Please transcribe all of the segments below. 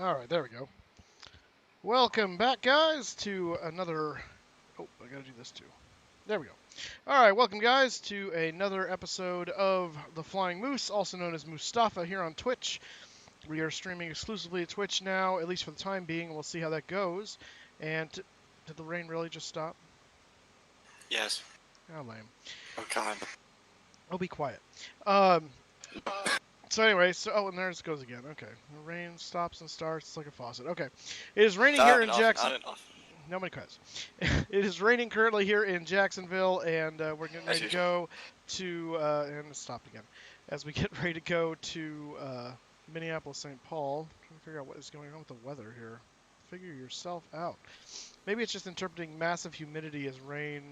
All right, there we go. Welcome back, guys, to another... Oh, I gotta do this too. There we go. All right, welcome, guys, to another episode of The Flying Moose, also known as Mustafa, here on Twitch. We are streaming exclusively to Twitch now, at least for the time being, and we'll see how that goes. And did the rain really just stop? Yes. Oh, lame. Oh, God. Oh, be quiet. So anyway, and there it goes again. Okay, the rain stops and starts. It's like a faucet. Okay, it is raining here in Jacksonville. Nobody cries. It is raining currently here in Jacksonville, and we're getting ready to go to and it stopped again. As we get ready to go to Minneapolis, St. Paul, trying to figure out what is going on with the weather here. Figure yourself out. Maybe it's just interpreting massive humidity as rain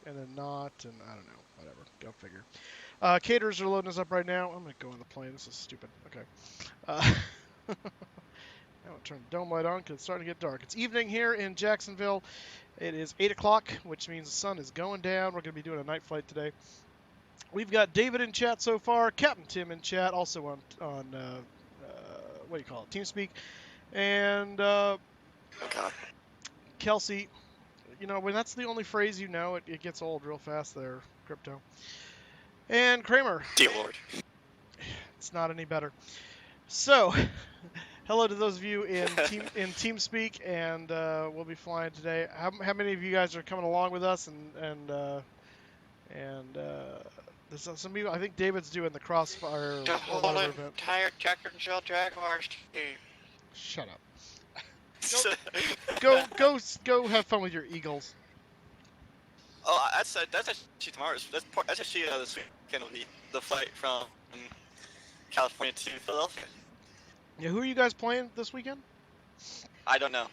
and then not, and I don't know. Whatever. Go figure. Caterers are loading us up right now. I'm going to go on the plane. This is stupid. Okay. I'm going to turn the dome light on because it's starting to get dark. It's evening here in Jacksonville. It is 8 o'clock, which means the sun is going down. We're going to be doing a night flight today. We've got David in chat so far, Captain Tim in chat, also on what do you call it, TeamSpeak. And Kelsey, you know, when that's the only phrase you know, it gets old real fast there, Crypto. And Kramer. Dear Lord. It's not any better. So, hello to those of you in TeamSpeak, and we'll be flying today. How many of you guys are coming along with us? And there's some people. I think David's doing the Crossfire. The whole entire Jacksonville Jaguars team. Shut up. Go have fun with your Eagles. Oh, that's actually tomorrow. That's actually this weekend will be the flight from California to Philadelphia. Yeah, who are you guys playing this weekend? I don't know.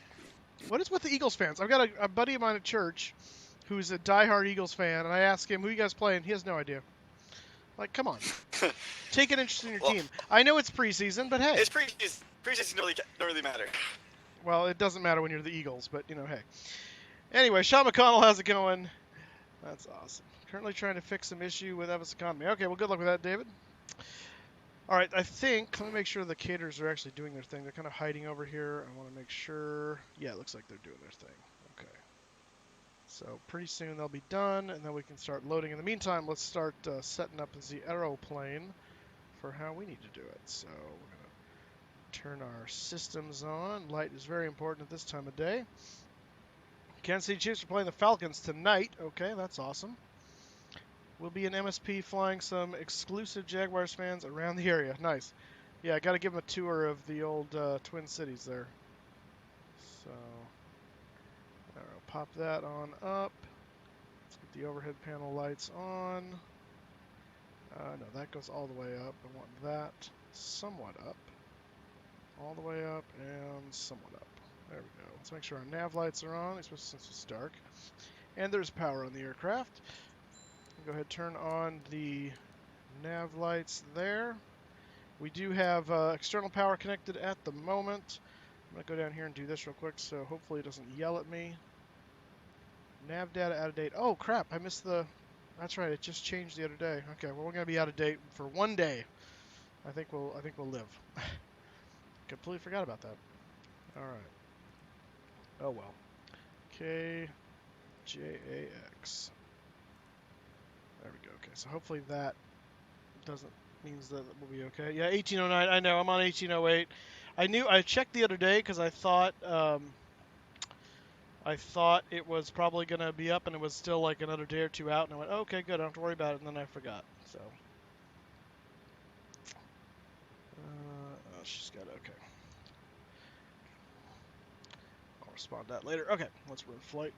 What is with the Eagles fans? I've got a buddy of mine at church who's a diehard Eagles fan, and I asked him, who you guys playing? He has no idea. Like, come on. Take an interest in your team. I know it's preseason, but hey. It's preseason. Preseason don't really matter. Well, it doesn't matter when you're the Eagles, but, you know, hey. Anyway, Sean McConnell, how's it going? That's awesome. Currently trying to fix some issue with Eva's economy. Okay, well, good luck with that, David. All right, I think, let me make sure the caterers are actually doing their thing. They're kind of hiding over here. I want to make sure. Yeah, it looks like they're doing their thing. Okay. So pretty soon they'll be done, and then we can start loading. In the meantime, let's start setting up the aeroplane for how we need to do it. So we're going to turn our systems on. Light is very important at this time of day. Kansas City Chiefs are playing the Falcons tonight. Okay, that's awesome. We'll be in MSP flying some exclusive Jaguars fans around the area. Nice. Yeah, I got to give them a tour of the old Twin Cities there. So, I'll pop that on up. Let's get the overhead panel lights on. No, that goes all the way up. I want that somewhat up. All the way up and somewhat up. There we go. Let's make sure our nav lights are on, especially since it's dark. And there's power on the aircraft. Go ahead and turn on the nav lights there. We do have external power connected at the moment. I'm going to go down here and do this real quick, so hopefully it doesn't yell at me. Nav data out of date. Oh crap, I missed the... That's right, it just changed the other day. Okay, well we're going to be out of date for one day. I think we'll live. Completely forgot about that. All right. Oh well. KJAX. There we go. Okay, so hopefully that means that we'll be okay. Yeah, 1809. I know I'm on 1808. I checked the other day because I thought it was probably gonna be up and it was still like another day or two out, and I went, oh, okay, good, I don't have to worry about it, and then I forgot. So she's got okay. I'll respond to that later. Okay, let's run flight.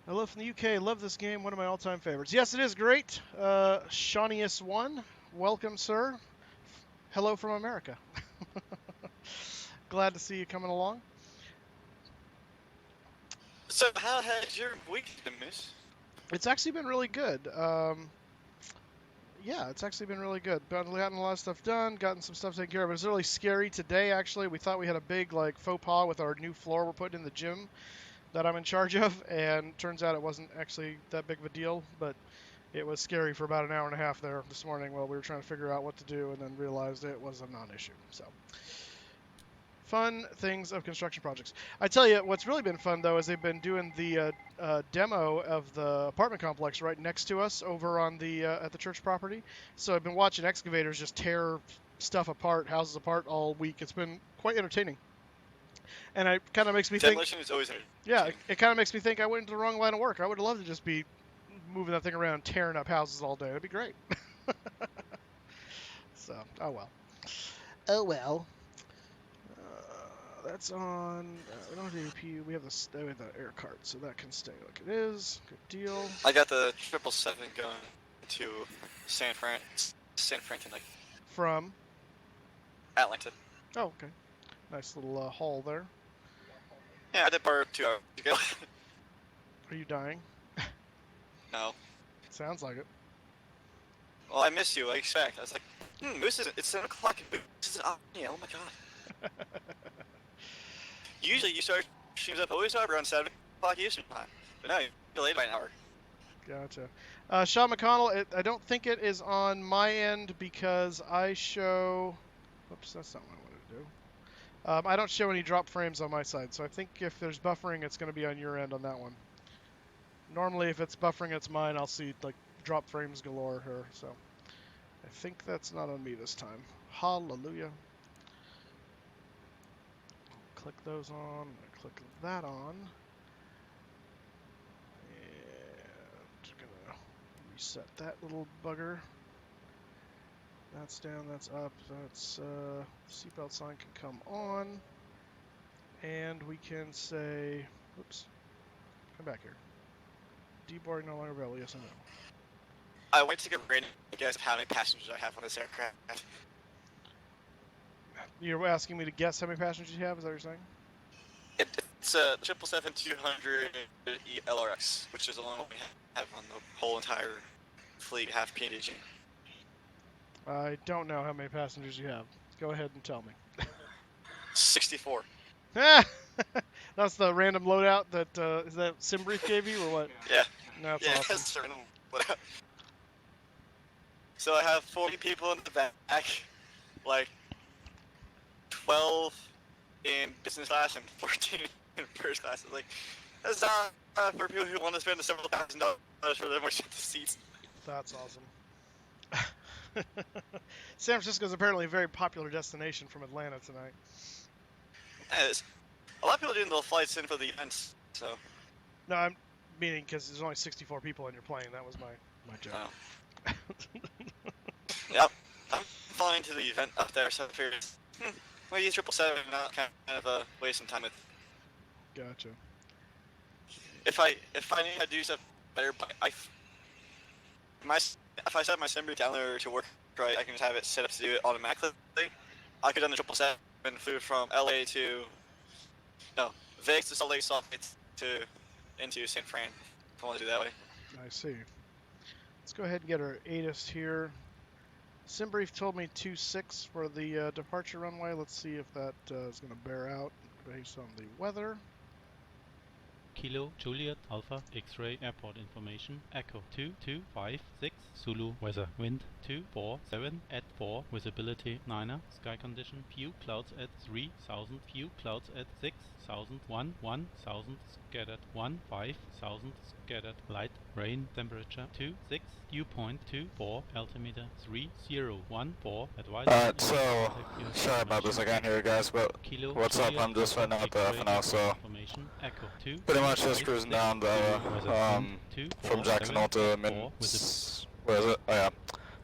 Hello from the UK. Love this game. One of my all-time favorites. Yes, it is great. Shaunius1, welcome, sir. Hello from America. Glad to see you coming along. So, how has your week been, Miss? It's actually been really good. Yeah, it's actually been really good. Gotten a lot of stuff done. Gotten some stuff taken care of. It was really scary today. Actually, we thought we had a big faux pas with our new floor we're putting in the gym that I'm in charge of, and turns out it wasn't actually that big of a deal, but it was scary for about an hour and a half there this morning while we were trying to figure out what to do, and then realized it was a non-issue. So Fun things of construction projects. I tell you, what's really been fun though is they've been doing the demo of the apartment complex right next to us over on the at the church property. So I've been watching excavators just tear stuff apart, houses apart all week. It's been quite entertaining. And it kind of makes me think. Demolition is always entertaining. Yeah, it kind of makes me think I went into the wrong line of work. I would love to just be moving that thing around, tearing up houses all day. That'd be great. So, oh well. Oh well. That's on. We don't have the APU. We have the air cart, so that can stay like it is. Good deal. I got the 777 going to San Fran tonight. From Atlanta. Oh, okay. Nice little haul there. Yeah, I did borrow 2 hours ago. Are you dying? No. Sounds like it. Well, I missed you. I expect. I was like, Moose is. It's 7 o'clock. Moose is on. Yeah. Oh my god. Usually you start streams up always around 7 o'clock Eastern time, but now you're delayed by an hour. Gotcha. Sean McConnell, I don't think it is on my end because I show. Whoops, that's not what I wanted to do. I don't show any drop frames on my side, so I think if there's buffering, it's going to be on your end on that one. Normally, if it's buffering, it's mine. I'll see like drop frames galore here. So I think that's not on me this time. Hallelujah. Click those on. Click that on. And gonna reset that little bugger. That's down, that's up, that's seatbelt sign can come on. And we can say, whoops, come back here. Deboarding no longer available, yes or no? I went to get ready to guess how many passengers I have on this aircraft. You're asking me to guess how many passengers you have, is that what you're saying? It's a 777-200 LRX, which is the only one we have on the whole entire fleet, half PNG. I don't know how many passengers you have. Go ahead and tell me. 64. That's the random loadout that, is that Simbrief gave you, or what? Yeah. That's yeah, awesome. that's the random loadout. So I have 40 people in the back, like 12 in business class and 14 in first class. It's like, that's not for people who want to spend several $1,000s for their more seats. That's awesome. San Francisco is apparently a very popular destination from Atlanta tonight. Yeah, a lot of people doing the flights in for the events, so. No, I'm meaning because there's only 64 people on your plane. That was my joke. Oh. Yep, I'm flying to the event up there, so I figured, well, use 777 not kind of waste some time with. Gotcha. If I need to do stuff better, but if I set my Simbrief downloader to work right, I can just have it set up to do it automatically. I could have done the 777 flew from LA to Vegas to Salt Lake, into San Fran. If I want to do that way. I see. Let's go ahead and get our ATIS here. Simbrief told me 26 for the departure runway. Let's see if that is going to bear out based on the weather. Kilo Juliet Alpha X-ray airport information. Echo 2256 Zulu weather wind 247 at 4 visibility 9er sky condition few clouds at 3000 few clouds at 6000 1000 scattered 5000 scattered light rain temperature 26 dew point 24 altimeter 3014 advice. Alright, so sorry about this, I can't hear you guys, but Kilo what's up? I'm just right now at the FNL, so pretty much just cruising down the from Jacksonville to where is it? Oh yeah,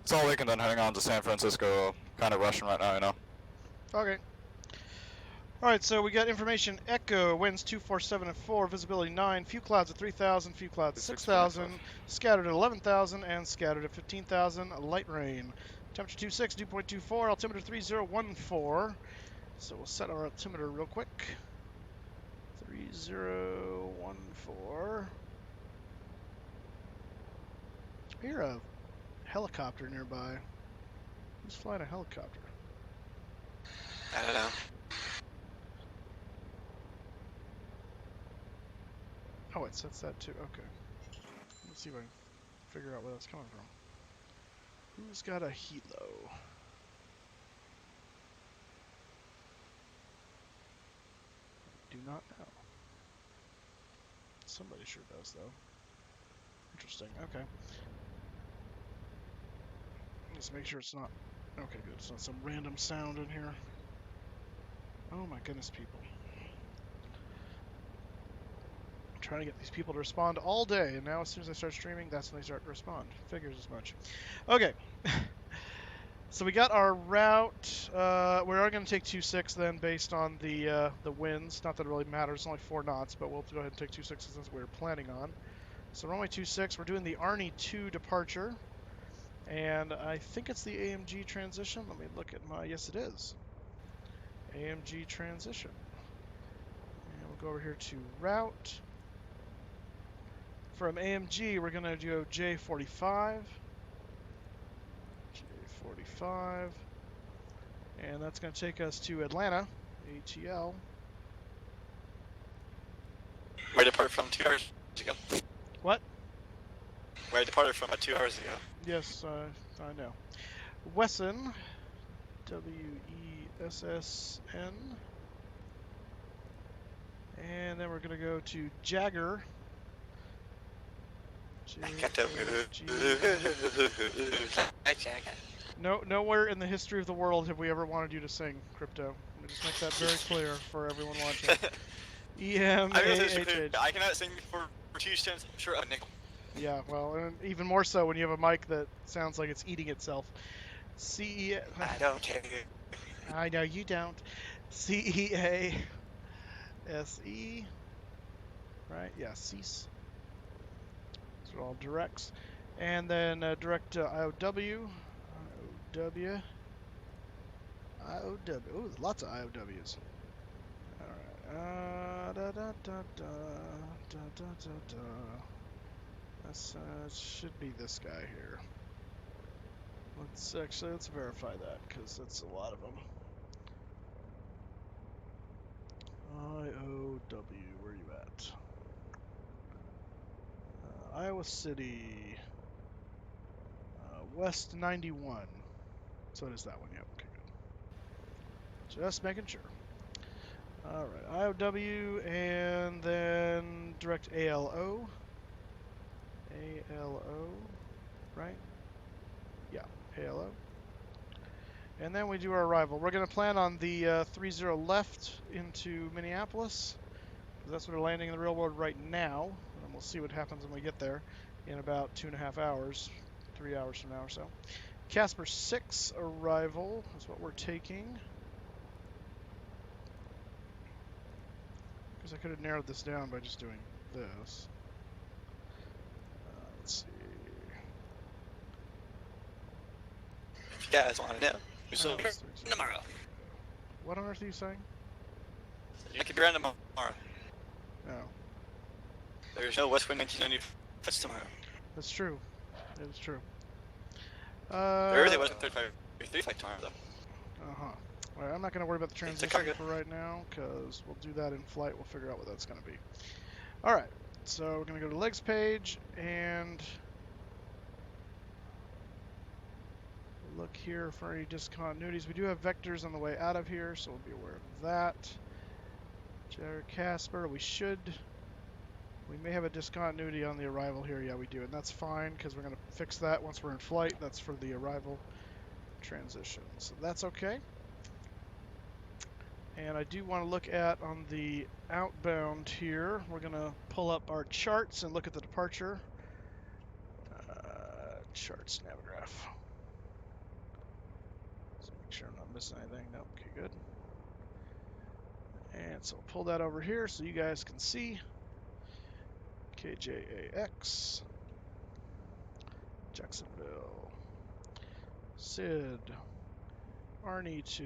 Salt Lake and then heading on to San Francisco. Kind of rushing right now, you know. Okay. Alright, so we got information. Echo, winds 247 at 4, visibility 9, few clouds at 3,000, few clouds at 6,000, scattered at 11,000, and scattered at 15,000, light rain. Temperature 26, dew point 24, altimeter 3014. So we'll set our altimeter real quick. 3014. I hear a helicopter nearby. Who's flying a helicopter? I don't know. Oh, it sets that too. Okay. Let's see if I can figure out where that's coming from. Who's got a helo? not know. Somebody sure does, though. Interesting. Okay. Let's make sure it's not... Okay, good. It's not some random sound in here. Oh my goodness, people. I'm trying to get these people to respond all day, and now as soon as I start streaming, that's when they start to respond. Figures as much. Okay. So we got our route. We are going to take 26 then, based on the winds. Not that it really matters. It's only 4 knots, but we'll go ahead and take 26 since we were planning on. So runway 26. We're doing the Arnie 2 departure, and I think it's the AMG transition. Let me look at my. Yes, it is. AMG transition. And we'll go over here to route. From AMG, we're going to do J45. J45. And that's going to take us to Atlanta, ATL. Where departed from 2 hours ago. What? Where I departed from 2 hours ago. Yes, I know. Wesson, W-E-S-S-N. And then we're going to go to Jagger. No, nowhere in the history of the world have we ever wanted you to sing, Crypto. Let me just make that very clear for everyone watching. E-M-A-H-H. I cannot sing for 2 cents short of a nickel. Yeah, well, and even more so when you have a mic that sounds like it's eating itself. C-E... I don't care. I know you don't. C-E-A-S-E. Right? Yeah, cease. These are all directs. And then direct IOW. IOW. IOW. Oh, lots of IOWs. Alright. This should be this guy here. Let's verify that, because that's a lot of them. IOW, where are you at? Iowa City. West 91. So it is that one, yep. Okay, good. Just making sure. Alright, IOW, and then direct ALO. ALO, right? Yeah, ALO. And then we do our arrival. We're going to plan on the 30 left into Minneapolis, because that's where we're landing in the real world right now. And we'll see what happens when we get there in about 2.5 hours, 3 hours from now or so. Casper 6 arrival is what we're taking. Because I could have narrowed this down by just doing this. Let's see. If you guys want to know, we're still tomorrow. What on earth are you saying? You could be around tomorrow. No. There's no WestWind 1990 flights tomorrow. That's true. It is true. There is a WestWind 35 flight tomorrow, though. Uh-huh. Alright, I'm not going to worry about the transition for right now, because we'll do that in flight. We'll figure out what that's going to be. Alright, so we're going to go to legs page, and look here for any discontinuities. We do have vectors on the way out of here, so we'll be aware of that. Jared Casper, we may have a discontinuity on the arrival here. Yeah, we do, and that's fine, because we're going to fix that once we're in flight. That's for the arrival transition, so that's okay. And I do want to look at on the outbound here. We're going to pull up our charts and look at the departure. Charts, Navigraph. So make sure I'm not missing anything. Nope, okay, good. And so I'll pull that over here so you guys can see. KJAX. Jacksonville. Sid. Arnie 2.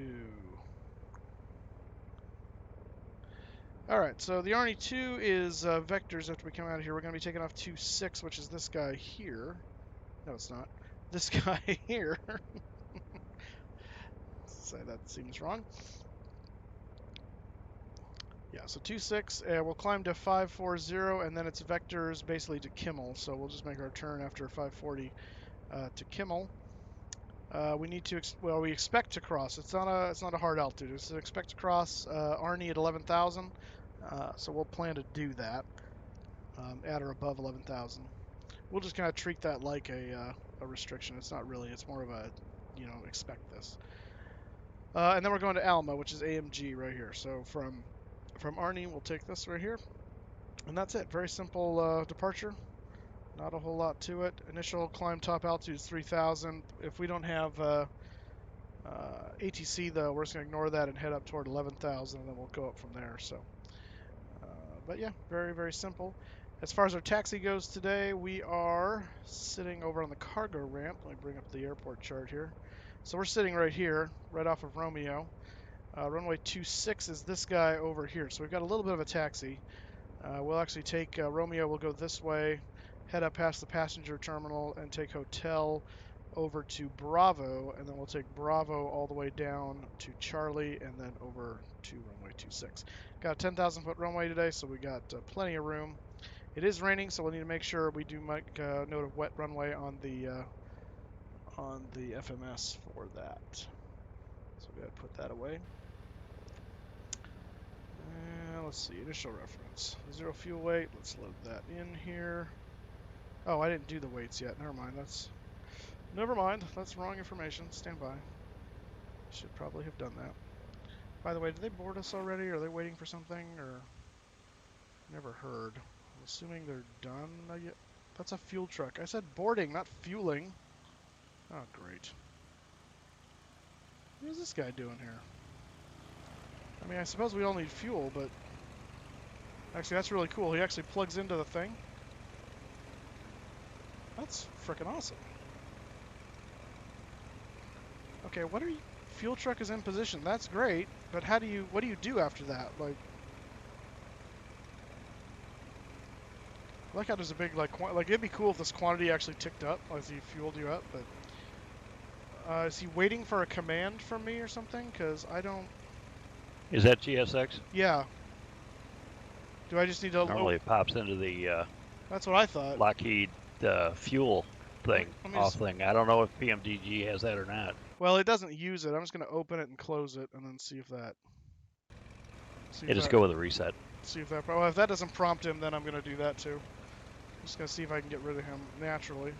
Alright, so the Arnie 2 is vectors after we come out of here. We're going to be taking off 26, which is this guy here. No, it's not. This guy here. So that seems wrong. Yeah, so 26, we'll climb to 540, and then it's vectors basically to Kimmel. So we'll just make our turn after 540 to Kimmel. We need to, we expect to cross. It's not a hard altitude. It's expect to cross Arnie at 11,000. So we'll plan to do that at or above 11,000. We'll just kind of treat that like a restriction. It's not really. It's more of a, expect this. And then we're going to Alma, which is AMG right here. So from Arnie, we'll take this right here. And that's it. Very simple departure. Not a whole lot to it. Initial climb top altitude is 3,000. If we don't have ATC, though, we're just going to ignore that and head up toward 11,000, and then we'll go up from there. So, but yeah, very, very simple. As far as our taxi goes today, we are sitting over on the cargo ramp. Let me bring up the airport chart here. So we're sitting right here, right off of Romeo. Runway 26 is this guy over here. So we've got a little bit of a taxi. We'll actually take Romeo, we'll go this way, head up past the passenger terminal, and take hotel over to Bravo, and then we'll take Bravo all the way down to Charlie, and then over to runway 26. Got a 10,000 foot runway today, so we got plenty of room. It is raining, so we'll need to make sure we do make note of wet runway on the FMS for that. So we gotta put that away. Let's see, initial reference. 0 fuel weight, let's load that in here. Oh, I didn't do the weights yet. Never mind, that's wrong information. Stand by. Should probably have done that. By the way, did they board us already? Are they waiting for something? Or never heard. I'm assuming they're done. That's a fuel truck. I said boarding, not fueling. Oh, great. What is this guy doing here? I mean, I suppose we all need fuel, but actually, that's really cool. He actually plugs into the thing. That's freaking awesome. Okay, what are you? Fuel truck is in position. That's great, but what do you do after that? Like how there's a big it'd be cool if this quantity actually ticked up as he fueled you up, but is he waiting for a command from me or something? Because I don't. Is that GSX? Yeah. Do I just need to? Normally it pops into the. That's what I thought. Lockheed fuel thing, thing. I don't know if PMDG has that or not. Well, it doesn't use it. I'm just going to open it and close it, and then see if that. Just go with a reset. See if that. Well, if that doesn't prompt him, then I'm going to do that too. I'm just going to see if I can get rid of him naturally. It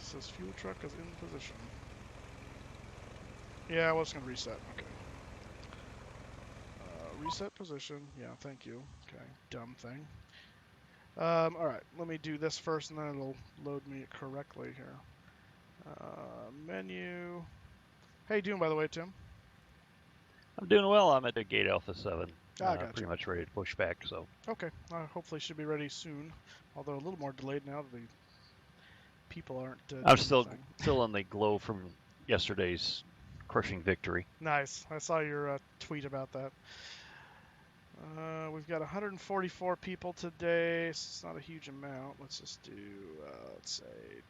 says fuel truck is in position. Yeah, I was going to reset. Okay. Reset position. Yeah, thank you. Okay, dumb thing. Alright, let me do this first, and then it'll load me correctly here. Menu. How you doing, by the way, Tim? I'm doing well. I'm at the gate Alpha 7. Gotcha. Pretty much ready to push back, so. Okay. Hopefully should be ready soon. Although a little more delayed now that the people aren't I'm still in the glow from yesterday's crushing victory. Nice. I saw your tweet about that. We've got 144 people today, so it's not a huge amount. Let's just do, let's say,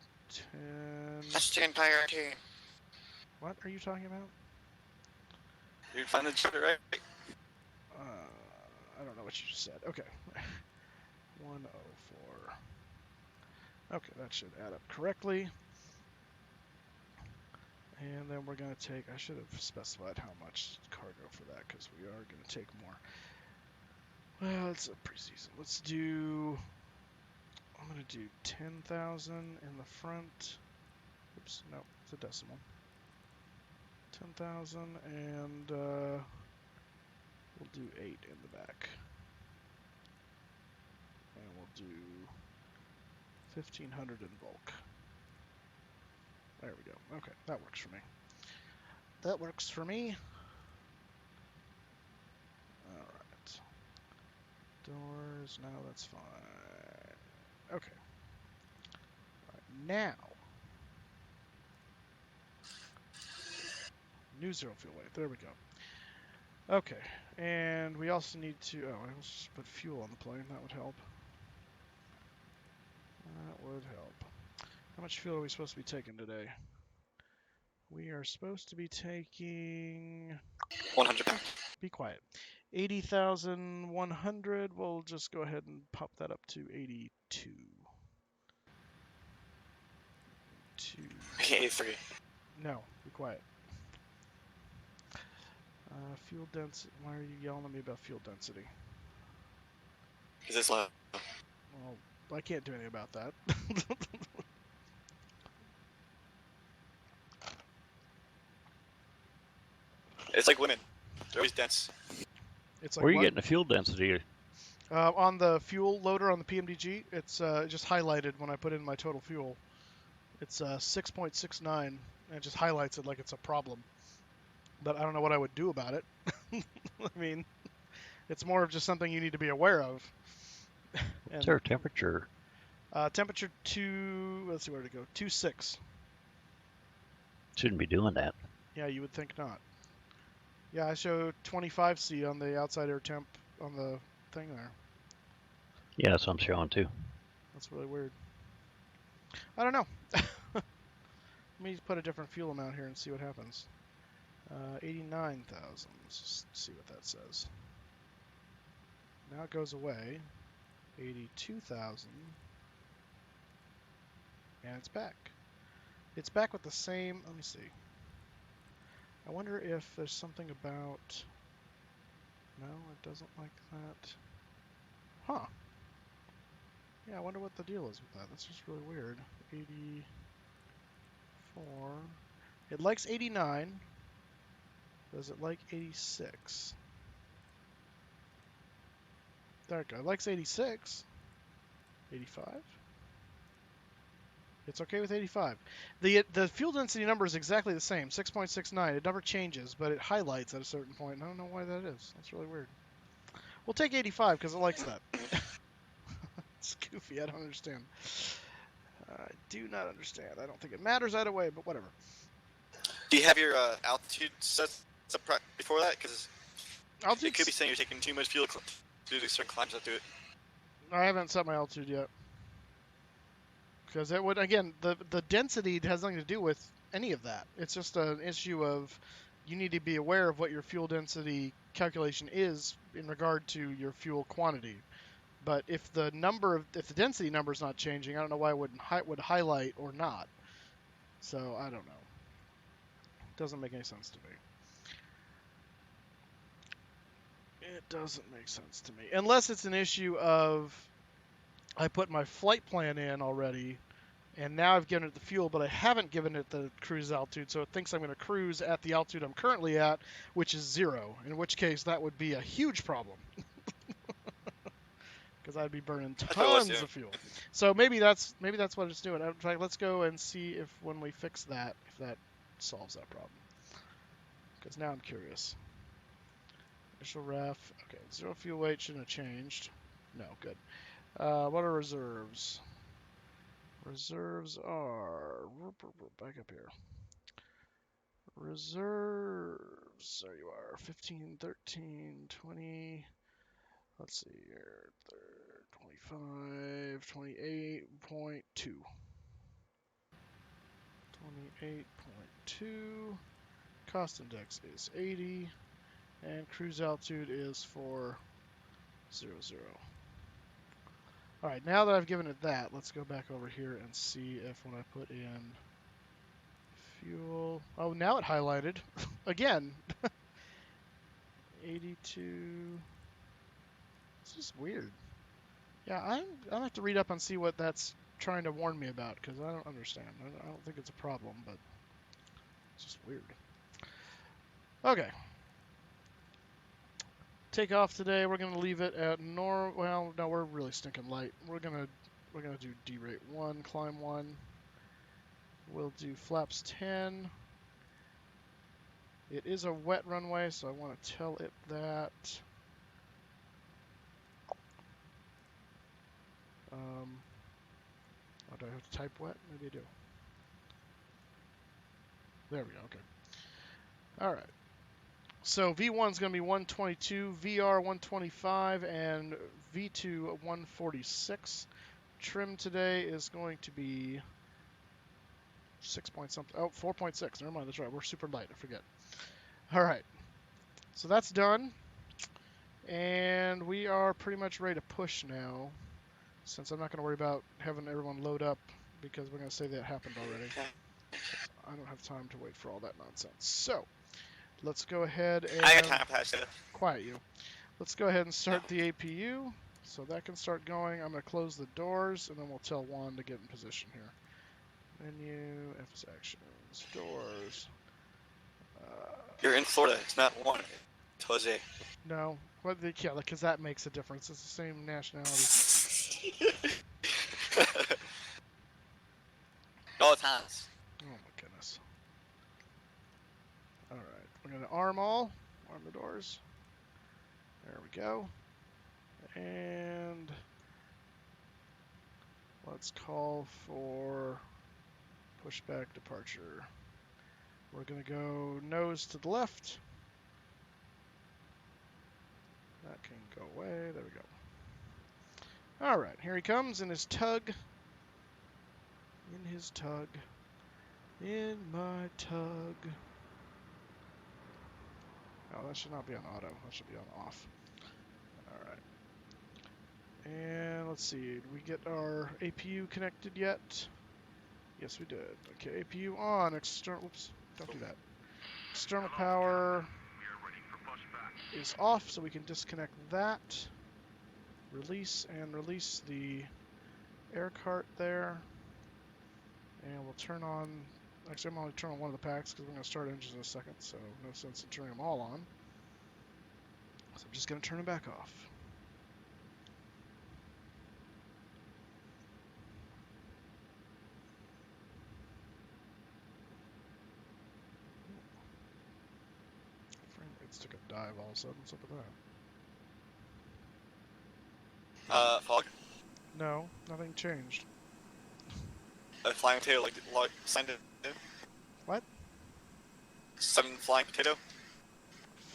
10. That's the entire team. What are you talking about? You find the chapter right? I don't know what you just said. Okay. 104. Okay, that should add up correctly. And then we're going to take, I should have specified how much cargo for that, because we are going to take more. Well, it's a preseason. Let's do, I'm going to do 10,000 in the front. Oops, no, it's a decimal. 10,000, and we'll do 8 in the back. And we'll do 1,500 in bulk. There we go. Okay, that works for me. That works for me. Alright. Doors, no, that's fine. Okay. Alright, now. New 0 fuel weight. There we go. Okay, and we also need to, let's just put fuel on the plane. That would help. That would help. How much fuel are we supposed to be taking today? We are supposed to be taking 100. Be quiet. 80,100. We'll just go ahead and pop that up to 82. 83. No, be quiet. Fuel density. Why are you yelling at me about fuel density? Because it's low. Well, I can't do anything about that. It's like women. They're always dense. It's like Where are you what? getting the fuel density? On the fuel loader on the PMDG, it's just highlighted when I put in my total fuel. It's 6.69, and it just highlights it like it's a problem. But I don't know what I would do about it. I mean, it's more of just something you need to be aware of. What's our temperature? Temperature let's see where to go, 2.6. Shouldn't be doing that. Yeah, you would think not. Yeah, I show 25C on the outside air temp on the thing there. Yeah, that's what I'm showing too. That's really weird. I don't know. Let me put a different fuel amount here and see what happens. 89,000. Let's just see what that says. Now it goes away. 82,000. And it's back. It's back with the same. Let me see. I wonder if there's something about. No, it doesn't like that. Huh. Yeah, I wonder what the deal is with that. That's just really weird. 84. It likes 89. Does it like 86? There it goes. It likes 86. 85? It's okay with 85. The fuel density number is exactly the same, 6.69. It never changes, but it highlights at a certain point. And I don't know why that is. That's really weird. We'll take 85 because it likes that. It's goofy. I don't understand. I do not understand. I don't think it matters either way, but whatever. Do you have your altitude set before that? Because it could be saying you're taking too much fuel to do certain climbs that do it. I haven't set my altitude yet. Because it would, again, the density has nothing to do with any of that. It's just an issue of you need to be aware of what your fuel density calculation is in regard to your fuel quantity. But if the density number is not changing, I don't know why it would highlight or not. So I don't know. It doesn't make any sense to me. It doesn't make sense to me. Unless it's an issue of I put my flight plan in already, and now I've given it the fuel, but I haven't given it the cruise altitude, so it thinks I'm going to cruise at the altitude I'm currently at, which is 0, in which case that would be a huge problem. Because I'd be burning tons of fuel. So maybe that's what it's doing. In fact, let's go and see if when we fix that, if that solves that problem. Because now I'm curious. Initial ref. Okay, 0 fuel weight shouldn't have changed. No, good. What are reserves? Reserves are back up here. Reserves. There you are. 15, 13, 20. Let's see here. 25, 28.2. 28.2. Cost index is 80. And cruise altitude is 400. Alright, now that I've given it that, let's go back over here and see if when I put in fuel... Oh, now it highlighted. Again. 82... It's just weird. Yeah, I'll have to read up and see what that's trying to warn me about, because I don't understand. I don't think it's a problem, but it's just weird. Okay. Take off today. We're gonna leave it at well, no, we're really stinking light. We're gonna do derate 1, climb 1. We'll do flaps 10. It is a wet runway, so I want to tell it that. Oh, do I have to type wet? Maybe I do. There we go. Okay. All right. So V1 is going to be 122, VR 125, and V2 146. Trim today is going to be 6 point something. Oh, 4.6. Never mind. That's right. We're super light. I forget. All right. So that's done. And we are pretty much ready to push now, since I'm not going to worry about having everyone load up, because we're going to say that happened already. I don't have time to wait for all that nonsense. So let's go ahead and I got time pass it. quiet you. Let's go ahead and start the APU, so that can start going. I'm going to close the doors, and then we'll tell Juan to get in position here. Menu, FS actions, doors. You're in Florida. It's not Juan. It's Jose. No, but yeah, because that makes a difference. It's the same nationality. No, it's Hans. Oh my goodness. All right, we're going to arm the doors. There we go. And let's call for pushback departure. We're going to go nose to the left. That can go away. There we go. All right, here he comes in his tug. In his tug. In my tug. Oh, that should not be on auto. That should be on off. All right. And let's see. Did we get our APU connected yet? Yes, we did. Okay, APU on. External. Oops. Don't do that. External power is off, so we can disconnect that. Release the air cart there. And we'll turn on. Actually, I'm only turn on one of the packs because we're going to start engines in a second, so no sense in turning them all on. So I'm just going to turn them back off. Frame rates took a dive all of a sudden. What's up with that? Fog. No, nothing changed. Flying potato, like signed it. What? Some flying potato?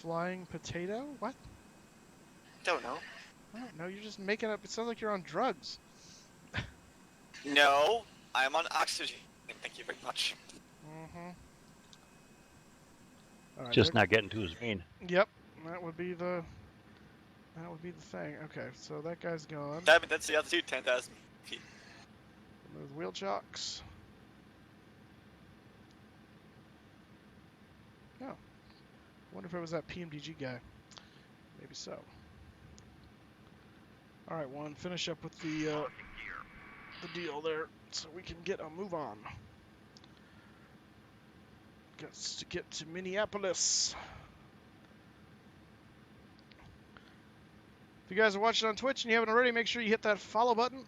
Flying potato? What? Don't know. I don't know. You're just making up. It sounds like you're on drugs. No, I'm on oxygen. Thank you very much. Mm-hmm. All right, Just not getting to his main. Yep, that would be the thing. Okay, so that guy's gone. That's the altitude, 10,000 feet. Remove wheel chocks. Oh, wonder if it was that PMDG guy. Maybe so. All right, Juan, finish up with the deal there, so we can get a move on. Got to get to Minneapolis. If you guys are watching on Twitch and you haven't already, make sure you hit that follow button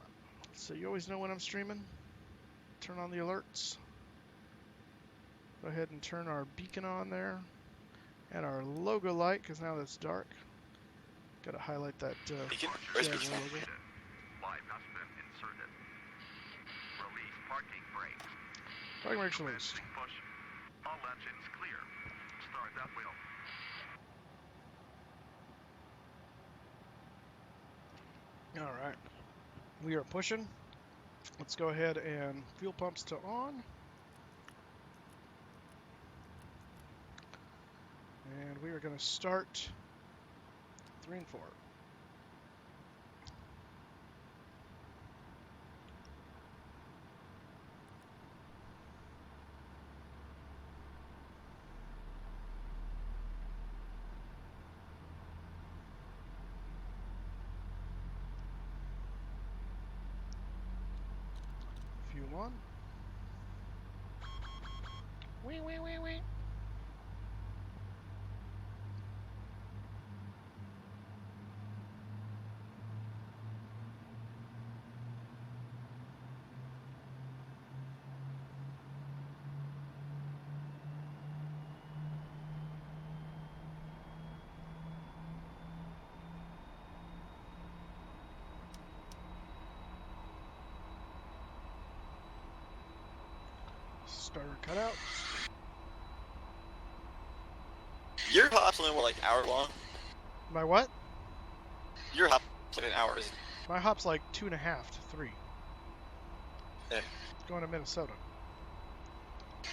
so you always know when I'm streaming. Turn on the alerts. Go ahead and turn our beacon on there and our logo light, because now that's dark. Got to highlight that Beacon? Where's Jags beacon? logo. Parking brakes released. All engines clear. Start that wheel. All right, we are pushing. Let's go ahead and fuel pumps to on. And we are going to start 3 and 4. Fuel on. Wee, wee, wee, wee. Starter cutout. Your hop's only, what, like an hour long? My what? Your hop's like an hour, isn't it? My hop's like 2.5 to 3. Yeah. Going to Minnesota.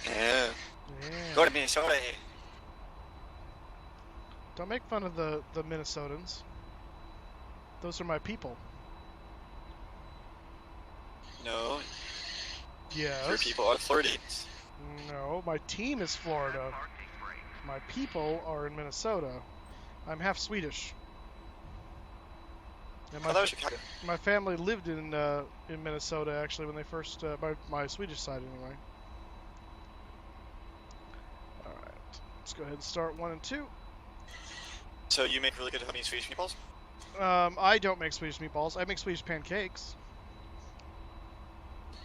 Yeah. Yeah. Go to Minnesota. Don't make fun of the Minnesotans. Those are my people. No, Yes. your people are Floridians. No, my team is Florida. Parking brakes. My people are in Minnesota. I'm half Swedish. And Oh, that was Chicago. my family lived in Minnesota actually when they first my Swedish side anyway. All right, let's go ahead and start 1 and 2. So you make really good honey Swedish meatballs? I don't make Swedish meatballs. I make Swedish pancakes.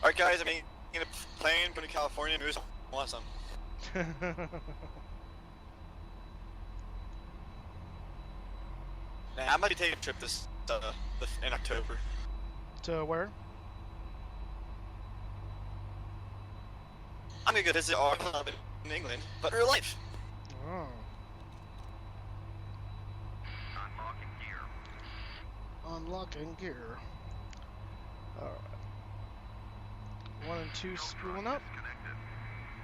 All right, guys. I'm making a plane from California. Moose wants some. Now, I might be taking a trip in October. To where? I'm gonna go visit our club in England, but real life. Oh. Unlocking gear. Unlocking gear. All right. 1 and 2 spooling up. Disconnected.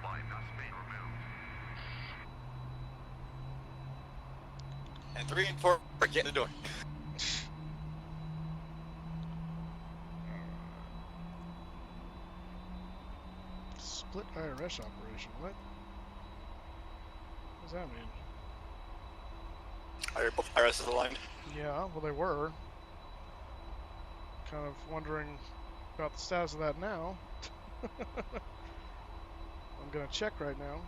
Bypass being removed. And 3 and 4 are getting the door. Split IRS operation. What does that mean? Are both IRS aligned? Yeah, well they were. Kind of wondering about the status of that now. I'm gonna check right now.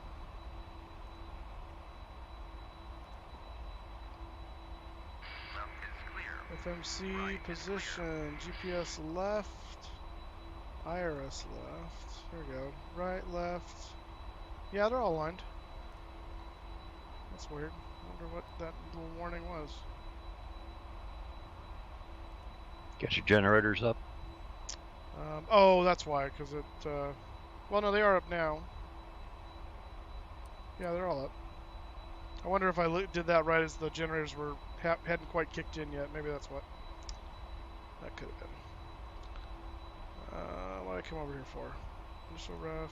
It's clear. FMC position, GPS left, IRS left. There we go. Right, left. Yeah, they're all aligned. That's weird. Wonder what that little warning was. Get your generators up. Oh, that's why, because it, well, no, they are up now. Yeah, they're all up. I wonder if I did that right as the generators were hadn't quite kicked in yet. Maybe that's what. That could have been. What did I come over here for? Initial ref.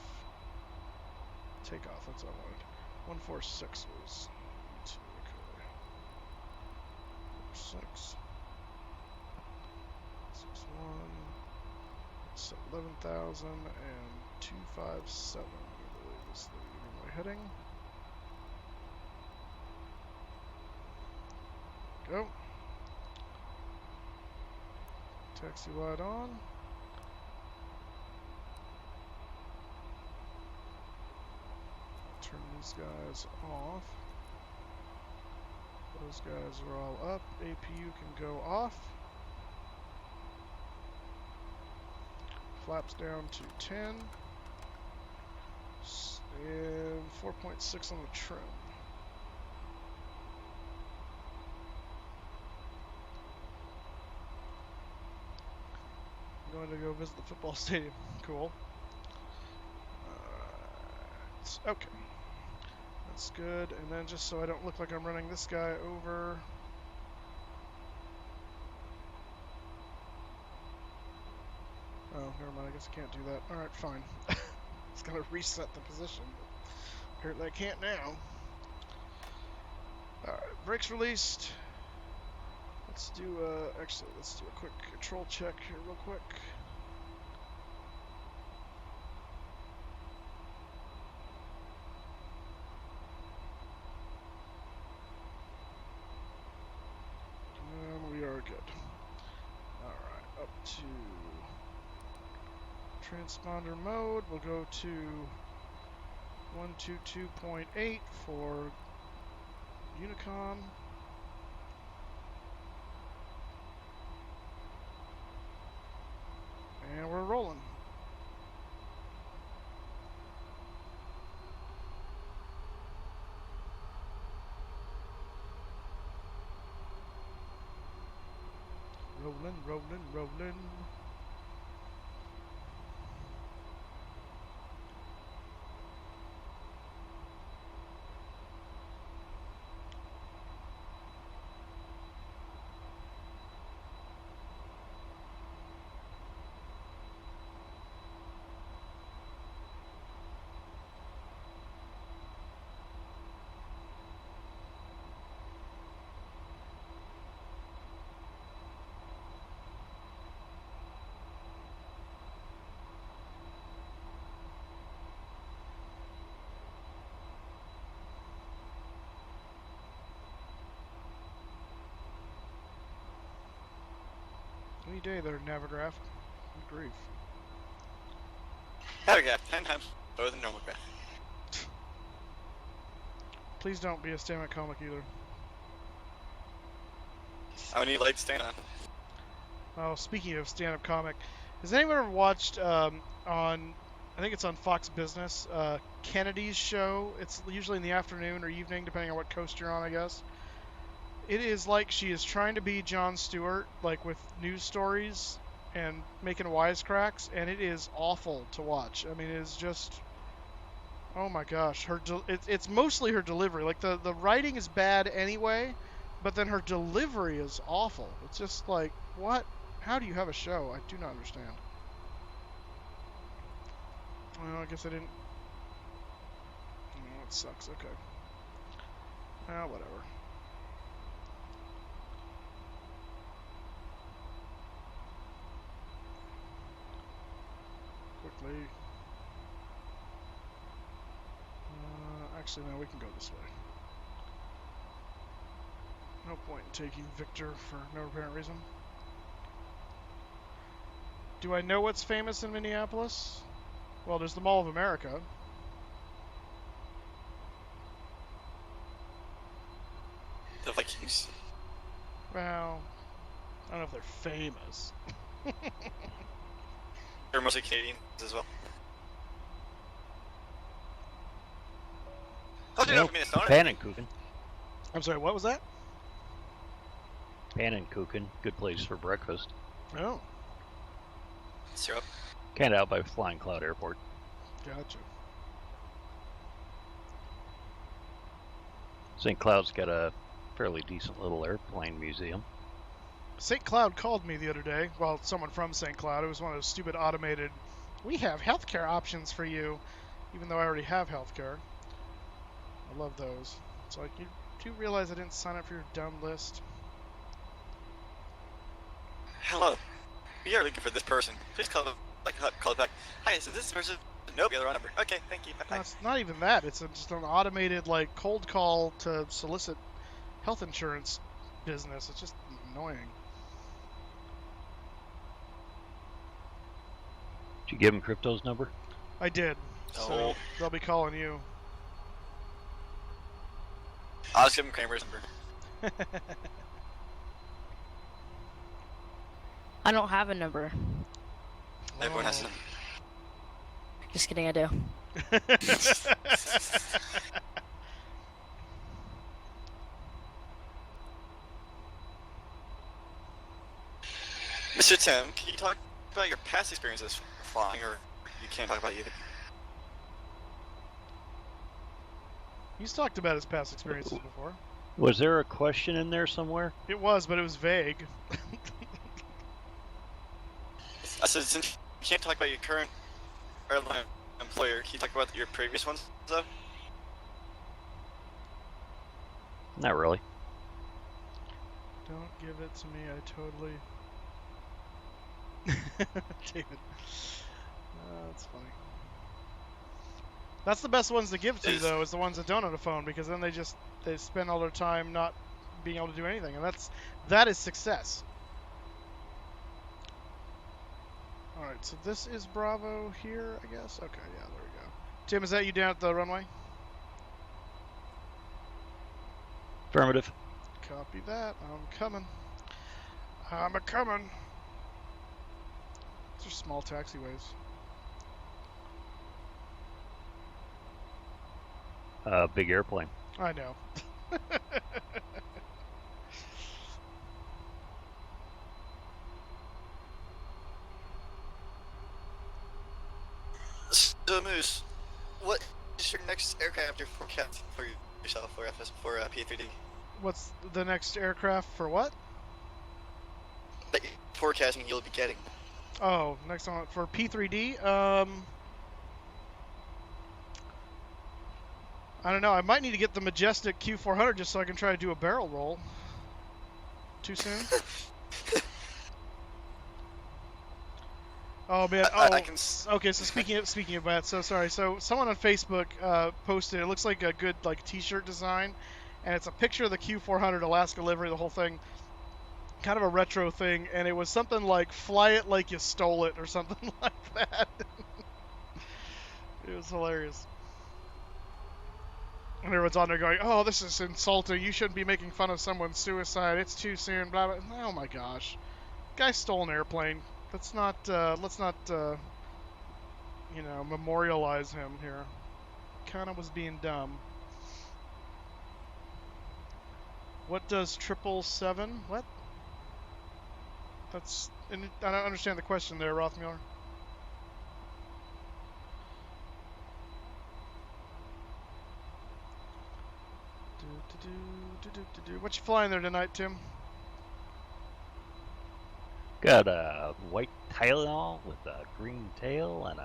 Takeoff, that's what I wanted. 146 was. Okay. 46. 61. It's 11,000 and 257. I believe is the runway heading. Go. Taxi light on. Turn these guys off. Those guys are all up. APU can go off. Flaps down to 10. And 4.6 on the trim. I'm going to go visit the football stadium. Cool. Okay. That's good. And then just so I don't look like I'm running this guy over. Oh, never mind. I guess I can't do that. Alright, fine. It's going to reset the position. Apparently I can't now. Alright, brakes released. Let's do, actually, let's do a quick control check here real quick. And we are good. Alright, up to transponder mode. We'll go to 122.8 for Unicom. And we're rolling. Rolling, rolling, rolling. Any day there, Navigraph. Good grief. Navigraph, 10 times lower than normal graph. Please don't be a stand-up comic either. I would need light to stand on. Oh, speaking of stand-up comic, has anyone ever watched on, I think it's on Fox Business, Kennedy's show? It's usually in the afternoon or evening, depending on what coast you're on, I guess. It is like she is trying to be Jon Stewart, like with news stories and making wisecracks, and it is awful to watch. I mean, it is just, oh my gosh, it's mostly her delivery. Like the writing is bad anyway, but then her delivery is awful. It's just like, what? How do you have a show? I do not understand. Well, I guess I didn't. Oh, it sucks. Okay. Well, whatever. Quickly. Actually, no, we can go this way. No point in taking Victor for no apparent reason. Do I know what's famous in Minneapolis? Well, there's the Mall of America. The Vikings. Well, I don't know if they're famous. They're mostly Canadians as well. How do you know from Minnesota? Pannenkoeken. I'm sorry, what was that? Pannenkoeken, good place for breakfast. Oh, Syrup. Kind of out by Flying Cloud Airport. gotcha. St. Cloud's got a fairly decent little airplane museum. St. Cloud called me the other day. Well, someone from St. Cloud. It was one of those stupid automated, we have healthcare options for you, even though I already have healthcare. I love those. It's like, you do realize I didn't sign up for your dumb list? Hello. We are looking for this person. Please call it back. Hi, is this person? Nope, you're the wrong number. Okay, thank you. No, Bye-bye. it's not even that. It's just an automated, like, cold call to solicit health insurance business. It's just annoying. Did you give him Crypto's number? I did. So Oh. they'll be calling you. I'll just give him Kramer's number. I don't have a number. Everyone has a number. Just kidding, I do. Mr. Tim, can you talk about your past experiences flying, or you can't talk about either? He's talked about his past experiences before. Was there a question in there somewhere? It was, but it was vague. I said, since you can't talk about your current airline employer, can you talk about your previous ones, though? Not really. Don't give it to me, I totally... David. That's funny. That's the best ones to give to, though, is the ones that don't have a phone, because then they spend all their time not being able to do anything, and that is success. Alright, so this is Bravo here, I guess? Okay, yeah, there we go. Tim, is that you down at the runway? Affirmative. Copy that. I'm coming. I'm a-coming. These are small taxiways. Big airplane. I know. So, Moose, what is your next aircraft you're forecasting for yourself for P3D? What's the next aircraft for what? That you're forecasting you'll be getting. Oh, next one for P3D. I don't know. I might need to get the Majestic Q400 just so I can try to do a barrel roll. Too soon? Oh man! Oh, okay. So speaking of that, so sorry. So someone on Facebook posted. It looks like a good like T-shirt design, and it's a picture of the Q400 Alaska livery, the whole thing, kind of a retro thing, and it was something like "Fly it like you stole it" or something like that. It was hilarious. And everyone's on there going, "Oh, this is insulting. You shouldn't be making fun of someone's suicide. It's too soon." Blah blah. Oh my gosh, guy stole an airplane. Let's not memorialize him here. Kind of was being dumb. What does 777? What? I don't understand the question there, Rothmuller. What you flying there tonight, Tim? Got a white Tylenol with a green tail and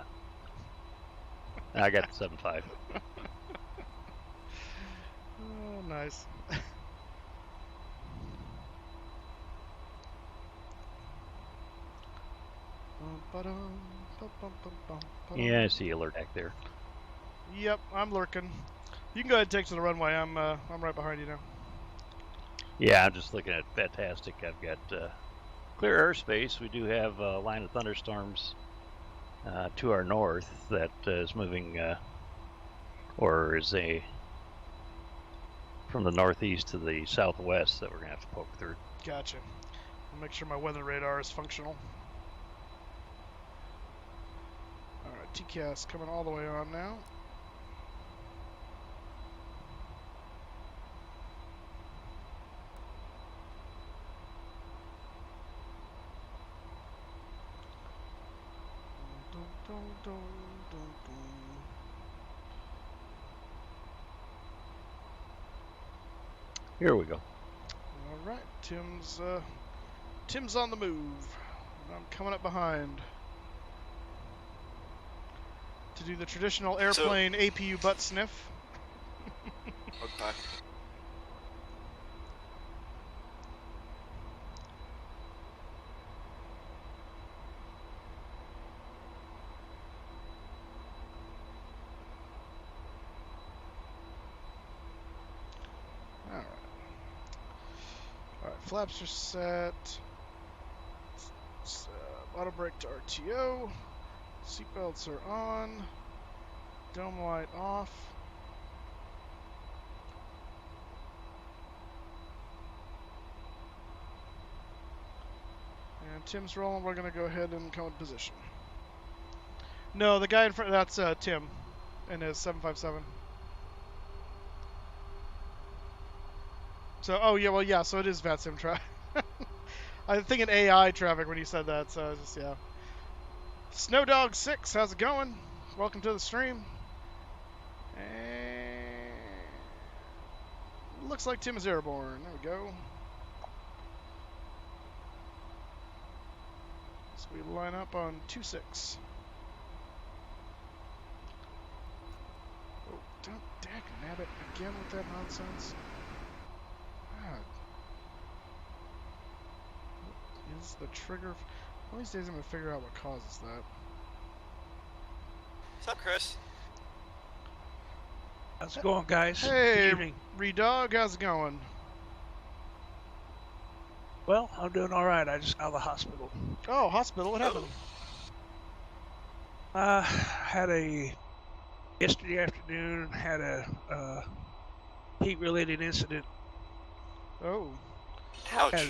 I got the 7.5. Oh, nice. Yeah, I see alert back there. Yep, I'm lurking. You can go ahead and take to the runway. I'm right behind you now. Yeah, I'm just looking at fantastic. I've got clear airspace. We do have a line of thunderstorms to our north that is moving, or is from the northeast to the southwest that we're gonna have to poke through. Gotcha. I'll make sure my weather radar is functional. All right, TCAS coming all the way on now. Here we go. All right, Tim's on the move. I'm coming up behind to do the traditional airplane APU butt sniff. Okay. Alright, flaps are set. Auto brake to RTO. Seatbelts are on. Dome light off. And Tim's rolling. We're going to go ahead and come in position. No, the guy in front, that's Tim in his 757. So, oh yeah, well yeah, so it is VATSIM traffic. I'm thinking AI traffic when you said that, so just, yeah. Snowdog6, how's it going? Welcome to the stream. And looks like Tim is airborne. There we go. So we line up on 2-6. Oh, don't dag-nabbit again with that nonsense. God. What is the trigger? One of these days I'm going to figure out what causes that. What's up, Chris? How's it going, guys? Hey, Good evening. Redog, how's it going? Well, I'm doing all right. I just got out of the hospital. Oh, hospital, what happened? Yesterday afternoon, had a heat-related incident. Oh. Ouch.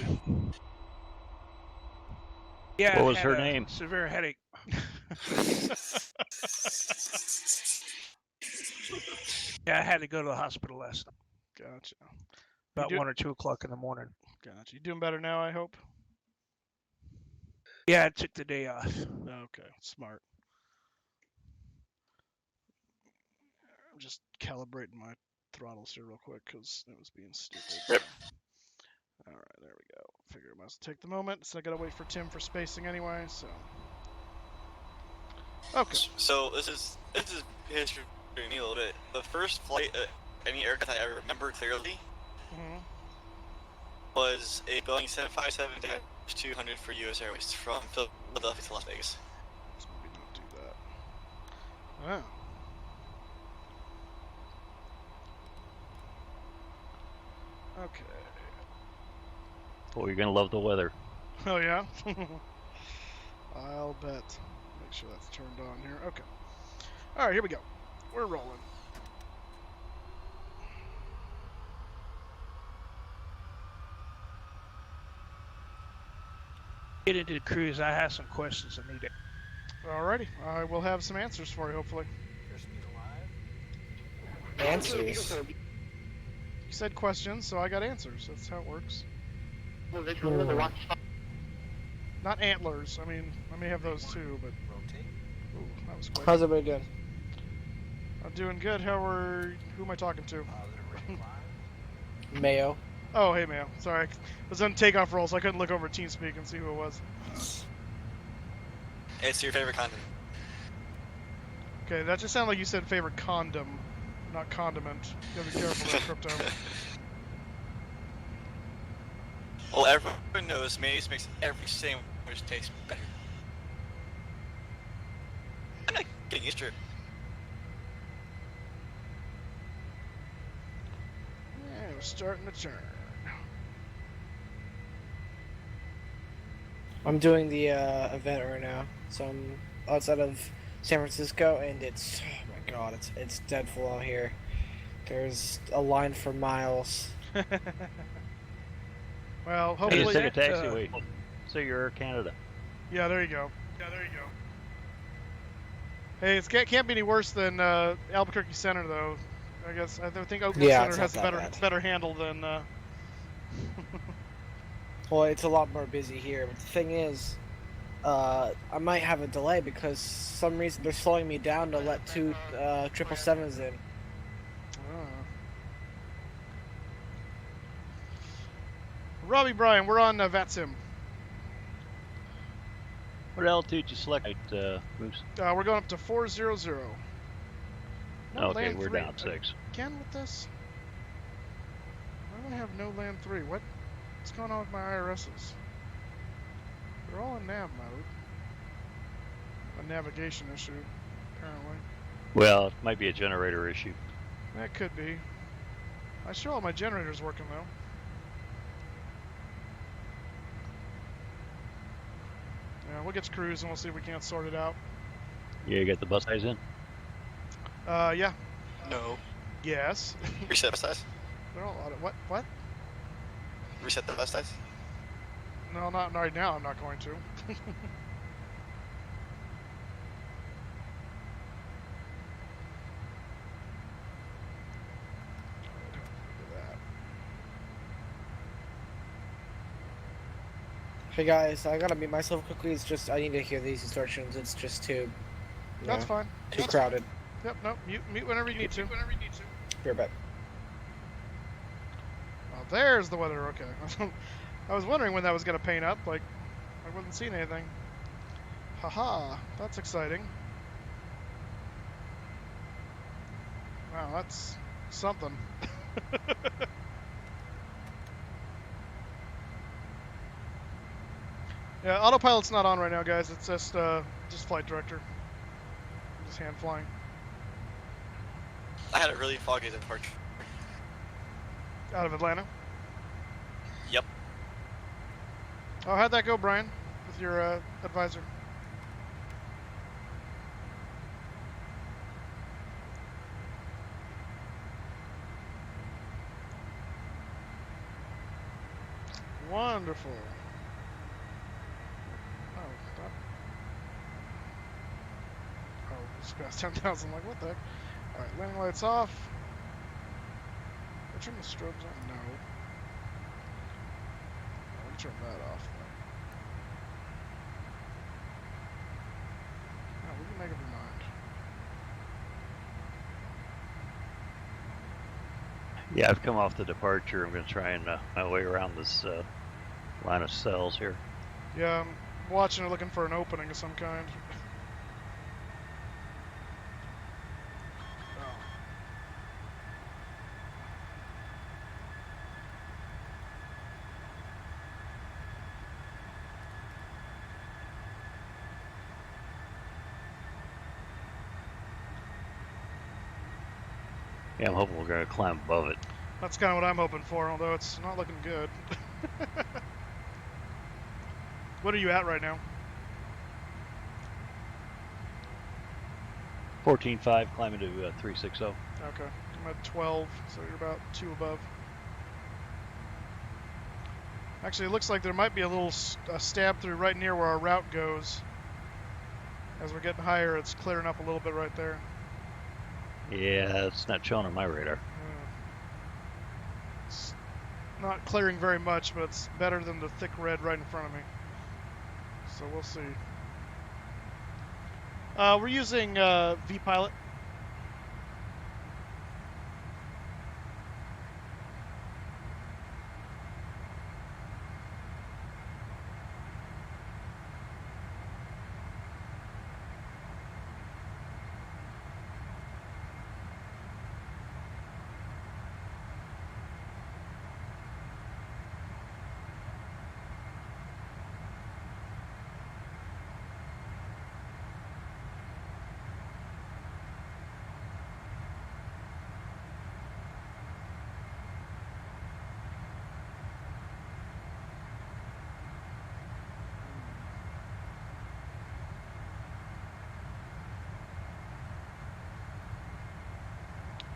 Yeah. What was her name? Severe headache. Yeah, I had to go to the hospital last night. Gotcha. About 1 or 2 o'clock in the morning. Gotcha. You doing better now, I hope? Yeah, I took the day off. Okay, smart. I'm just calibrating my throttles here real quick because it was being stupid. Yep. All right, there we go. Figure I must take the moment, so I gotta wait for Tim for spacing anyway. So. Okay. So this is history for me a little bit. The first flight, any aircraft I ever remember clearly, was a Boeing 757-200 for U.S. Airways from Philadelphia to Las Vegas. Let's maybe not do that. Oh. Okay. Oh, you're gonna love the weather. Oh yeah? I'll bet. Make sure that's turned on here. Okay. Alright, here we go. We're rolling. Get into the cruise. I have some questions I need to. Alrighty. I will have some answers for you, hopefully. Answers? You said questions, so I got answers. That's how it works. Not antlers. I mean, I may have those too, but... Ooh, that was quick. How's everybody doing? I'm doing good. Who am I talking to? Mayo. Oh, hey, Mayo. Sorry. I was on takeoff roll, so I couldn't look over TeamSpeak and see who it was. It's your favorite condom. Okay, that just sounded like you said favorite condom, not condiment. You gotta be careful there, Crypto. Well, everyone knows mayonnaise makes every sandwich taste better. I'm not getting used to it. Yeah, we're starting to turn. I'm doing the event right now, so I'm outside of San Francisco, and it's, oh my god, it's dead full out here. There's a line for miles. Well, Hey, hopefully... just take a taxiway. So you're Air Canada. Yeah, there you go. Hey, it can't be any worse than Albuquerque Center, though. I guess I think Oakland Yeah, Center it's has a not that better handle than. Well, it's a lot more busy here, but the thing is, I might have a delay because some reason they're slowing me down to let two 777s in. Robbie Bryan, we're on VATSIM. What altitude you select, Moose? We're going up to 400. No, Okay, land we're 3. down 6. Again with this? Why do I have no land 3? What's going on with my IRSs? They're all in nav mode. A navigation issue, apparently. Well, it might be a generator issue. That could be. I show all my generators working though. Yeah, we'll get to cruise and we'll see if we can't sort it out. Yeah, you got the bus guys in? Yeah. No. Yes. Reset bus size? They're all out of what? Reset the bus size? No, not right now. I'm not going to. Hey guys, I gotta mute myself quickly. It's just I need to hear these instructions. It's just too. That's fine. Too crowded. Yep. No. Mute whenever you need to. Be right back. Oh, there's the weather. Okay. I was wondering when that was gonna paint up. Like, I wasn't seeing anything. Haha. That's exciting. Wow, that's something. Yeah, autopilot's not on right now, guys. It's just flight director. Just hand flying. I had a really foggy departure. Out of Atlanta. Yep. Oh, how'd that go, Brian, with your advisor? Wonderful. Just past 10,000, like, what the heck? Alright, landing lights off. We'll turn the strobes on? No. We'll turn that off. No, we can make up your mind. Yeah, I've come off the departure. I'm going to try and my way around this line of cells here. Yeah, I'm watching it, looking for an opening of some kind. Yeah, I'm hoping we're going to climb above it. That's kind of what I'm hoping for, although it's not looking good. What are you at right now? 14.5, climbing to 360. Okay, I'm at 12, so you're about 2 above. Actually, it looks like there might be a little stab through right near where our route goes. As we're getting higher, it's clearing up a little bit right there. Yeah, it's not showing on my radar. It's not clearing very much, but it's better than the thick red right in front of me. So we'll see. We're using vPilot.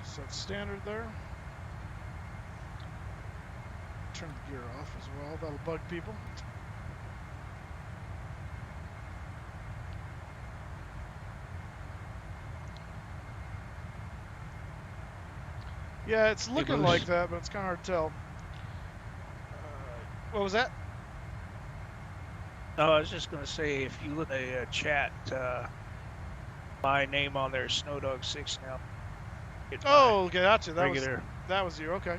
Set standard there. Turn the gear off as well. That'll bug people. Yeah, it's looking like that, but it's kind of hard to tell. What was that? No, I was just going to say, if you look at the chat, my name on there is Snowdog6 now. Oh, gotcha. That was you. Okay.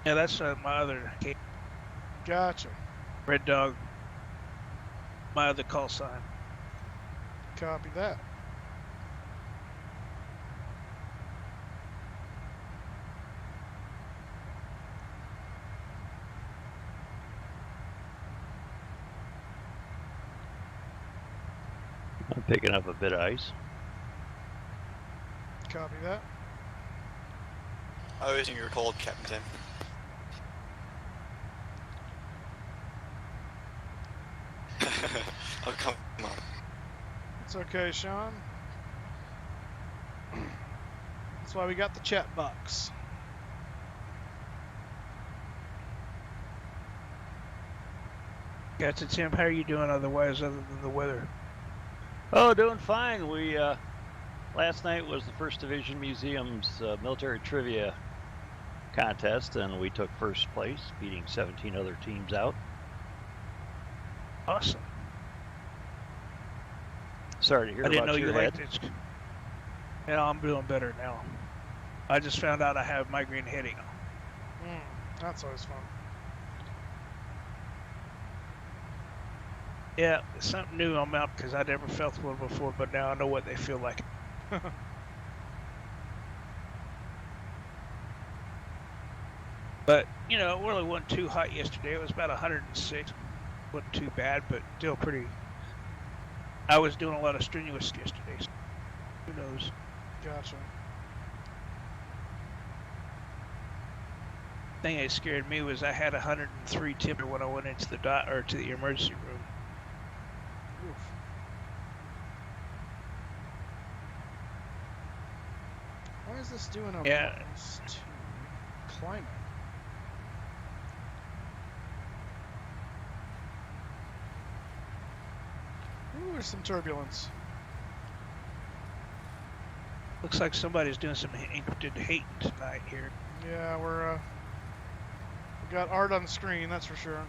Yeah, that's my other. Gotcha. Red Dog. My other call sign. Copy that. I'm picking up a bit of ice. Copy that. I always think you're cold, Captain Tim. Oh, come on. It's okay, Sean. That's why we got the chat box. Captain Tim, how are you doing otherwise, other than the weather? Oh, doing fine. We last night was the First Division Museum's military trivia contest, and we took first place, beating 17 other teams out. Awesome. Sorry to hear I didn't know about you your liked head. it. Yeah, I'm doing better now. I just found out I have migraine headache. That's always fun. Yeah, it's something new I'm out because I never felt one before, but now I know what they feel like. But, you know, it really wasn't too hot yesterday. It was about 106. Wasn't too bad, but still pretty. I was doing a lot of strenuous yesterday. So who knows? Gotcha. Thing that scared me was I had 103 temperature when I went into the to the emergency room. Oof. Why is this doing a minus 2 climate? Ooh, there's some turbulence. Looks like somebody's doing some encrypted hating tonight here. Yeah, we got art on the screen, that's for sure.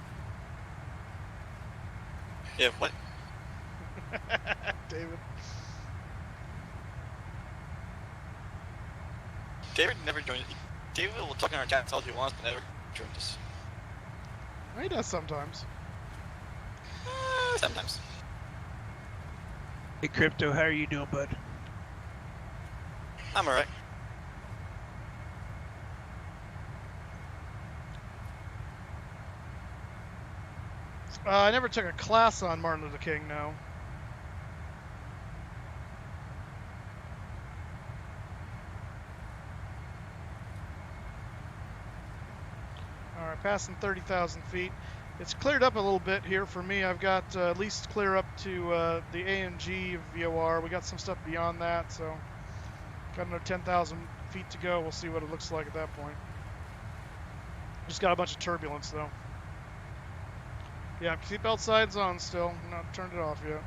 Yeah, what? David. David never joined. David will talk in our chat all he wants, but never joined us. He does sometimes. Sometimes. Hey, Crypto, how are you doing, bud? I'm alright. I never took a class on Martin Luther King, no. Alright, passing 30,000 feet. It's cleared up a little bit here for me. I've got at least clear up to the ANG VOR. We got some stuff beyond that, so got another 10,000 feet to go. We'll see what it looks like at that point. Just got a bunch of turbulence though. Yeah, seatbelt sides on still. Not turned it off yet.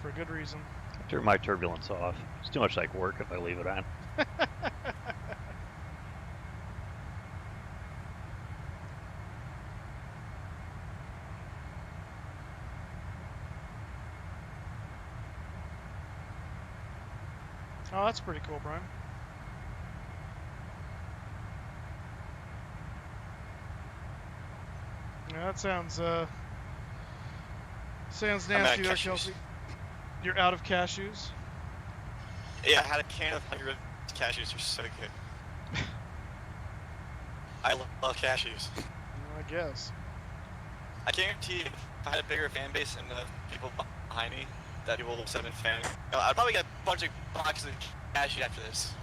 For a good reason. Turn my turbulence off. It's too much like work if I leave it on. Oh, that's pretty cool, Brian. Yeah, that sounds nasty there, Kelsey. You're out of cashews? Yeah, I had a can of 100 cashews. They're so good. I love cashews. I guess. I guarantee if I had a bigger fan base and the people behind me, that people will send in fan. I'd probably get a bunch of boxes of cashews after this.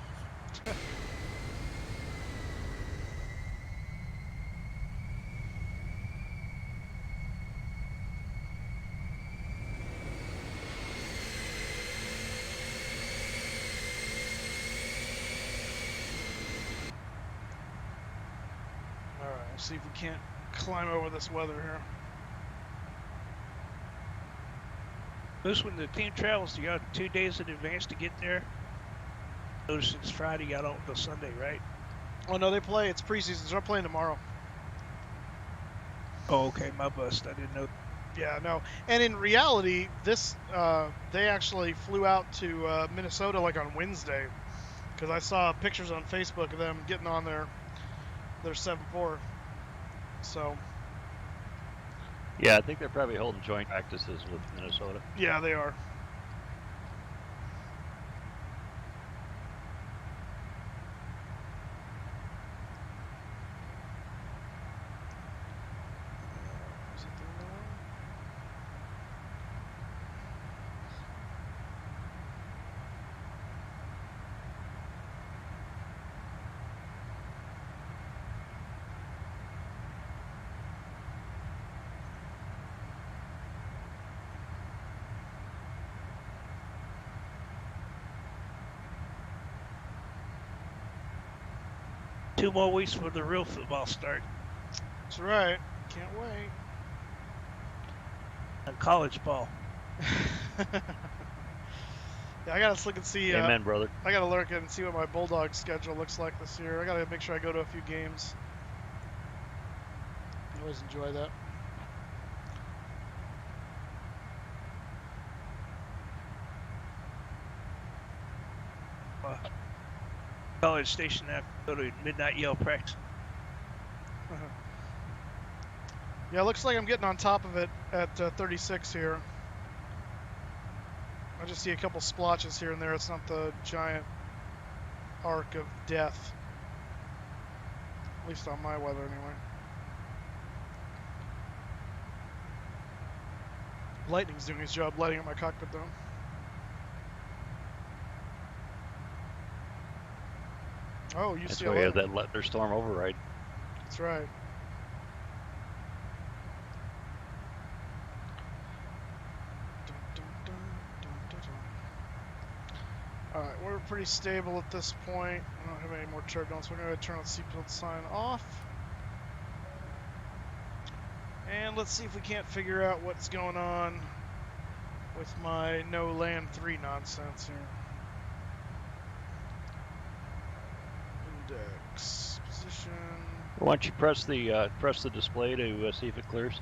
Alright, let's see if we can't climb over this weather here. Moose, when the team travels, you got 2 days in advance to get there. Notice it's Friday, got on until Sunday, right? Oh no, they play. It's preseason. They're playing tomorrow. Oh, okay, my bust. I didn't know. Yeah, no. And in reality, this they actually flew out to Minnesota like on Wednesday, because I saw pictures on Facebook of them getting on their 7-4. So. Yeah, I think they're probably holding joint practices with Minnesota. Yeah, they are. Two more weeks for the real football start. That's right. Can't wait. And college ball. Yeah, I gotta look and see. Amen, brother. I gotta look and see what my Bulldog schedule looks like this year. I gotta make sure I go to a few games. I always enjoy that. College station after go to midnight yell practice. Yeah, it looks like I'm getting on top of it at 36 here. I just see a couple splotches here and there. It's not the giant arc of death. At least on my weather, anyway. Lightning's doing his job lighting up my cockpit, though. Oh, UCLA. That's why we have that thunderstorm override. That's right. Alright, we're pretty stable at this point. I don't have any more turbulence. We're going to turn on seatbelt sign off. And let's see if we can't figure out what's going on with my no land 3 nonsense here. Index position. Why don't you press the display to see if it clears?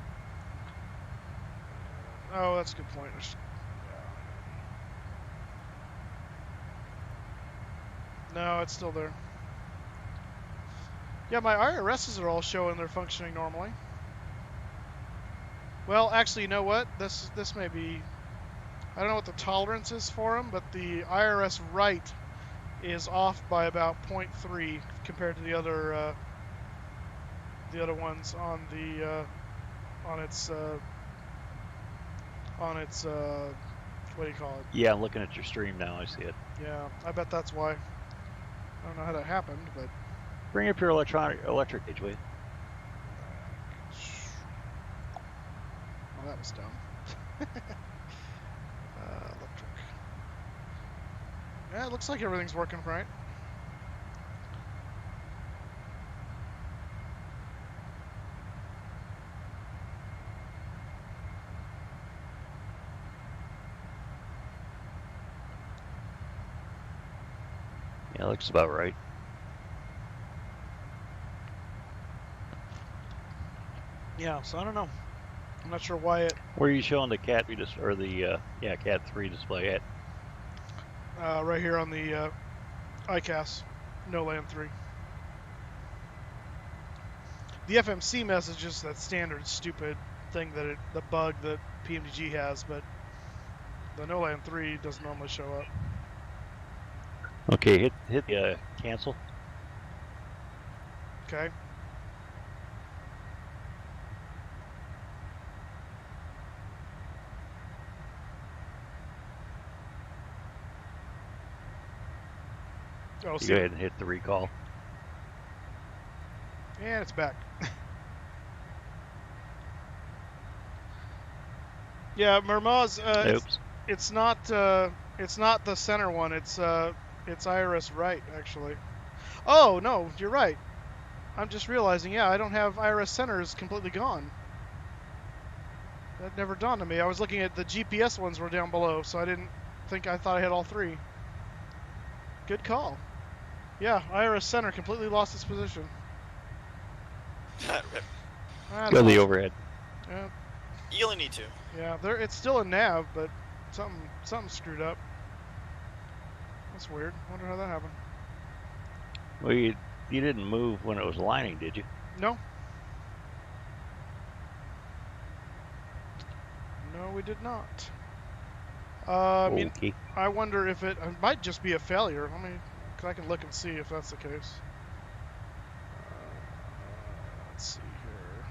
Oh, that's a good point. No, it's still there. Yeah, my IRSs are all showing they're functioning normally. Well, actually, you know what? This may be... I don't know what the tolerance is for them, but the IRS right is off by about 0.3 compared to the other ones on the on its what do you call it? Yeah, I'm looking at your stream now. I see it. Yeah, I bet that's why. I don't know how that happened, but Bring up your electric gauge, will you? that was dumb. Electric. Yeah, it looks like everything's working right. Yeah, looks about right. Yeah, so I don't know. I'm not sure why it. Where are you showing the Cat 3 or the Cat 3 display at? Right here on the ICAS, no land 3. The FMC message is that standard stupid thing that the bug that PMDG has, but the no land 3 doesn't normally show up. Okay, hit cancel. Okay. Oh, Go ahead and hit the recall. And it's back. Yeah, Mermoz. Oops. It's not the center one. It's IRS right actually. Oh no, you're right. I'm just realizing. Yeah, I don't have IRS center is completely gone. That never dawned on me. I was looking at the GPS ones were down below, so I thought I had all 3. Good call. Yeah, IRS center completely lost its position. Go to the overhead. Yeah. You only need to. Yeah, it's still a nav, but something screwed up. That's weird. Wonder how that happened. Well, you didn't move when it was aligning, did you? No. No, we did not. Okay. I wonder if it might just be a failure. I can look and see if that's the case. Let's see here.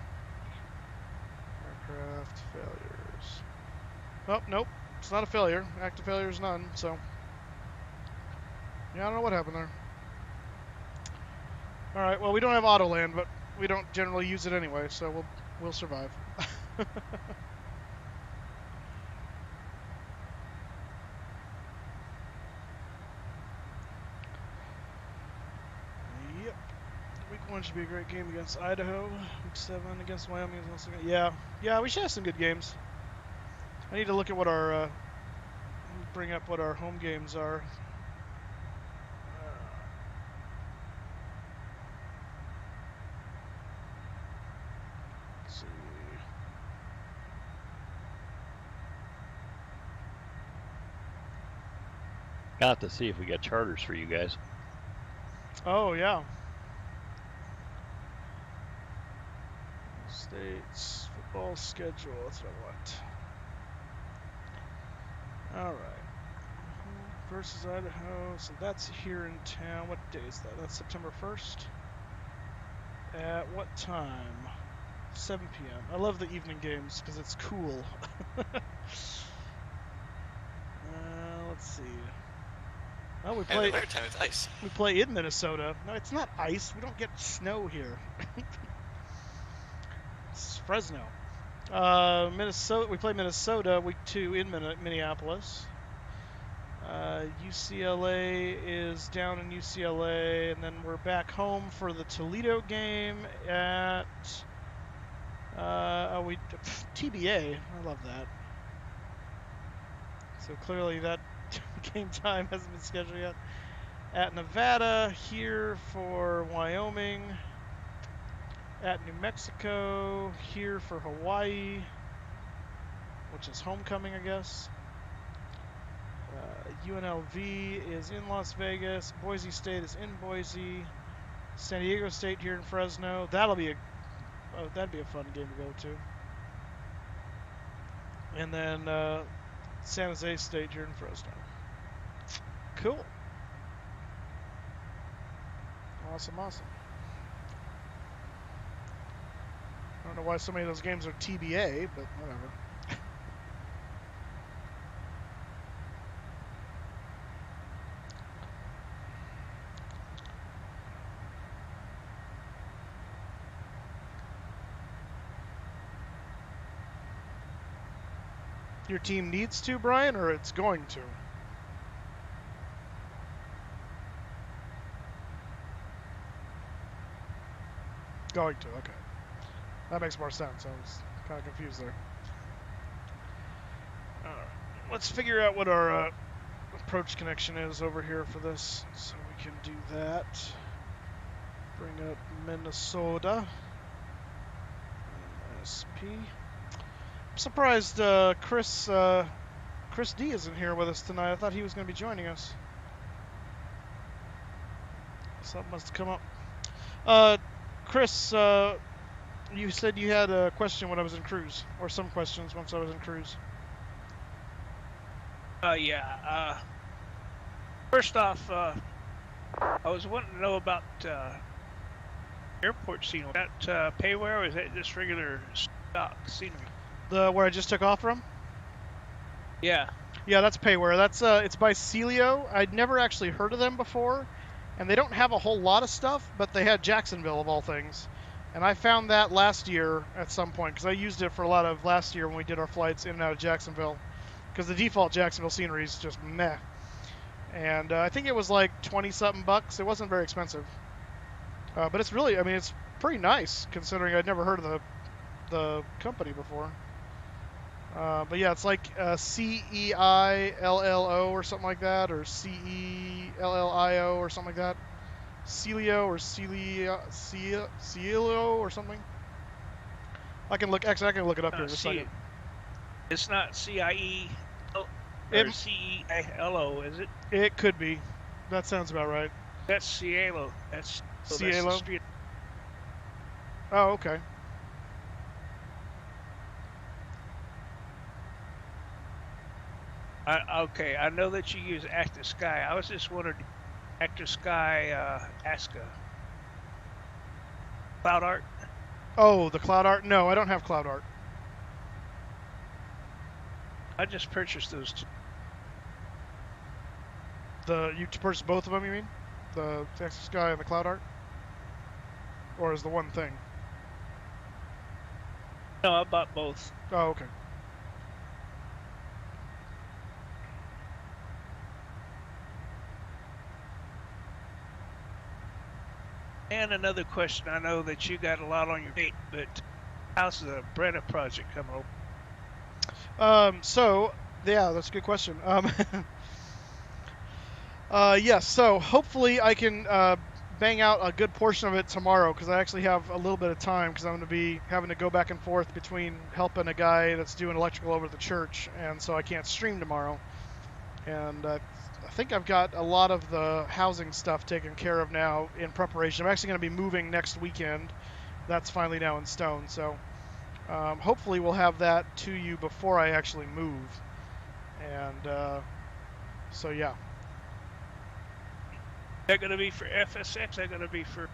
Aircraft failures. Oh, nope. It's not a failure. Active failure is none, so. Yeah, I don't know what happened there. Alright, well, we don't have auto land, but we don't generally use it anyway, so we'll survive. Yep. Week 1 should be a great game against Idaho. Week 7 against Wyoming is also good. Yeah, we should have some good games. I need to look at what our bring up what our home games are. Let's see. I'll have to see if we got charters for you guys. Oh yeah. States football schedule. That's what I want. All right. Versus Idaho. So that's here in town. What day is that? That's September 1st. At what time? 7 p.m. I love the evening games because it's cool. Let's see. Oh, we play. Time it's ice. We play in Minnesota. No, it's not ice. We don't get snow here. It's Fresno. Minnesota. We play Minnesota week 2 in Minneapolis. UCLA is down in UCLA, and then we're back home for the Toledo game at TBA. I love that. So clearly that game time hasn't been scheduled yet. At Nevada, here for Wyoming. At New Mexico, here for Hawaii, which is homecoming, I guess. UNLV is in Las Vegas. Boise State is in Boise. San Diego State here in Fresno. That'd be a fun game to go to. And then San Jose State here in Fresno. Cool. Awesome. I don't know why so many of those games are TBA, but whatever. Your team needs to, Brian, or it's going to? Going to, okay. That makes more sense. I was kind of confused there. Alright, let's figure out what our approach connection is over here for this, so we can do that. Bring up Minnesota. KMSP. I'm surprised Chris D isn't here with us tonight. I thought he was going to be joining us. Something must have come up. Chris, you said you had a question when I was in cruise, or some questions once I was in cruise. Yeah. First off, I was wanting to know about airport scenery. Is that payware, or is that just regular stock scenery? Where I just took off from? Yeah. Yeah, that's payware. That's it's by Celio. I'd never actually heard of them before, and they don't have a whole lot of stuff, but they had Jacksonville of all things. And I found that last year at some point, because I used it for a lot of last year when we did our flights in and out of Jacksonville, because the default Jacksonville scenery is just meh. And I think it was like 20-something bucks. It wasn't very expensive. But it's really, I mean, it's pretty nice, considering I'd never heard of the company before. But yeah, it's like CEILLO or something like that, or CELLIO or something like that. Celio or Celio or something. I can look it up here in a second. It's not CIE or CEILO, is it? It could be. That sounds about right. That's Cielo. That's Cielo? That's the street. Oh, okay. Okay, I know that you use Active Sky. I was just wondering, Active Sky Aska Cloud Art? Oh, the Cloud Art? No, I don't have Cloud Art. I just purchased those two. You purchased both of them, you mean? The Active Sky and the Cloud Art? Or is the one thing? No, I bought both. Oh, okay. And another question, I know that you got a lot on your plate, but how's the Brenna project coming over? So, yeah, that's a good question. Yes, so hopefully I can bang out a good portion of it tomorrow, because I actually have a little bit of time, because I'm going to be having to go back and forth between helping a guy that's doing electrical over at the church, and so I can't stream tomorrow. And I think I've got a lot of the housing stuff taken care of now in preparation. I'm actually going to be moving next weekend. That's finally now in stone, so hopefully we'll have that to you before I actually move. And so yeah. They're going to be for FSX, they're going to be for...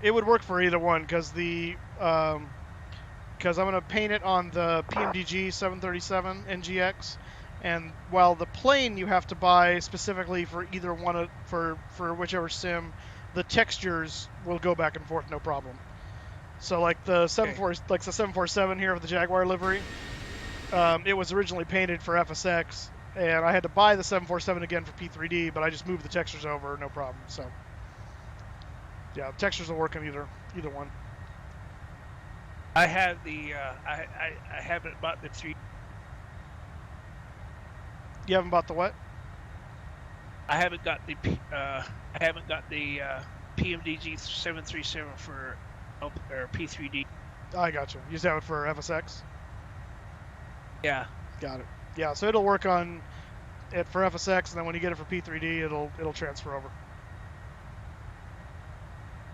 It would work for either one, because I'm going to paint it on the PMDG 737 NGX, and while the plane you have to buy specifically for either one for whichever sim, the textures will go back and forth no problem. So like the 747 here with the Jaguar livery, it was originally painted for FSX, and I had to buy the 747 again for P3D, but I just moved the textures over, no problem. So yeah, textures will work on either one. I have the I haven't bought the 3. You haven't bought the what? I haven't got the PMDG 737 for or P3D. I got you. You just have it for FSX? Yeah. Got it. Yeah, so it'll work on it for FSX, and then when you get it for P3D, it'll transfer over.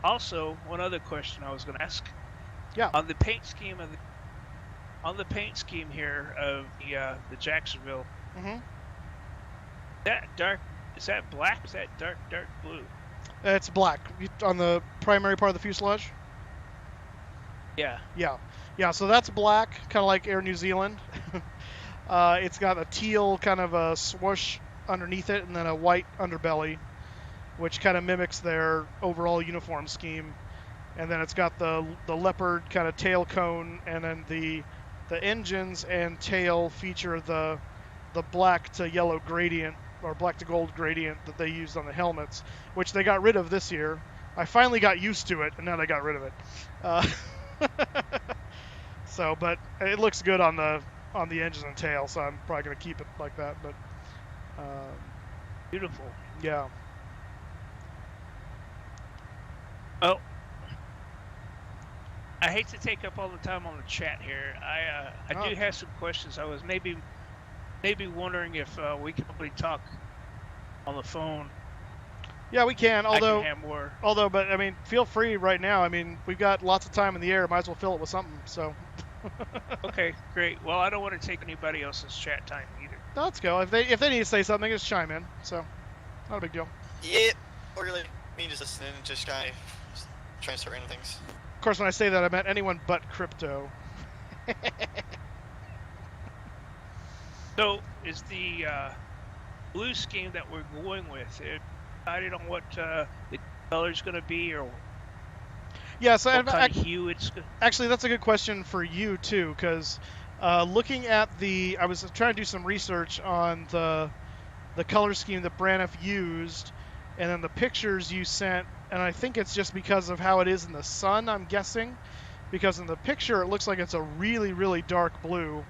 Also, one other question I was going to ask. Yeah. On the paint scheme here of the Jacksonville. Mm-hmm. Is that black? Is that dark blue? It's black on the primary part of the fuselage. Yeah. Yeah. So that's black, kind of like Air New Zealand. It's got a teal kind of a swoosh underneath it, and then a white underbelly, which kind of mimics their overall uniform scheme. And then it's got the leopard kind of tail cone, and then the the engines and tail feature the black to yellow gradient or black to gold gradient that they used on the helmets, which they got rid of this year. I finally got used to it, and then I got rid of it. So, but it looks good on the engines and tail, so I'm probably gonna keep it like that. But Beautiful. yeah. Oh, I hate to take up all the time on the chat here. I do have some questions. I was maybe wondering if we could probably talk on the phone. Yeah, we can. Although, I can have more. but I mean, feel free right now. I mean, we've got lots of time in the air. Might as well fill it with something. So. Okay, great. Well, I don't want to take anybody else's chat time either. No, let's go. If they need to say something, just chime in. So, not a big deal. Yeah, or really, me just listening, just kind of trying to start random things. Of course, when I say that, I meant anyone but crypto. So, is the blue scheme that we're going with decided on what the color's going to be, or yeah, so what kind of hue it's going to... Actually, that's a good question for you, too, because looking at I was trying to do some research on the color scheme that Braniff used, and then the pictures you sent, and I think it's just because of how it is in the sun, I'm guessing, because in the picture it looks like it's a really, really dark blue,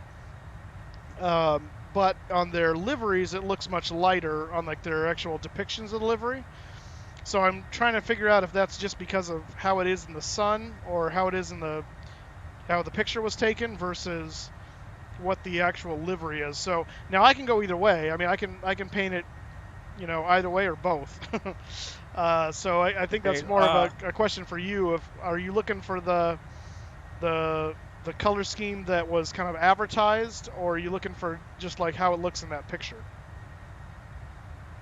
but on their liveries it looks much lighter on like their actual depictions of the livery. So I'm trying to figure out if that's just because of how it is in the sun, or how it is in how the picture was taken versus what the actual livery is. So now I can go either way. I mean, I can paint it, either way or both. So I think that's more of a question for you. Are you looking for the color scheme that was kind of advertised, or are you looking for just like how it looks in that picture?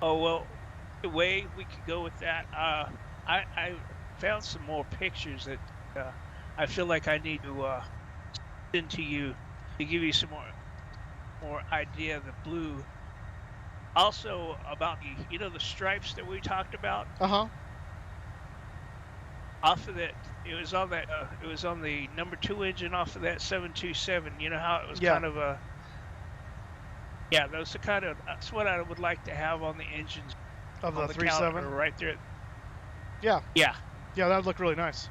Oh, well, the way we could go with that, I found some more pictures that I feel like I need to send to you to give you some more idea of the blue. Also about the stripes that we talked about. Off of that, it was on the number 2 engine off of that 727. You know how it was kind of a. Yeah, that's what I would like to have on the engines. Of the 3.7 right there. Yeah, that would look really nice.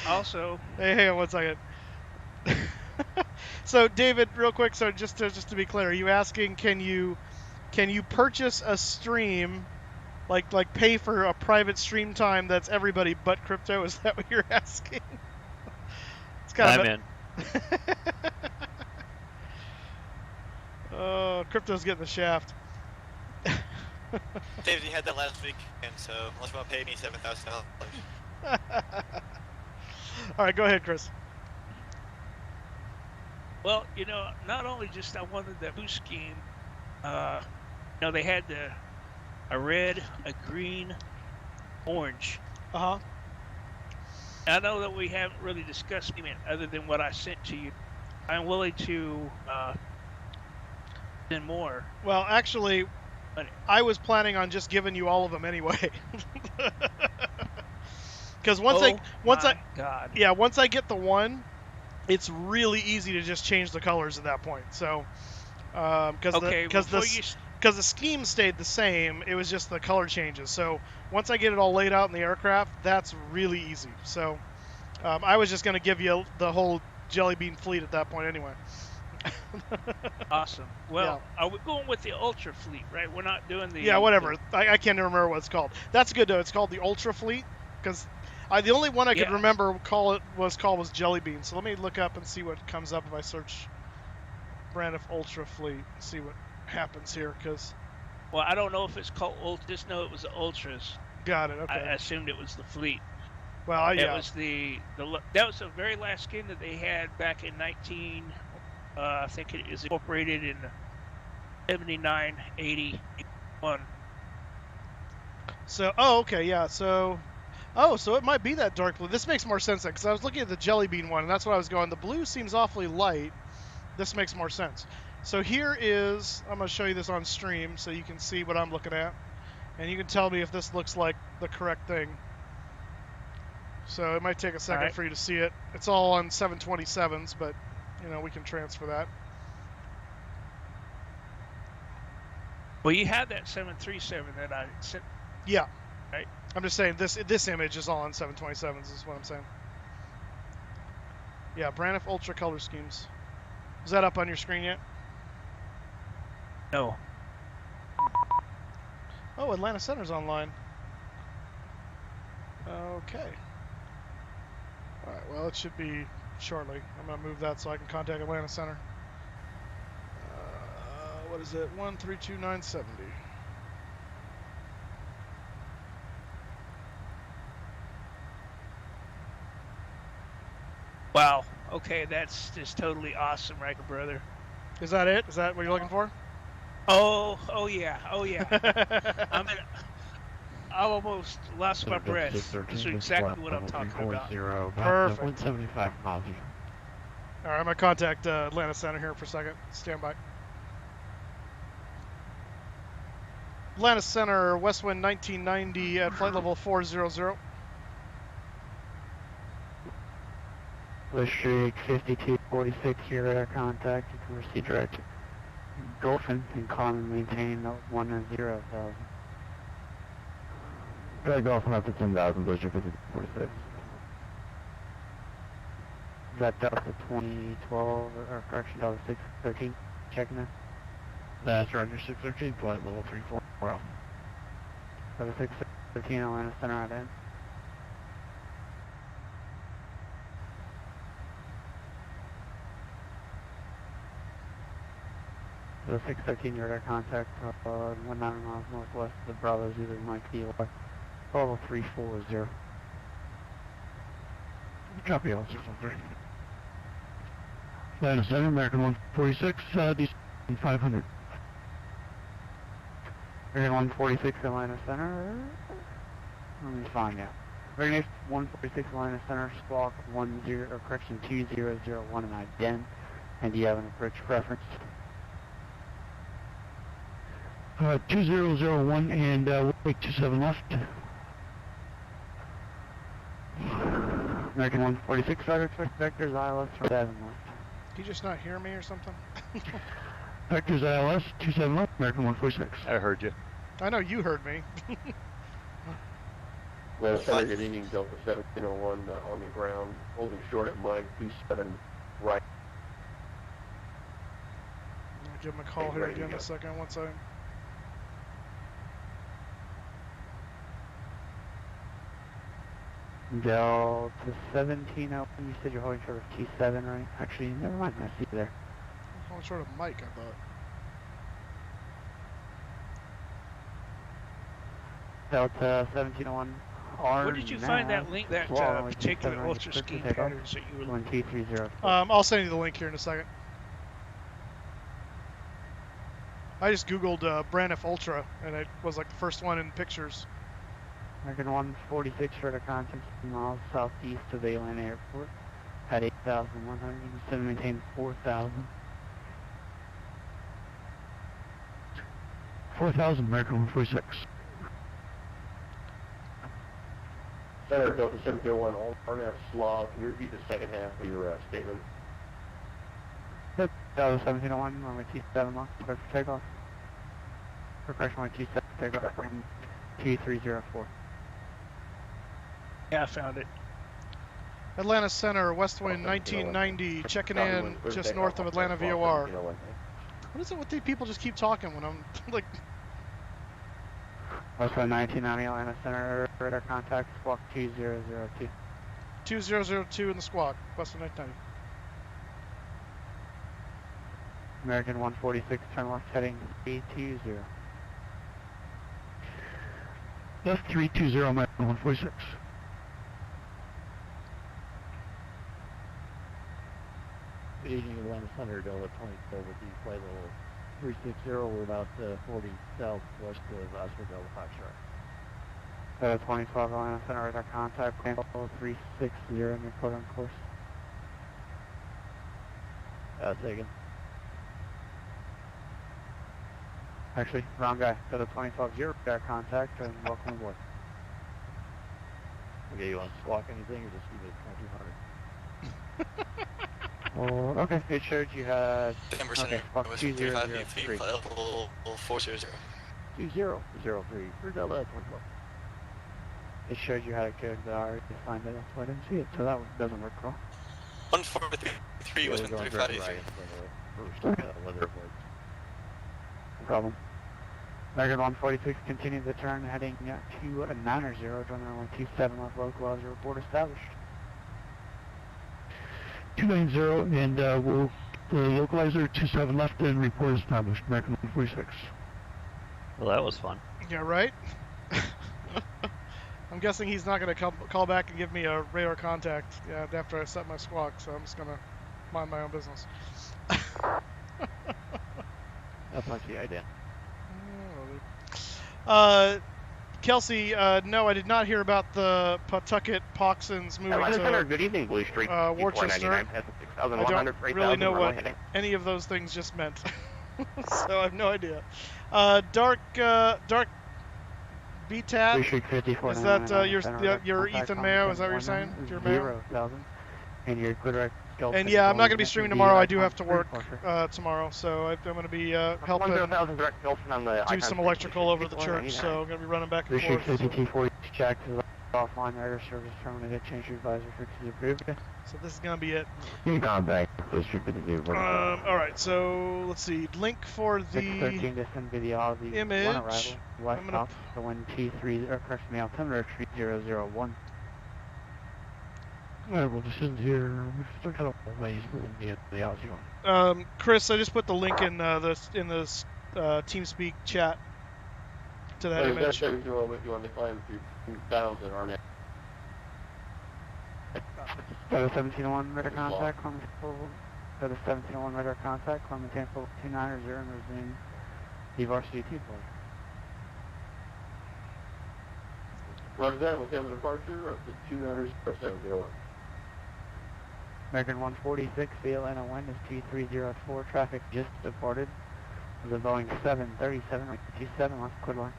Also, hey, 1 second. So David, real quick, so just to be clear, are you asking can you purchase a stream, like pay for a private stream time that's everybody but crypto? Is that what you're asking? It's kind I'm in. Oh, crypto's getting the shaft. David, you had that last weekend, so unless you want to pay me $7,000. All right, go ahead, Chris. Well, not only just I wanted the blue scheme. They had a red, a green, orange. I know that we haven't really discussed it other than what I sent to you. I'm willing to send more. Well, actually, I was planning on just giving you all of them anyway. Because once I get the one, it's really easy to just change the colors at that point. So, because the scheme stayed the same, it was just the color changes. So once I get it all laid out in the aircraft, that's really easy. So I was just going to give you the whole Jelly Bean fleet at that point anyway. Awesome. Well, are we going with the Ultra Fleet, right? We're not doing the... Yeah, whatever. I can't remember what it's called. That's good, though. It's called the Ultra Fleet, because the only one I could remember was Jelly Bean. So let me look up and see what comes up if I search Braniff Ultra Fleet and see what happens here, because... Well, I don't know if it's called Ultra. Just know it was the Ultras. Got it, okay. I assumed it was the Fleet. Well, yeah. It was that was the very last skin that they had back in I think it is incorporated in 79, 80, 81. So, okay, yeah. So it might be that dark blue. This makes more sense then, because I was looking at the Jelly Bean one, and that's what I was going. The blue seems awfully light. This makes more sense. So here is, I'm going to show you this on stream so you can see what I'm looking at, and you can tell me if this looks like the correct thing. So it might take a second Alright. for you to see it. It's all on 727s, but we can transfer that. Well, you had that 737 that I sent. Yeah. Right. I'm just saying this image is all on 727s is what I'm saying. Yeah, Braniff Ultra color schemes. Is that up on your screen yet? No. Oh, Atlanta Center's online. Okay. All right, well, it should be shortly. I'm going to move that so I can contact Atlanta Center. What is it? 132970. Wow. Okay, that's just totally awesome, right, brother? Is that it? Is that what you're looking for? Oh yeah. I almost lost my breath. This is exactly what I'm talking about. Perfect. 175 miles. All right, I'm going to contact Atlanta Center here for a second. Stand by. Atlanta Center, WestWind 1990 at flight level 400. West Street 5246, your radar contact. You can receive direct Dolphin and common maintain 100,000. Drag Dolphin up to 10,000, West Street 5246. Is that Delta 2012, or correction, Delta 613, checking in? That's Roger 613, flight level 34. Well. Delta 613, Atlanta Center out in. The 613 radar contact, 19 miles northwest of the Bravo Zulu Mike DOI, level 340. Copy, all 613. Atlanta Center, American 146, DC 500. American 146, Atlanta Center. Let me find you. American 146, Atlanta Center, squawk 2001 and ident. And do you have an approach preference? 2001 and wait 27 left. American 146, roger, vectors ILS 7 left. Did you just not hear me or something? Vectors ILS 27 left, American 146. I heard you. I know you heard me. Atlanta Center, good evening, Delta 1701 on the ground, holding short at Mike 27 right. I'll give him a call here again in a second. One second. Delta 1701, you said you're holding short of T7, right? Actually, never mind, I see you there. Holding short of Mike, I thought. Delta 1701, R. Where did you find that link, that particular ultra scheme patterns that you were looking T30. I'll send you the link here in a second. I just Googled Braniff Ultra, and it was like the first one in pictures. American 146 radar contact miles southeast of the Atlanta Airport at 8,100. You maintain 4,000. 4,000, American 146. Center, Delta 1701, all RNF slaw. Can you repeat the second half of your statement? Yep, Delta 1701, runway T7 long, clear for takeoff. Request runway T7 takeoff from T304. Yeah, I found it. Atlanta Center, WestWind 1990, checking in just north of Atlanta VOR. What is it with these people just keep talking when I'm like... WestWind 1990, Atlanta Center, radar contact, squawk 2002. 2002 in the squawk, WestWind 1990. American 146, turn left heading 320. Left 320, American 146. Good evening, Atlanta Center, Delta 24 with the flight level 360. We're about 40 southwest of Oscar Delta Foxtrot. Delta 2012, Atlanta Center, radar contact, plan 360, and report on course. Taken. Actually, wrong guy. Delta 2012, radar contact, and welcome aboard. Okay, you want to squawk anything or just keep it 2200? Oh, okay. It showed you had. Denver Okay, Center, Fox West 2003. 35 feet, level 400. 2003 for Delta 24. It showed you had a code, but I already signed it, so I didn't see it, so that one doesn't work well. 143 was 3583. Weather avoids. No problem. American 146, continue the turn, heading to 900, join runway 27 left, localizer report established. 290 and we'll localizer 27 left and report established. American 146. Well, that was fun. Yeah, right? I'm guessing he's not going to call back and give me a radar contact after I set my squawk, so I'm just going to mind my own business. That's not the idea. Kelsey, no, I did not hear about the Pawtucket Poxons moving to good evening, Blue Street. Worcester. I don't really know what any of those things just meant, so I have no idea. Dark BTAT, is that your Ethan Mayo? Is that what you're saying? Your Mayo? 0,000. And your direct. And yeah, I'm not going to be streaming tomorrow. I do have to work tomorrow, so I'm going to be helping do some electrical over the church. So I'm going to be running back and forth. 5240 Jags is offline. Radar service terminated. Change your advisor frequency approved. So this is going to be it. All right, so let's see. Link for the 613 to send video of the image. One arrival. West off the wind T3, or correction me, altimeter 3001. Alright, well, this isn't here. We're still kind of ways moving the Aussie. Chris, I just put the link in the TeamSpeak chat to that image. You want to find the bounds that aren't. 1701 radar contact, climb 1701 radar contact, climb Tampa 290 and resume the varsity 2 point. Roger that, we'll have a departure of the 290 American 146, VLN wind is T304, traffic just departed. The Boeing 737, G7 left, cleared line.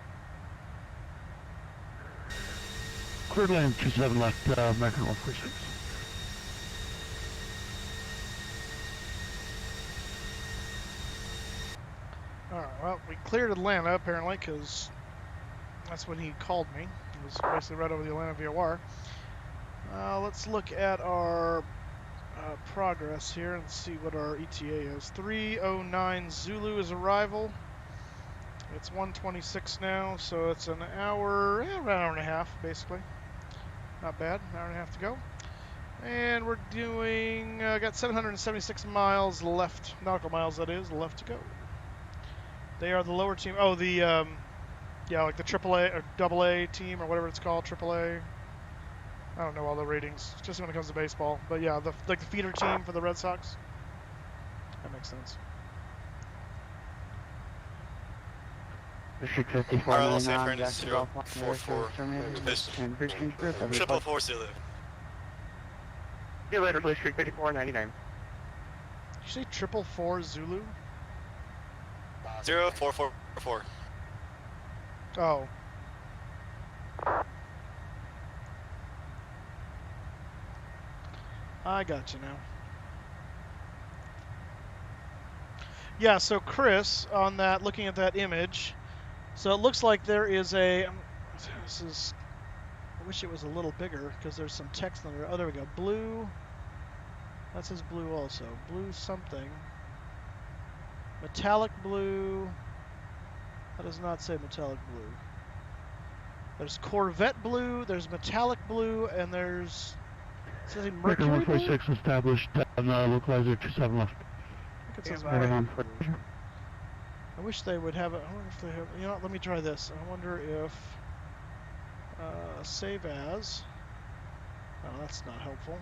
Cleared line 27 left, American 146. Alright, well, we cleared Atlanta apparently because that's when he called me. It was basically right over the Atlanta VOR. Let's look at our progress here and see what our ETA is. 309 Zulu is arrival. It's 1:26 now, so it's an hour, about an hour and a half, basically. Not bad, an hour and a half to go. And we're doing, got 776 miles left, nautical miles that is, left to go. They are the lower team. Oh, the, yeah, like the AAA or AA team or whatever it's called, AAA. I don't know all the ratings, just when it comes to baseball. But yeah, like the feeder team for the Red Sox. That makes sense. District 54, Alright, San Francisco, 44. Triple 4 Zulu. See you later, Blue Street 5499. Did you say 444 Zulu? 0444. Oh. I got you now. Yeah, so Chris, on that, looking at that image, so it looks like there is a, I wish it was a little bigger because there's some text under it. Oh, there we go. Blue, that says blue also. Blue something. Metallic blue, that does not say metallic blue. There's Corvette blue, there's metallic blue, and there's, says Mercury 146 blue? established on localizer 27 left. I think it says Mercury blue. I wish they would have it. I wonder if they have, you know what, let me try this. I wonder if, save as, oh, that's not helpful.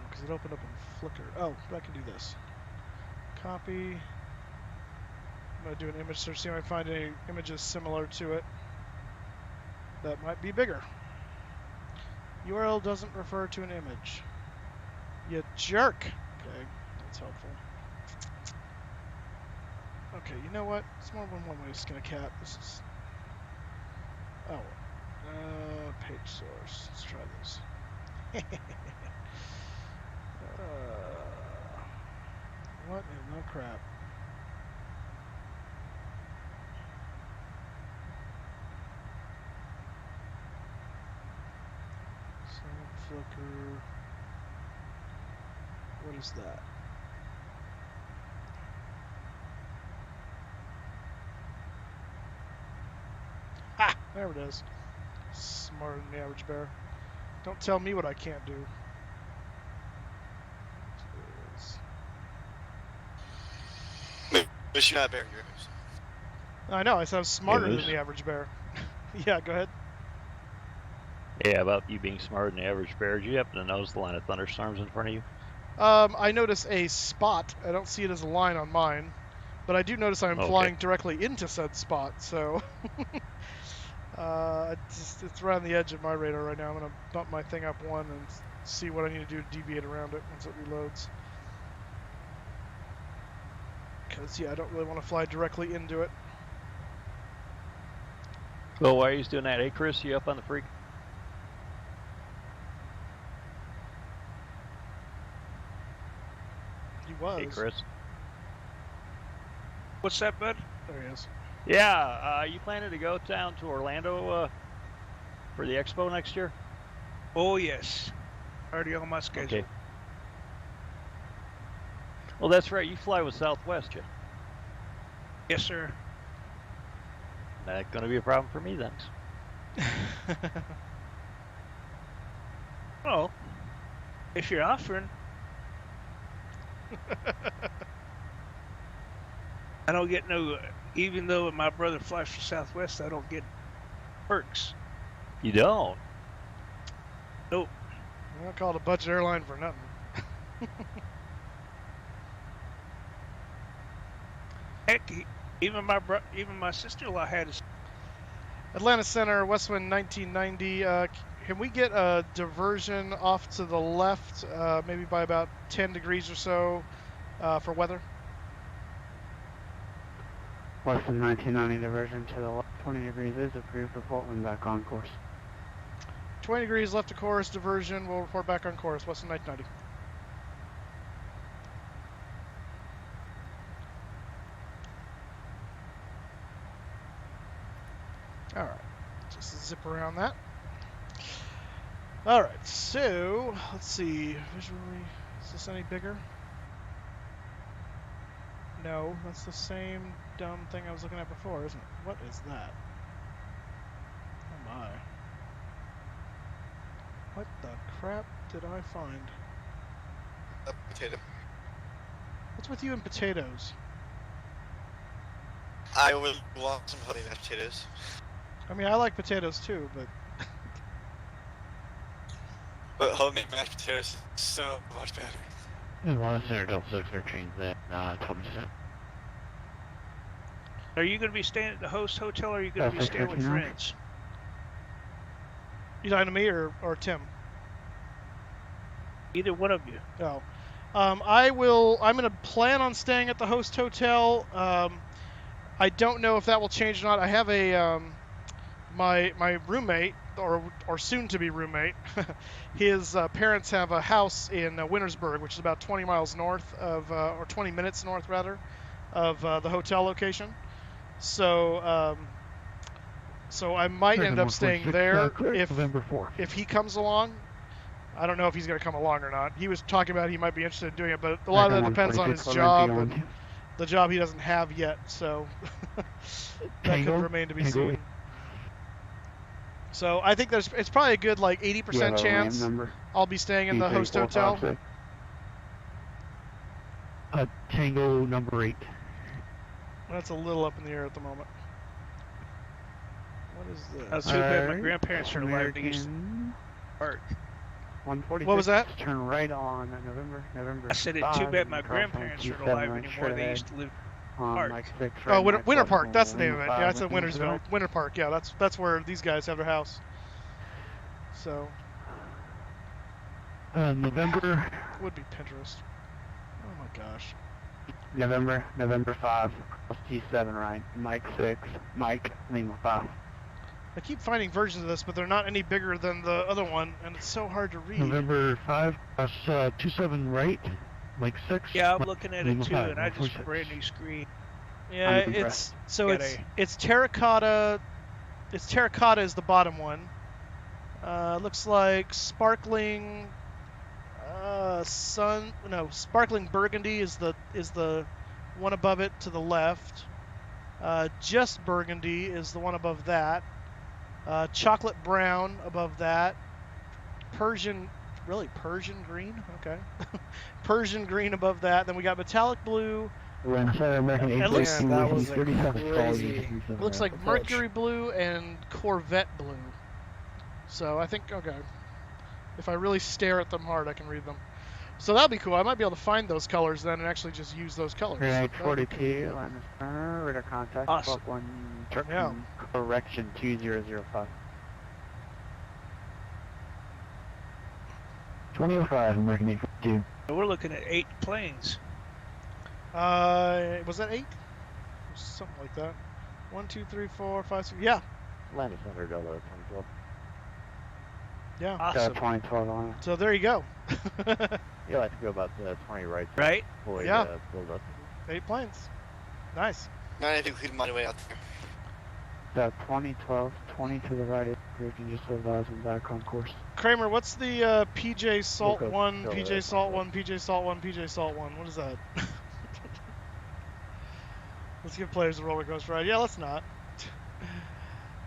Because it opened up in Flickr. Oh, I can do this. Copy. I'm going to do an image search, see if I can find any images similar to it that might be bigger. URL doesn't refer to an image. You jerk. Okay, that's helpful. Okay, you know what? It's more than one way to skin a cat. This is... Oh. Page source. Let's try this. What in the crap? Flicker. What is that? Ha! There it is. Smarter than the average bear. Don't tell me what I can't do. Wish you're not bear, you're moose. I know, I said I was smarter Hey, than the average bear. Yeah, go ahead. Yeah, about you being smarter than the average bear. Do you happen to notice the line of thunderstorms in front of you? I notice a spot. I don't see it as a line on mine, but I do notice I'm flying directly into said spot, so it's right on the edge of my radar right now. I'm going to bump my thing up one and see what I need to do to deviate around it once it reloads. Because, yeah, I don't really want to fly directly into it. Well, why are you doing that? Hey, Chris, you up on the freak? He was. Hey, Chris. What's that, bud? There he is. Yeah, you planning to go down to Orlando for the expo next year? Oh, yes. Already on my schedule. Okay. Well, that's right. You fly with Southwest, yeah? Yes, sir. Not going to be a problem for me then. Well, if you're offering. I don't get no, even though my brother flies for Southwest, I don't get perks. You don't? Nope. I'm not called a budget airline for nothing. Heck, even my sister-in-law had his. Atlanta Center, WestWind 1990. Can we get a diversion off to the left, maybe by about 10 degrees or so for weather? WestWind 1990 diversion to the left 20 degrees is approved. Report when back on course. 20 degrees left to course, diversion. We'll report back on course. WestWind 1990. Alright, just zip around that. Alright, so let's see. Visually, is this any bigger? No, that's the same dumb thing I was looking at before, isn't it? What is that? Oh my. What the crap did I find? A potato. What's with you and potatoes? I would want some honey mashed potatoes. I mean, I like potatoes too, but... But homemade mashed potatoes is so much better. Well, Center Delta 613 that 20%. Are you going to be staying at the host hotel, or are you going to be staying with friends? You talking to me or Tim? Either one of you. No. I'm going to plan on staying at the host hotel. I don't know if that will change or not. I have a my roommate or soon to be roommate. His parents have a house in Wintersburg, which is about 20 miles north of or 20 minutes north rather of the hotel location. So so I might end up staying there if he comes along. I don't know if he's going to come along or not. He was talking about he might be interested in doing it, but a lot of that depends on his job and the job he doesn't have yet, so that could remain to be seen. So I think it's probably a good like 80% chance I'll be staying in the host hotel. Tango number 8. That's a little up in the air at the moment. What is this? That's too bad my grandparents are alive. They used to park. 146. What was that? Turn right on November. I said it's too bad my grandparents aren't alive anymore. They used to live Park. Oh, Winter Park. That's the name of it. Yeah, it's at Wintersville. Winter Park. Yeah, that's where these guys have their house. So. November. Would be Pinterest. Oh my gosh. November 5. T7 right. Mike 6. Mike Lima 5. I keep finding versions of this, but they're not any bigger than the other one, and it's so hard to read. November 5, 27 right, like 6. Yeah, I'm looking at it Legal too, 5, and I just 146. brand new screen. Yeah, it's terracotta. It's terracotta is the bottom one. Looks like sparkling sparkling burgundy is the one above it to the left. Just burgundy is the one above that. Chocolate brown above that. Persian green? Okay. Persian green above that. Then we got metallic blue. It looks, that was a crazy. It looks like mercury blue and Corvette blue. So I think, okay. If I really stare at them hard, I can read them. So that'll be cool. I might be able to find those colors then and actually just use those colors. Right, 42, line of center, radar contact, awesome. 1, Yeah. correction 2005. 2005, American 852. We're looking at 8 planes. Was that 8? Something like that. 1, 2, 3, 4, 5, 6. Yeah. Line of center, Delta 2012. Yeah. Awesome. 2012 on it. So there you go. You'll have to go about 20 right. Right? Yeah. Build up. 8 planes. Nice. I need to include my way out there. 2012, 20 to the right, you can just advise them back on course. Kramer, what's the PJ Salt Look up, 1, go PJ there. Salt 1, PJ Salt 1, PJ Salt 1? What is that? Let's give players a roller coaster ride. Yeah, let's not.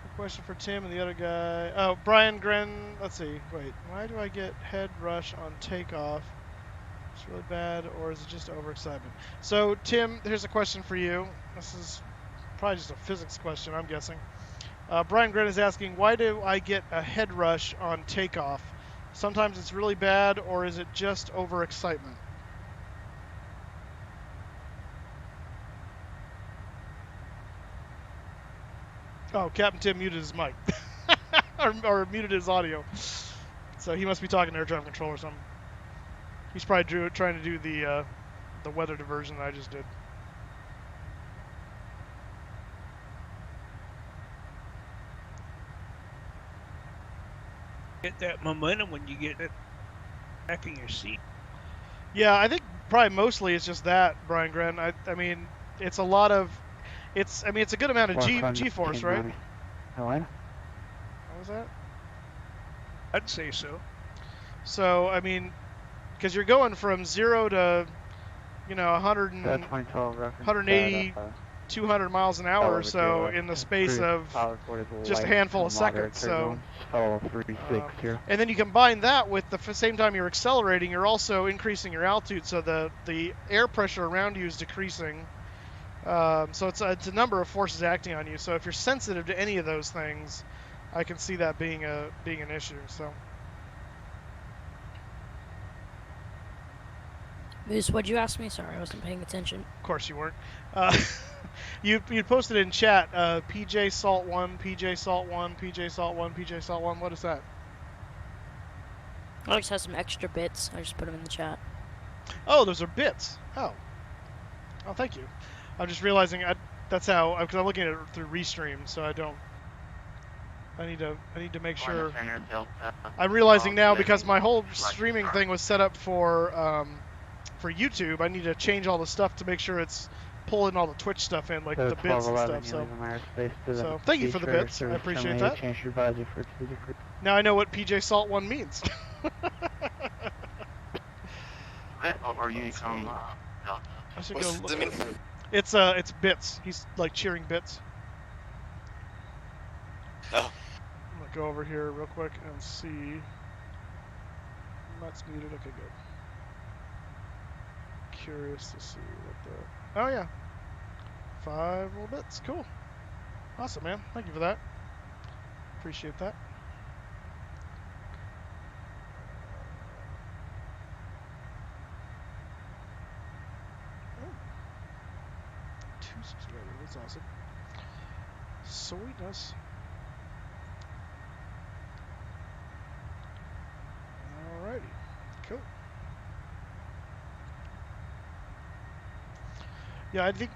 A question for Tim and the other guy. Oh, Briangren. Let's see. Wait, why do I get head rush on takeoff? It's really bad, or is it just overexcitement? So, Tim, here's a question for you. This is probably just a physics question, I'm guessing. Briangren is asking, why do I get a head rush on takeoff? Sometimes it's really bad, or is it just overexcitement? Oh, Captain Tim muted his mic. or muted his audio. So he must be talking to air traffic control or something. He's probably trying to do the weather diversion that I just did. Get that momentum when you get it back in your seat. Yeah, I think probably mostly it's just that, Briangren. I mean, it's a lot of... it's a good amount of G-force, right? Hello? What was that? I'd say so. So, I mean, because you're going from 0 to, 180, 200 miles an hour or so in the space of just a handful of seconds. So, and then you combine that with the same time you're accelerating, you're also increasing your altitude, so the air pressure around you is decreasing. So it's a number of forces acting on you. So if you're sensitive to any of those things, I can see that being an issue. So. Moose, what'd you ask me? Sorry, I wasn't paying attention. Of course you weren't. You posted in chat, PJ Salt 1, PJ Salt 1, PJ Salt 1, PJ Salt 1. What is that? Alex has some extra bits. I just put them in the chat. Oh, those are bits. Oh, thank you. I'm just realizing that's how, because I'm looking at it through Restream, so I need to make sure. I'm realizing now, because my whole streaming thing was set up for YouTube, I need to change all the stuff to make sure it's pulling all the Twitch stuff in, like the bits and stuff. So thank you for the bits. I appreciate that. Now I know what PJ Salt 1 means. Or you come. I should go look. It's bits. He's like cheering bits. Oh. I'm gonna go over here real quick and see. That's muted. Okay, good. Curious to see what the. Oh yeah. 5 little bits. Cool. Awesome, man. Thank you for that. Appreciate that. That's awesome. Sweetness. Alrighty. Cool. Yeah, I think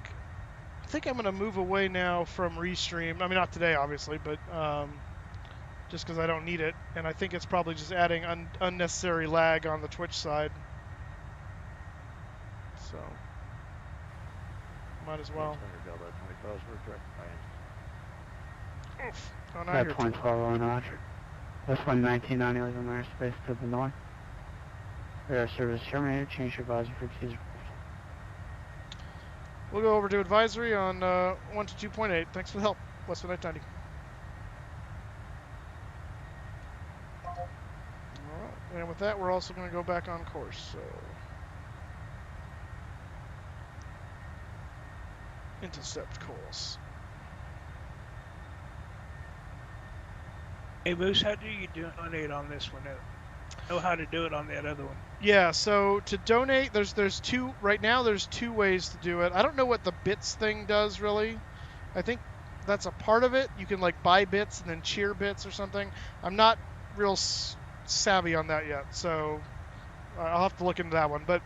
think I'm going to move away now from Restream. I mean, not today, obviously, but just because I don't need it. And I think it's probably just adding unnecessary lag on the Twitch side. So, might as well. Oof. Oh, now you're 0.12 on Roger. WestWind 1990 on airspace to the north. Radar service terminated. Change your advisory frequencies. We'll go over to advisory on 1 to 2.8. Thanks for the help. WestWind 990. Alright, and with that, we're also going to go back on course. So, intercept course. Hey Moose, how do you donate on this one? Know how to do it on that other one? Yeah, so to donate, there's two right now. There's two ways to do it. I don't know what the bits thing does really. I think that's a part of it. You can like buy bits and then cheer bits or something. I'm not real savvy on that yet, so I'll have to look into that one. But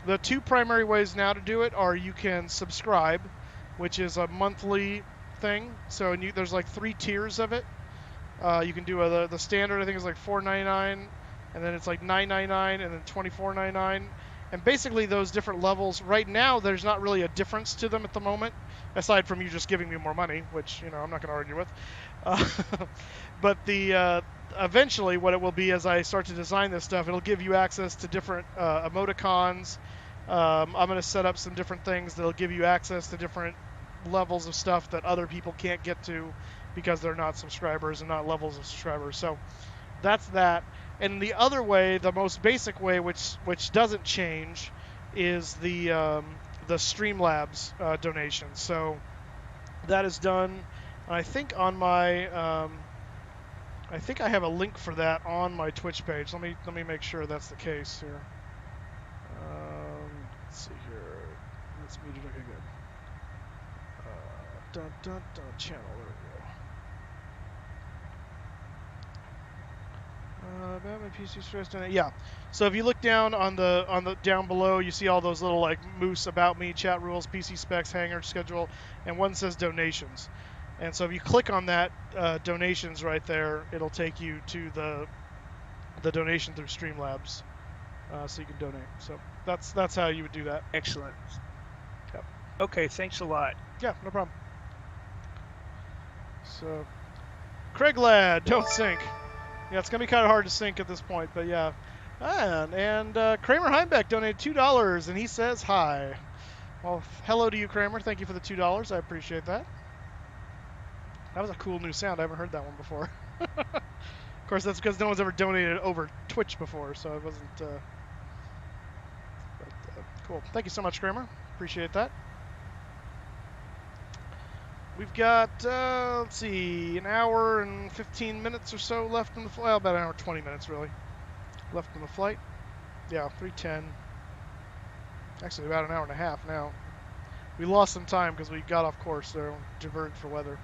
the two primary ways now to do it are you can subscribe, which is a monthly thing. So there's like 3 tiers of it. You can do the standard, I think is like $4.99, and then it's like $9.99, and then $24.99. And basically those different levels, right now there's not really a difference to them at the moment, aside from you just giving me more money, which, you know, I'm not going to argue with. But eventually what it will be as I start to design this stuff, it'll give you access to different emoticons. I'm going to set up some different things that'll give you access to different levels of stuff that other people can't get to, because they're not subscribers and not levels of subscribers. So that's that. And the other way, the most basic way, which doesn't change, is the Streamlabs donation. So that is done. I think on my I think I have a link for that on my Twitch page. Let me make sure that's the case here. Let's see here. Let's mute it. Okay, good. Channel. There we go. Batman PC stress donate. Yeah. So if you look down on the down below, you see all those little like Moose about me, chat rules, PC specs, hangar schedule, and one says donations. And so if you click on that donations right there, it'll take you to the donation through Streamlabs, so you can donate. So that's how you would do that. Excellent. Yep. Okay, thanks a lot. Yeah, no problem. So, Craig Ladd, don't sink. Yeah, it's going to be kind of hard to sync at this point, but yeah. And Kramer Heimbeck donated $2, and he says hi. Well, hello to you, Kramer. Thank you for the $2. I appreciate that. That was a cool new sound. I haven't heard that one before. Of course, that's because no one's ever donated over Twitch before, so it wasn't... cool. Thank you so much, Kramer. Appreciate that. We've got, let's see, an hour and 15 minutes or so left in the flight. Well, about an hour and 20 minutes, really, left in the flight. Yeah, 3:10. Actually, about an hour and a half now. We lost some time because we got off course there and diverted for weather.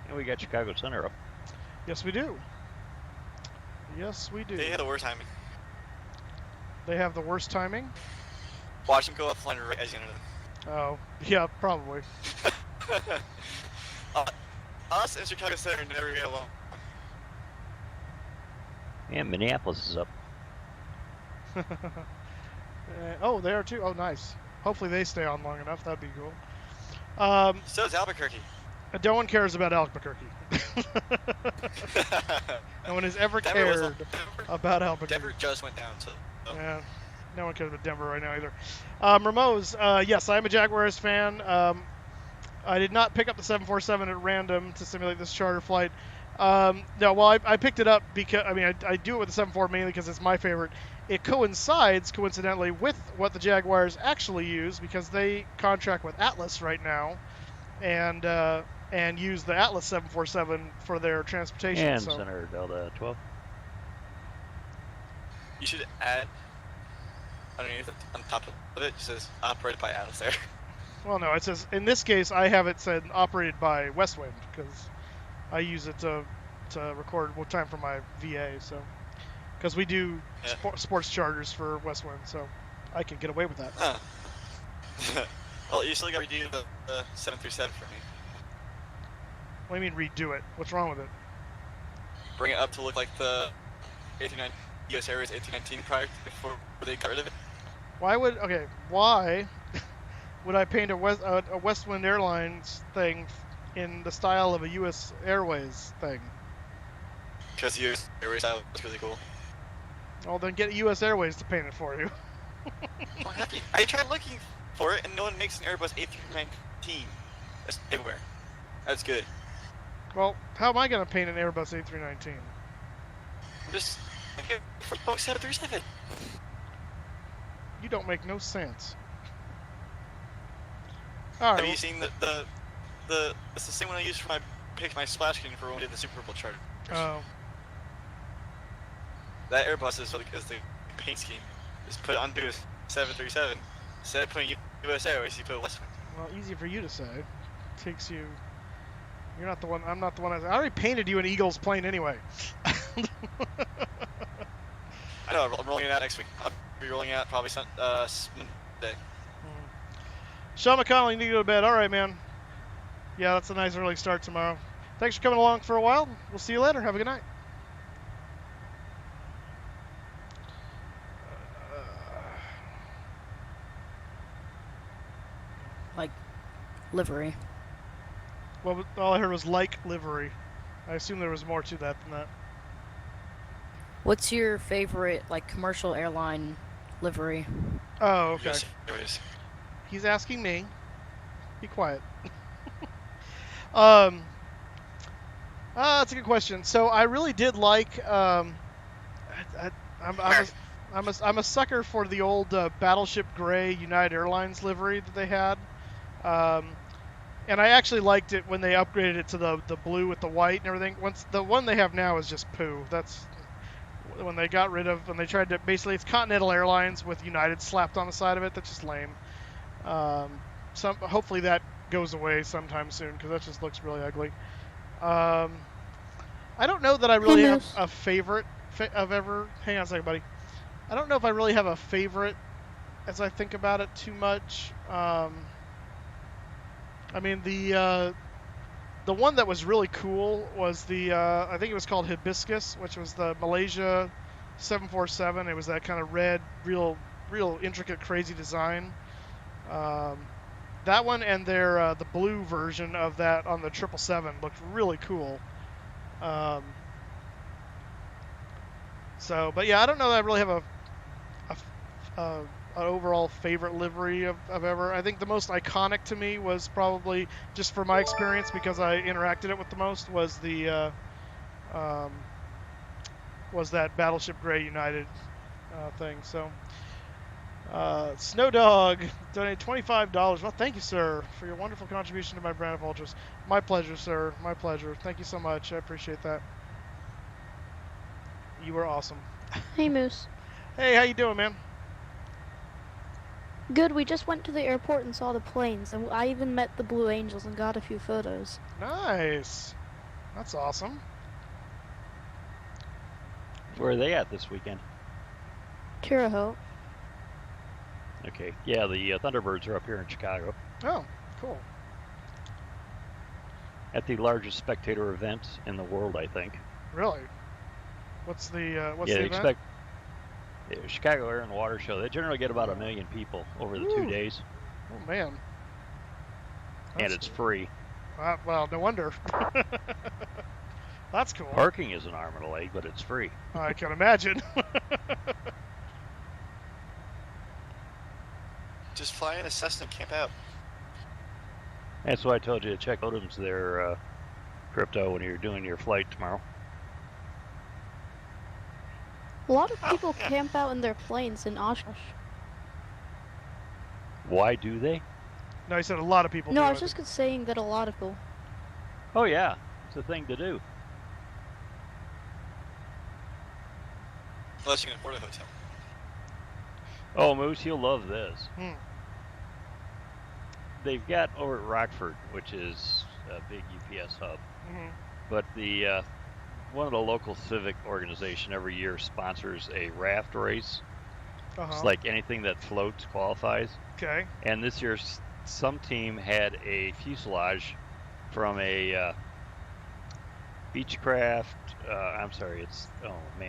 And we got Chicago Center up. Yes, we do. Yes, we do. They have the worst timing. They have the worst timing? Watch them go up flying right as you enter them. Oh, yeah, probably. Us and Chicago Center never get along. And Minneapolis is up. Oh, they are too? Oh, nice. Hopefully they stay on long enough. That'd be cool. So is Albuquerque. No one cares about Albuquerque. No one has ever cared about Albuquerque. Denver just went down, so... Yeah, no one cares about Denver right now either. Ramos, yes, I'm a Jaguars fan. I did not pick up the 747 at random to simulate this charter flight. No, well, I picked it up because, I mean, I do it with the 74 mainly because it's my favorite. It coincides, coincidentally, with what the Jaguars actually use because they contract with Atlas right now and use the Atlas 747 for their transportation. And so. Center Delta 12. You should add underneath on top of it, it says operated by Atlas there. Well, no, it says, in this case, I have it said operated by WestWind because I use it to record time for my VA, so because we do sports charters for WestWind, so I can get away with that. Huh. Well, you still got to redo the 737 for me. What do you mean redo it? What's wrong with it? Bring it up to look like the A319 US Airways A319 prior before they got rid of it. Why would I paint a WestWind Airlines thing in the style of a US Airways thing? Because the US Airways style was really cool. Well, then get US Airways to paint it for you. I tried looking for it, and no one makes an Airbus A319. That's everywhere. That's good. Well, how am I going to paint an Airbus A319? Just for Boeing 737. You don't make no sense. All right. Have you seen it's the same one I used for my splash screen for when we did the Super Bowl chart. Oh. That Airbus is the paint scheme. Just put it onto a 737. Instead of putting US Airways, you put WestWind. Well, easy for you to say. Takes you. You're not the one. I'm not the one. I already painted you an Eagles plane anyway. I know. I'm rolling it out next week. I'll be rolling it out probably Monday. Sean McConnell, you need to go to bed. All right, man. Yeah, that's a nice early start tomorrow. Thanks for coming along for a while. We'll see you later. Have a good night. Like livery. Well, all I heard was like livery. I assume there was more to that than that. What's your favorite like commercial airline livery? Oh, okay. US Airways. He's asking me. Be quiet. That's a good question. So I really did like. I'm a sucker for the old Battleship Gray United Airlines livery that they had, and I actually liked it when they upgraded it to the blue with the white and everything. Once the one they have now is just poo. That's when they got rid of when they tried to basically it's Continental Airlines with United slapped on the side of it. That's just lame. Hopefully that goes away sometime soon because that just looks really ugly. I don't know that I really have a favorite of ever. Hang on a second, buddy. I don't know if I really have a favorite as I think about it too much. I mean the one that was really cool was the I think it was called Hibiscus, which was the Malaysia 747. It was that kind of red, real intricate, crazy design. That one and their the blue version of that on the 777 looked really cool. But yeah, I don't know that I really have an overall favorite livery of ever. I think the most iconic to me was probably, just for my experience because I interacted it with the most, was the was that Battleship Gray United thing. So. Snow Dog donated $25. Well, thank you, sir, for your wonderful contribution to my brand of ultras. My pleasure, sir. My pleasure. Thank you so much. I appreciate that. You were awesome. Hey, Moose. Hey, how you doing, man? Good. We just went to the airport and saw the planes, and I even met the Blue Angels and got a few photos. Nice. That's awesome. Where are they at this weekend? Terre Haute. Okay. Yeah, the Thunderbirds are up here in Chicago. Oh, cool. At the largest spectator event in the world, I think. Really? What's the event? Expect Chicago Air and Water Show. They generally get about 1 million people over the 2 days. Oh man. And it's free. Well, no wonder. That's cool. Parking is an arm and a leg, but it's free. I can imagine. Just fly in a Cessna and camp out. That's why I told you to check modems there, Crypto, when you're doing your flight tomorrow. A lot of people camp out in their planes in Oshkosh. Why do they? No, he said a lot of people do. No, I was just saying that a lot of people. Oh yeah, it's a thing to do. Unless you can afford a hotel. Oh, Moose, you'll love this. Hmm. They've got over at Rockford, which is a big UPS hub, but the one of the local civic organization every year sponsors a raft race. It's like anything that floats qualifies. Okay. And this year's some team had a fuselage from a Beechcraft. I'm sorry, it's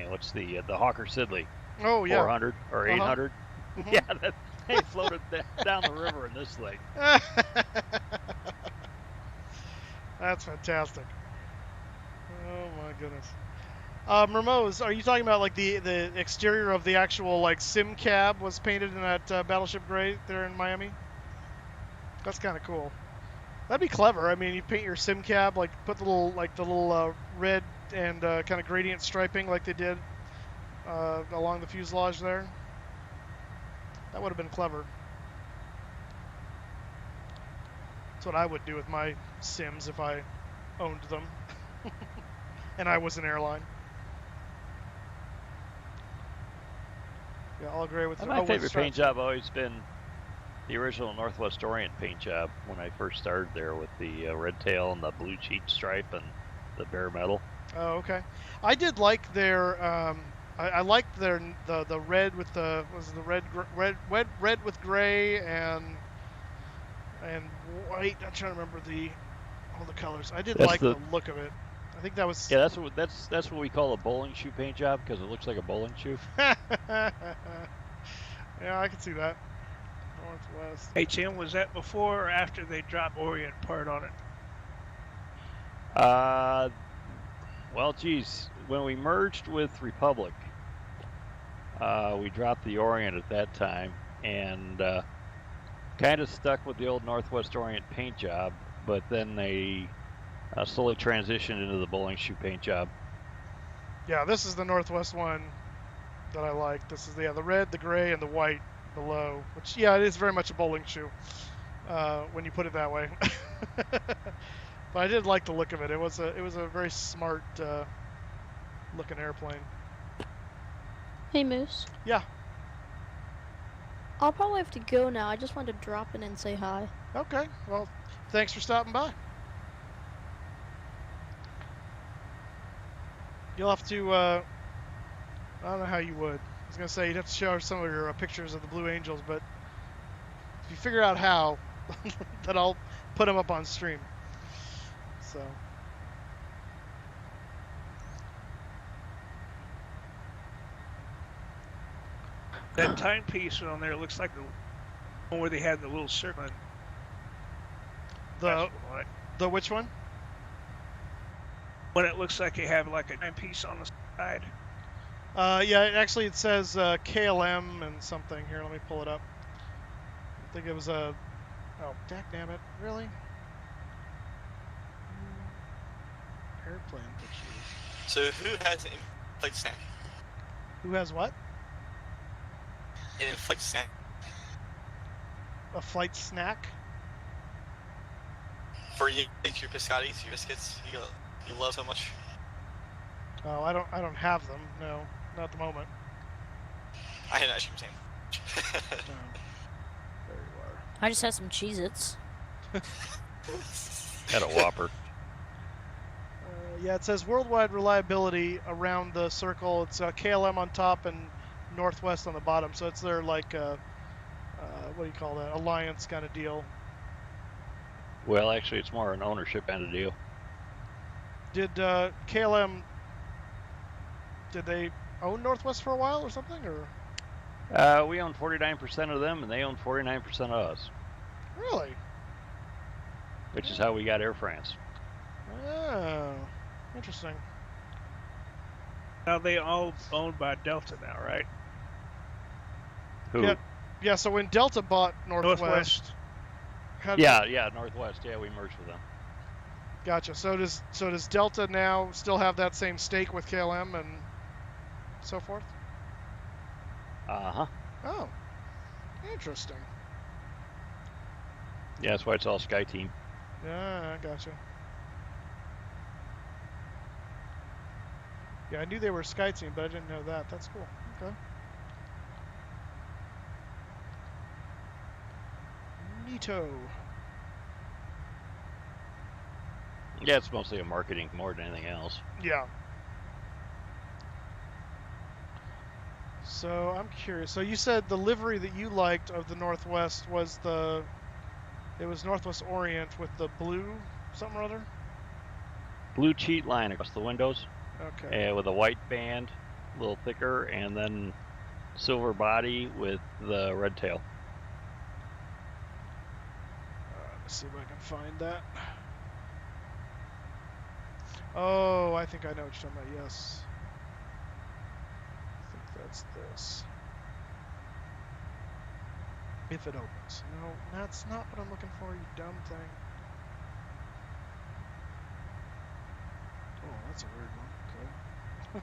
what's the Hawker Siddeley? Oh yeah. 400 or 800. Mm-hmm. Yeah, they floated down the river in this thing. That's fantastic. Oh my goodness. Ramos, are you talking about like the exterior of the actual like sim cab was painted in that Battleship Gray there in Miami? That's kind of cool. That'd be clever. I mean, you paint your sim cab, like put the little red and kind of gradient striping like they did along the fuselage there. That would have been clever. That's what I would do with my sims if I owned them and I was an airline. Yeah, I'll agree with My favorite paint job always been the original Northwest Orient paint job when I first started there with the red tail and the blue cheek stripe and the bare metal. Oh, okay. I did like their I liked their the red with the red with gray and white. I'm trying to remember all the colors. I did like the look of it. I think that was that's what we call a bowling shoe paint job because it looks like a bowling shoe. Yeah, I can see that. Northwest. Hey Tim, was that before or after they dropped Orient part on it? Well, geez, when we merged with Republic, we dropped the Orient at that time and kind of stuck with the old Northwest Orient paint job, but then they slowly transitioned into the bowling shoe paint job. Yeah, this is the Northwest one that I like. This is the red, the gray, and the white below, which it is very much a bowling shoe when you put it that way. But I did like the look of it. It was a very smart looking airplane. Hey Moose. Yeah. I'll probably have to go now. I just wanted to drop in and say hi. Okay. Well, thanks for stopping by. You'll have to, I don't know how you would. I was going to say you'd have to show some of your pictures of the Blue Angels, but if you figure out how, then I'll put them up on stream. So. That timepiece on there looks like the one where they had the little circle. The which one? When it looks like they have like a timepiece on the side. Yeah, actually it says KLM and something. Here, let me pull it up. I think it was a... Oh, dammit. Really? Airplane pictures. So who has an in-flight snack? Who has what? An in-flight snack. A flight snack? For you, your biscottis, your biscuits, you love so much. Oh, I don't have them. No, not at the moment. I had ice cream same. No. There you are. I just had some Cheez-Its. Had a Whopper. Yeah, it says worldwide reliability around the circle. It's KLM on top and Northwest on the bottom. So it's their like, what do you call that? Alliance kind of deal. Well, actually, it's more an ownership kind of deal. Did KLM? Did they own Northwest for a while or something, or? We own 49% of them, and they own 49% of us. Really? Which is how we got Air France. Oh, interesting. Now they all owned by Delta now, right? Who? Yeah. So when Delta bought Northwest. Yeah, Northwest. Yeah, we merged with them. Gotcha. So does Delta now still have that same stake with KLM and so forth? Uh-huh. Oh, interesting. Yeah, that's why it's all Sky Team. Yeah, I gotcha. Yeah, I knew they were Sky Team, but I didn't know that. That's cool. Okay. Neato. Yeah, it's mostly a marketing more than anything else. Yeah. So I'm curious. So you said the livery that you liked of the Northwest was the It was Northwest Orient with the blue something or other? Blue cheat line across the windows. Okay. With a white band, a little thicker, and then silver body with the red tail. Let's see if I can find that. Oh, I think I know what you're talking about. Yes. I think that's this. If it opens. No, that's not what I'm looking for, you dumb thing. Oh, that's a weird one. Okay.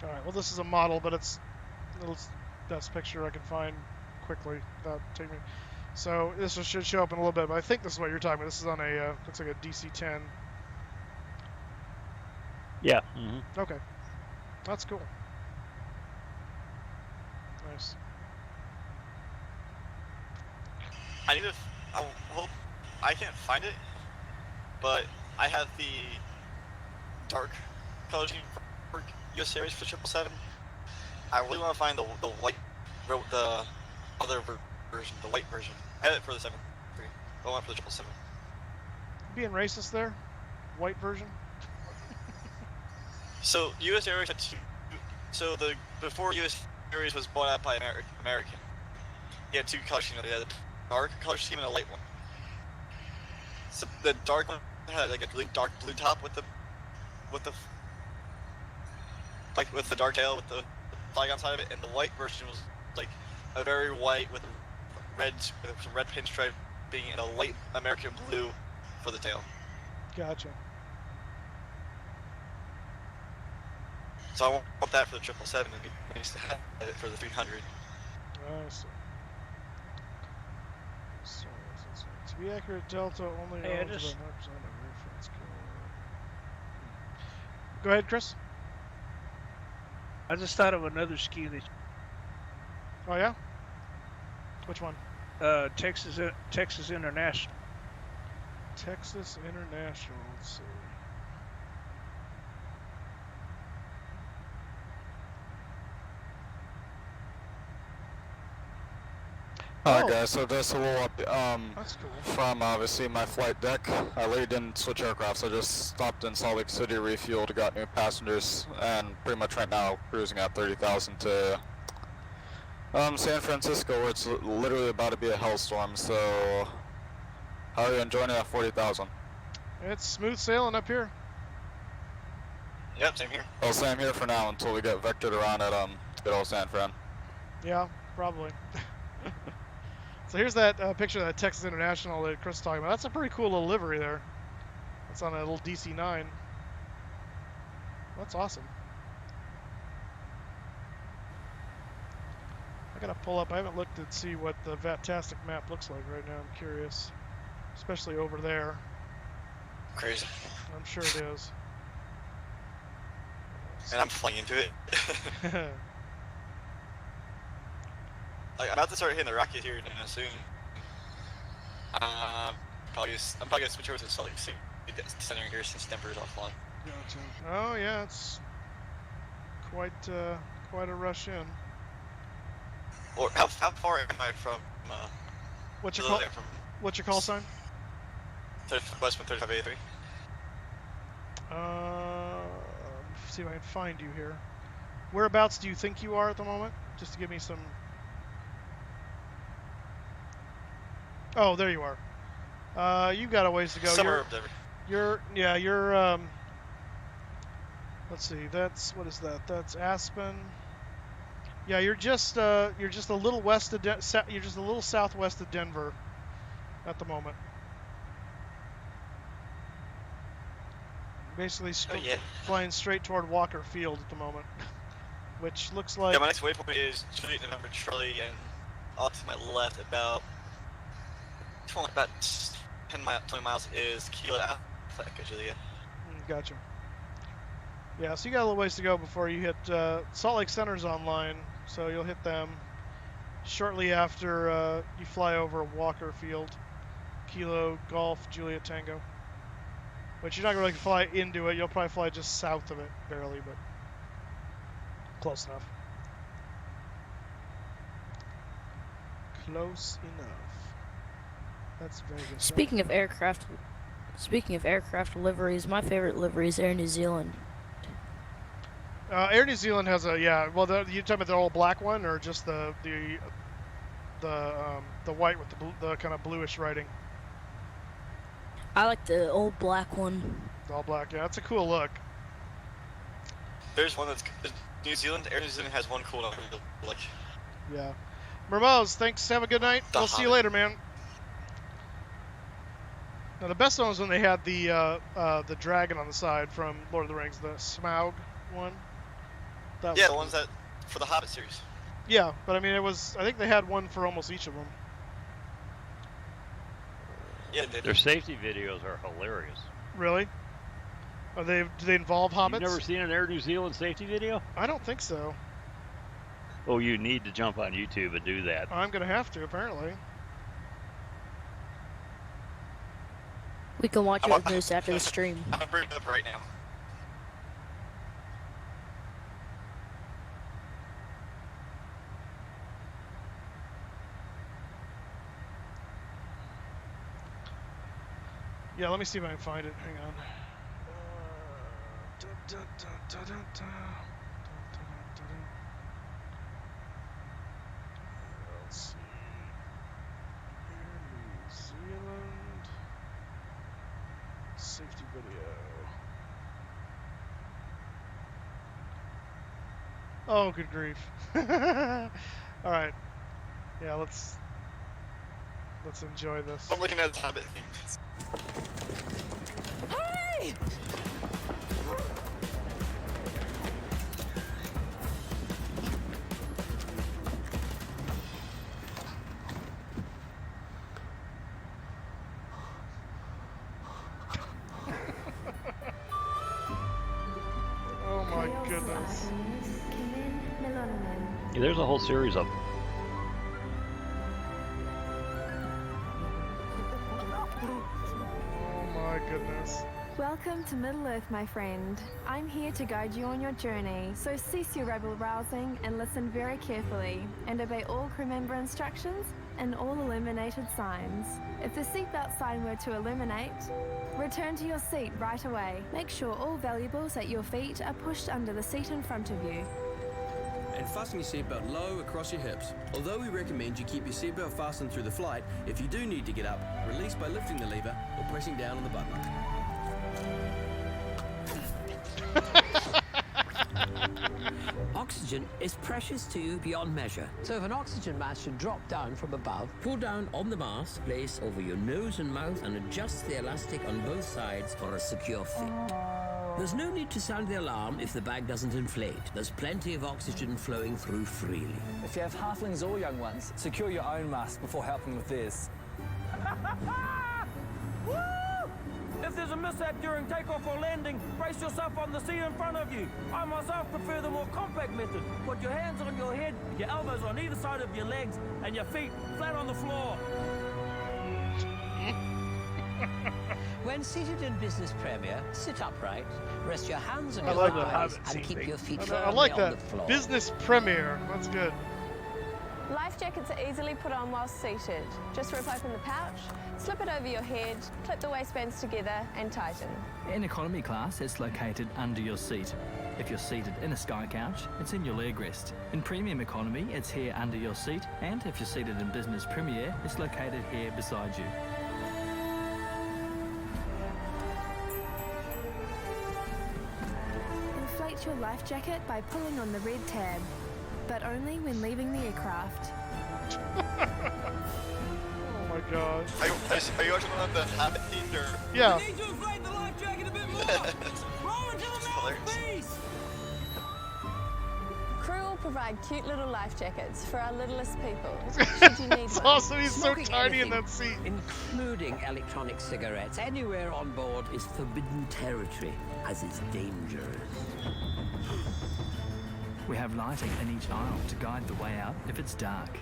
Alright, well this is a model, but it's the best picture I can find quickly without taking me. So this should show up in a little bit, but I think this is what you're talking about. This is on a, looks like a DC-10. Yeah. Okay. That's cool. Nice. I need to. Well, I can't find it, but I have the dark color scheme for US series for 777. I really want to find the white, the other version, the white version. I had it for the 737, but I went for the 777. Being racist there? White version? So US Airways had two. So before US Airways was bought out by American, he had two color schemes. They had a dark color scheme and a light one. So the dark one had like a really dark blue top with the dark tail with the flag on side of it, and the white version was like a very white with some red pinstripe being in a light American blue for the tail. Gotcha. So I want that for the 777, and be nice to have it for the 300. I see. So, to be accurate, Delta only Hey, owns about 9% of reference code. Go ahead, Chris. I just thought of another scheme that. Oh yeah? Which one? Texas International. Texas International. Let's see. Alright guys, so just a little That's cool. from obviously my flight deck. I really didn't switch aircraft, so I just stopped in Salt Lake City, refueled, got new passengers, and pretty much right now cruising at 30,000 to San Francisco, where it's literally about to be a hellstorm. So how are you enjoying it at 40,000? It's smooth sailing up here. Yep, same here. Well, same here for now until we get vectored around at good old San Fran. Yeah, probably. So here's that picture of that Texas International that Chris is talking about. That's a pretty cool little livery there. That's on a little DC-9. That's awesome. I gotta pull up. I haven't looked to see what the Vatastic map looks like right now. I'm curious, especially over there. Crazy. I'm sure it is. And I'm flying into it. Like, I'm about to start hitting the rocket here soon. I'm probably gonna switch over to Salt Lake City center here since Denver is offline. Gotcha. Oh yeah, it's quite a rush in. Or how far am I from? What's your call sign? WestWind 3583. See if I can find you here. Whereabouts do you think you are at the moment? Just to give me some. Oh, there you are. You've got a ways to go. Somewhere up there. You're let's see. What is that? That's Aspen. Yeah, you're just a little west of you're just a little southwest of Denver at the moment. Basically, flying straight toward Walker Field at the moment, which looks like. Yeah, my next waypoint is Juliet November Charlie, and off to my left about 20 miles is Kilo Alpha Echo Juliet. Gotcha. Yeah, so you got a little ways to go before you hit Salt Lake Center's online, so you'll hit them shortly after you fly over Walker Field. Kilo Golf Juliet Tango. But you're not going to fly into it. You'll probably fly just south of it, barely, but close enough. Close enough. That's very good. Speaking of aircraft liveries, my favorite livery is Air New Zealand. Air New Zealand has a Well, you talking about the old black one, or just the white with the kind of bluish writing? I like the old black one. The all black, yeah, that's a cool look. There's one that's New Zealand. Air New Zealand has one cool number. Like. Yeah. Ramos, thanks. Have a good night. We'll see you later, man. Now the best one was when they had the dragon on the side from Lord of the Rings, the Smaug one. Yeah, the ones that for the Hobbit series. Yeah, but I mean, I think they had one for almost each of them. Yeah, they Their safety videos are hilarious. Really? Do they involve hobbits? You've never seen an Air New Zealand safety video? I don't think so. Oh, you need to jump on YouTube and do that. I'm gonna have to, apparently. We can watch it with Moose after the stream. I'm bringing it up right now. Yeah, let me see if I can find it. Hang on. Let's see. Air New Zealand safety video. Oh, good grief. All right. Yeah, let's enjoy this. I'm looking at the Hobbit. Hey! Oh my goodness. Yeah, there's a whole series of them. Goodness. Welcome to Middle-earth, my friend. I'm here to guide you on your journey, so cease your rebel-rousing and listen very carefully, and obey all crew member instructions and all illuminated signs. If the seatbelt sign were to illuminate, return to your seat right away. Make sure all valuables at your feet are pushed under the seat in front of you. And fasten your seatbelt low across your hips. Although we recommend you keep your seatbelt fastened through the flight, if you do need to get up, release by lifting the lever or pressing down on the button. Oxygen is precious to you beyond measure. So if an oxygen mask should drop down from above, pull down on the mask, place over your nose and mouth, and adjust the elastic on both sides for a secure fit. There's no need to sound the alarm if the bag doesn't inflate. There's plenty of oxygen flowing through freely. If you have halflings or young ones, secure your own mask before helping with theirs. Woo! If there's a mishap during takeoff or landing, brace yourself on the seat in front of you. I myself prefer the more compact method. Put your hands on your head, your elbows on either side of your legs, and your feet flat on the floor. When seated in Business Premier, sit upright, rest your hands on I your like that. thighs, and keep your feet firmly I like on that. the floor. Business Premier. That's good. Life jackets are easily put on while seated. Just rip open the pouch, slip it over your head, clip the waistbands together, and tighten. In economy class, it's located under your seat. If you're seated in a sky couch, it's in your leg rest. In premium economy, it's here under your seat, and if you're seated in business premier, it's located here beside you. Inflate your life jacket by pulling on the red tab, but only when leaving the aircraft. Oh my god. Are you watching one of the Hobbit themed or? Yeah. We need to inflate the life jacket a bit more. Roll into the mouthpiece. Crew will provide cute little life jackets for our littlest people. Should you need It's one. awesome. He's so Smoking tiny in anything, that seat. including electronic cigarettes, anywhere on board is forbidden territory, as is dangerous. We have lighting in each aisle to guide the way out if it's dark.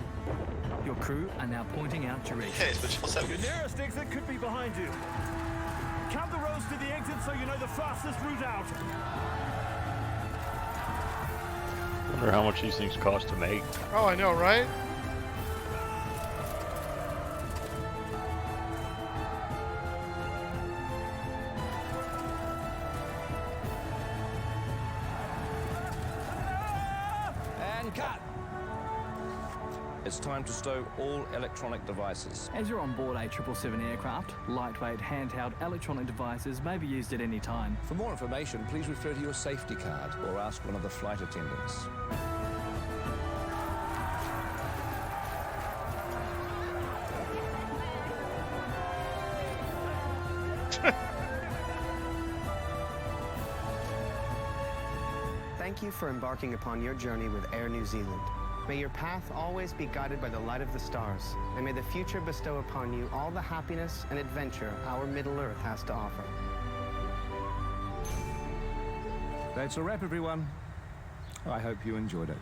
Your crew are now pointing out directions. Okay, the 777. Your nearest exit could be behind you. Count the rows to the exit so you know the fastest route out. Wonder how much these things cost to make. Oh, I know, right? And cut. It's time to stow all electronic devices. As you're on board a 777 aircraft, lightweight handheld electronic devices may be used at any time. For more information, please refer to your safety card or ask one of the flight attendants. Thank you for embarking upon your journey with Air New Zealand. May your path always be guided by the light of the stars, and may the future bestow upon you all the happiness and adventure our Middle Earth has to offer. That's a wrap, everyone. I hope you enjoyed it.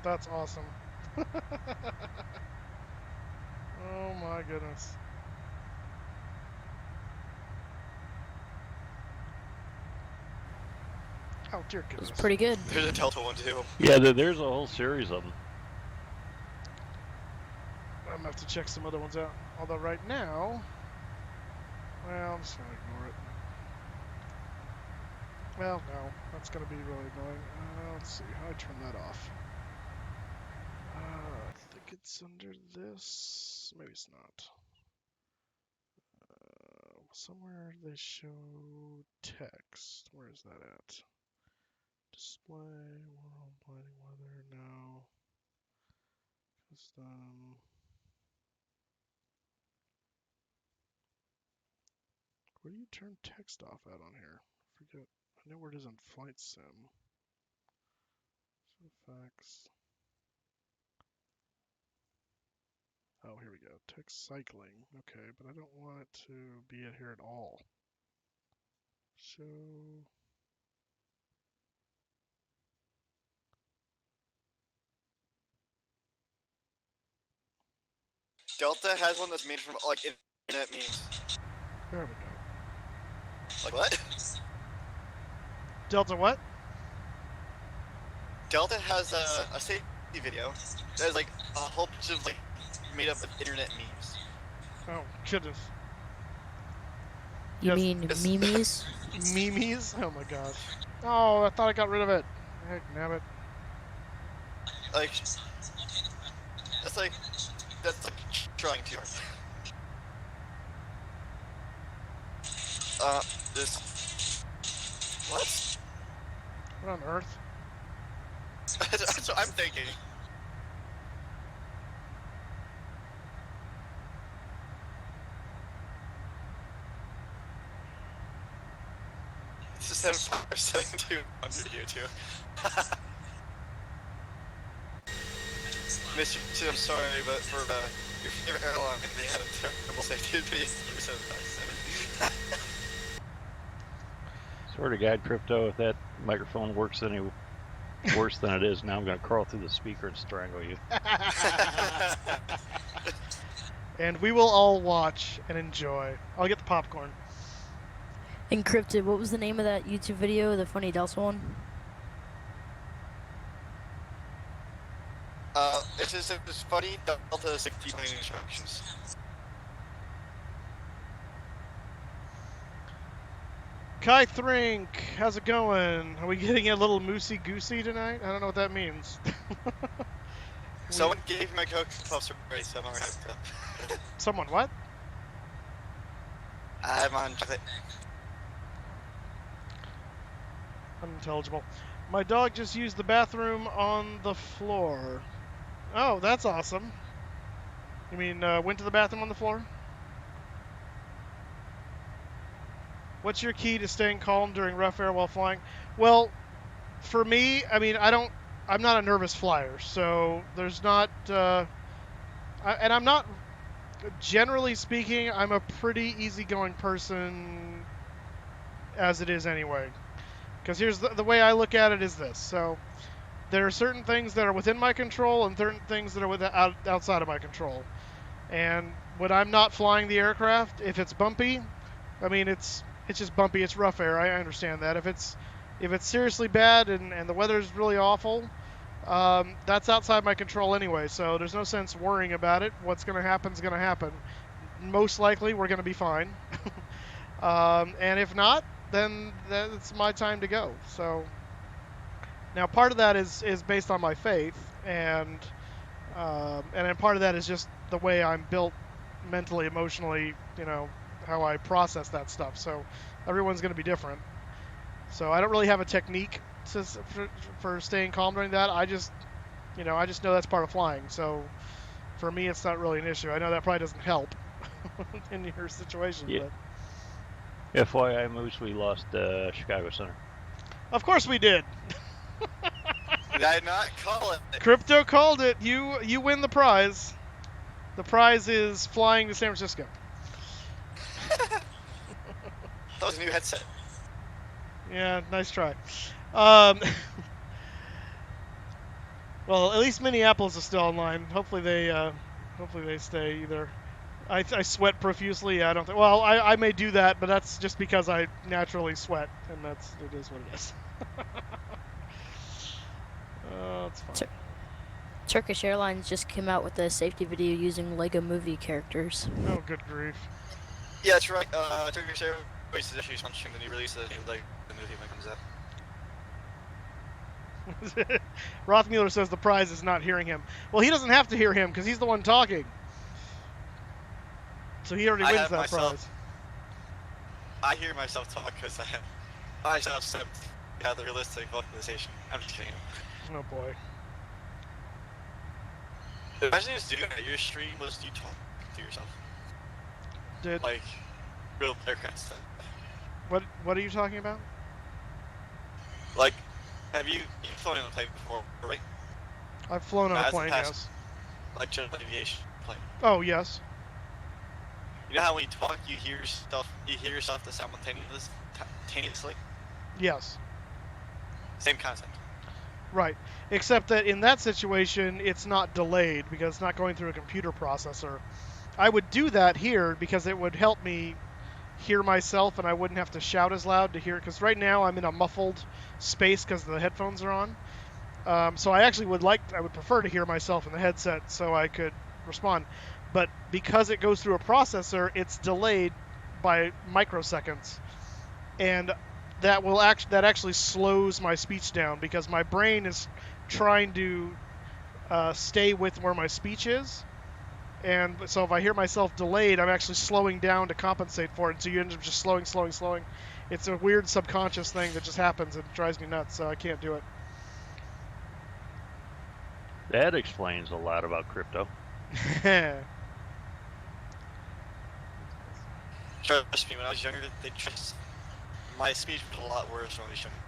That's awesome. Oh my goodness. Oh dear goodness. It's pretty good. There's a Delta one too. Yeah, there's a whole series of them. I'm gonna have to check some other ones out. Although right now, well, I'm just gonna ignore it. Well, no, that's gonna be really annoying. Let's see how I turn that off. I think it's under this. Maybe it's not. Somewhere they show text. Where is that at? Display, world, lighting, weather, no. Custom. Where do you turn text off at on here? Forget. I know where it is on Flight Sim. Effects. Oh, here we go. Text cycling. Okay, but I don't want it to be in here at all. Show. Delta has one that's made from like internet memes. There we go. Like what? Delta what? Delta has a safety video that has like a whole bunch of like made up of internet memes. Oh goodness. You mean memes? Memes? Oh my gosh. Oh, I thought I got rid of it. Heck, damn it. Like that's like trying too hard. This what? What on earth? That's what I'm thinking. It's a 747-200 here too. Mr. Two, I'm sorry, but for your favorite airline, they had a terrible safety video for 757. Swear to God, Crypto, if that microphone works any worse than it is now, I'm going to crawl through the speaker and strangle you. And we will all watch and enjoy. I'll get the popcorn. Encrypted, what was the name of that YouTube video, the funny Delta one? It's just funny Delta 60 instructions. Kai Thrink, how's it going? Are we getting a little moosey goosey tonight? I don't know what that means. Someone gave him a Coke Puffs race, so I'm already hooked up. Someone what? I'm on chocolate. Unintelligible. My dog just used the bathroom on the floor. Oh, that's awesome. You mean went to the bathroom on the floor? What's your key to staying calm during rough air while flying? Well, for me, I mean, I'm not a nervous flyer, so there's not, and I'm not Generally speaking, I'm a pretty easygoing person as it is anyway. Because here's the way I look at it is this. So there are certain things that are within my control and certain things that are outside of my control. And when I'm not flying the aircraft, if it's bumpy, I mean, it's just bumpy. It's rough air. I understand that. If it's seriously bad and the weather's really awful, that's outside my control anyway. So there's no sense worrying about it. What's going to happen is going to happen. Most likely, we're going to be fine. And if not, then it's my time to go. So now part of that is based on my faith, and then part of that is just the way I'm built mentally, emotionally, how I process that stuff. So everyone's going to be different. So I don't really have a technique for staying calm during that. I just know that's part of flying. So for me, it's not really an issue. I know that probably doesn't help in your situation. Yeah. But FYI, Moose, we lost Chicago Center. of course we did. Did I not call it? Crypto called it. You win the prize. The prize is flying to San Francisco. That was a new headset. Yeah, nice try. Well, at least Minneapolis is still online. Hopefully they stay either. I sweat profusely. I don't think. Well, I may do that, but that's just because I naturally sweat, and it is what it is. Oh, it's fine. Turkish Airlines just came out with a safety video using Lego Movie characters. Oh, good grief. Yeah, that's right. Turkish Airways is actually launching the new release of the movie when it comes out. Rothmuller says the prize is not hearing him. Well, he doesn't have to hear him because he's the one talking. So he already wins that prize. I hear myself talk because I have the realistic vocalization. I'm just kidding. Oh boy. Imagine just doing that. Your stream was you talk to yourself. Like real aircraft stuff. What are you talking about? Like, have you've flown in a plane before, right? I've flown on a plane, yes. Like general aviation plane. Oh yes. You know how when you talk, you hear yourself simultaneously? Yes. Same concept. Right. Except that in that situation, it's not delayed because it's not going through a computer processor. I would do that here because it would help me hear myself and I wouldn't have to shout as loud to hear it. Because right now I'm in a muffled space because the headphones are on. So I actually would prefer to hear myself in the headset so I could respond. But because it goes through a processor, it's delayed by microseconds, and that actually slows my speech down because my brain is trying to stay with where my speech is, and so if I hear myself delayed, I'm actually slowing down to compensate for it. So you end up just slowing. It's a weird subconscious thing that just happens and it drives me nuts. So I can't do it. That explains a lot about crypto. Trust me, when I was younger, my speech was a lot worse when I was younger.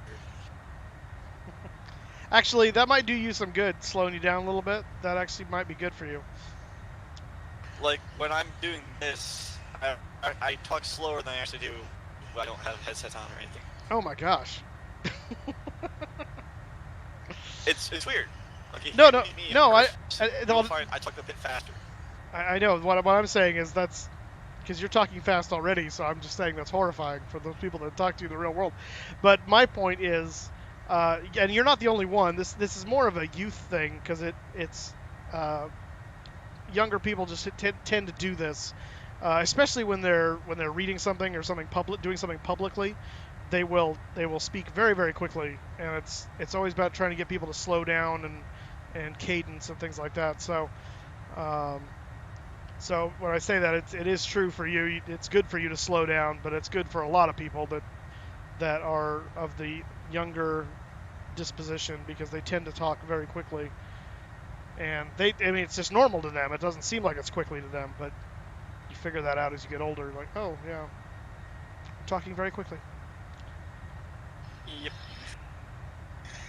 Actually, that might do you some good, slowing you down a little bit. That actually might be good for you. Like, when I'm doing this, I talk slower than I actually do when I don't have headsets on or anything. Oh my gosh. It's weird. Okay, No, I talk a bit faster. I know. What I'm saying is that's because you're talking fast already, so I'm just saying that's horrifying for those people that talk to you in the real world. But my point is, and you're not the only one. This is more of a youth thing because it's younger people just tend to do this, especially when they're reading something or doing something publicly. They will speak very, very quickly, and it's always about trying to get people to slow down and cadence and things like that. So. So when I say that, it is true for you. It's good for you to slow down, but it's good for a lot of people that are of the younger disposition because they tend to talk very quickly. And it's just normal to them. It doesn't seem like it's quickly to them, but you figure that out as you get older. Like, oh yeah, I'm talking very quickly. Yep.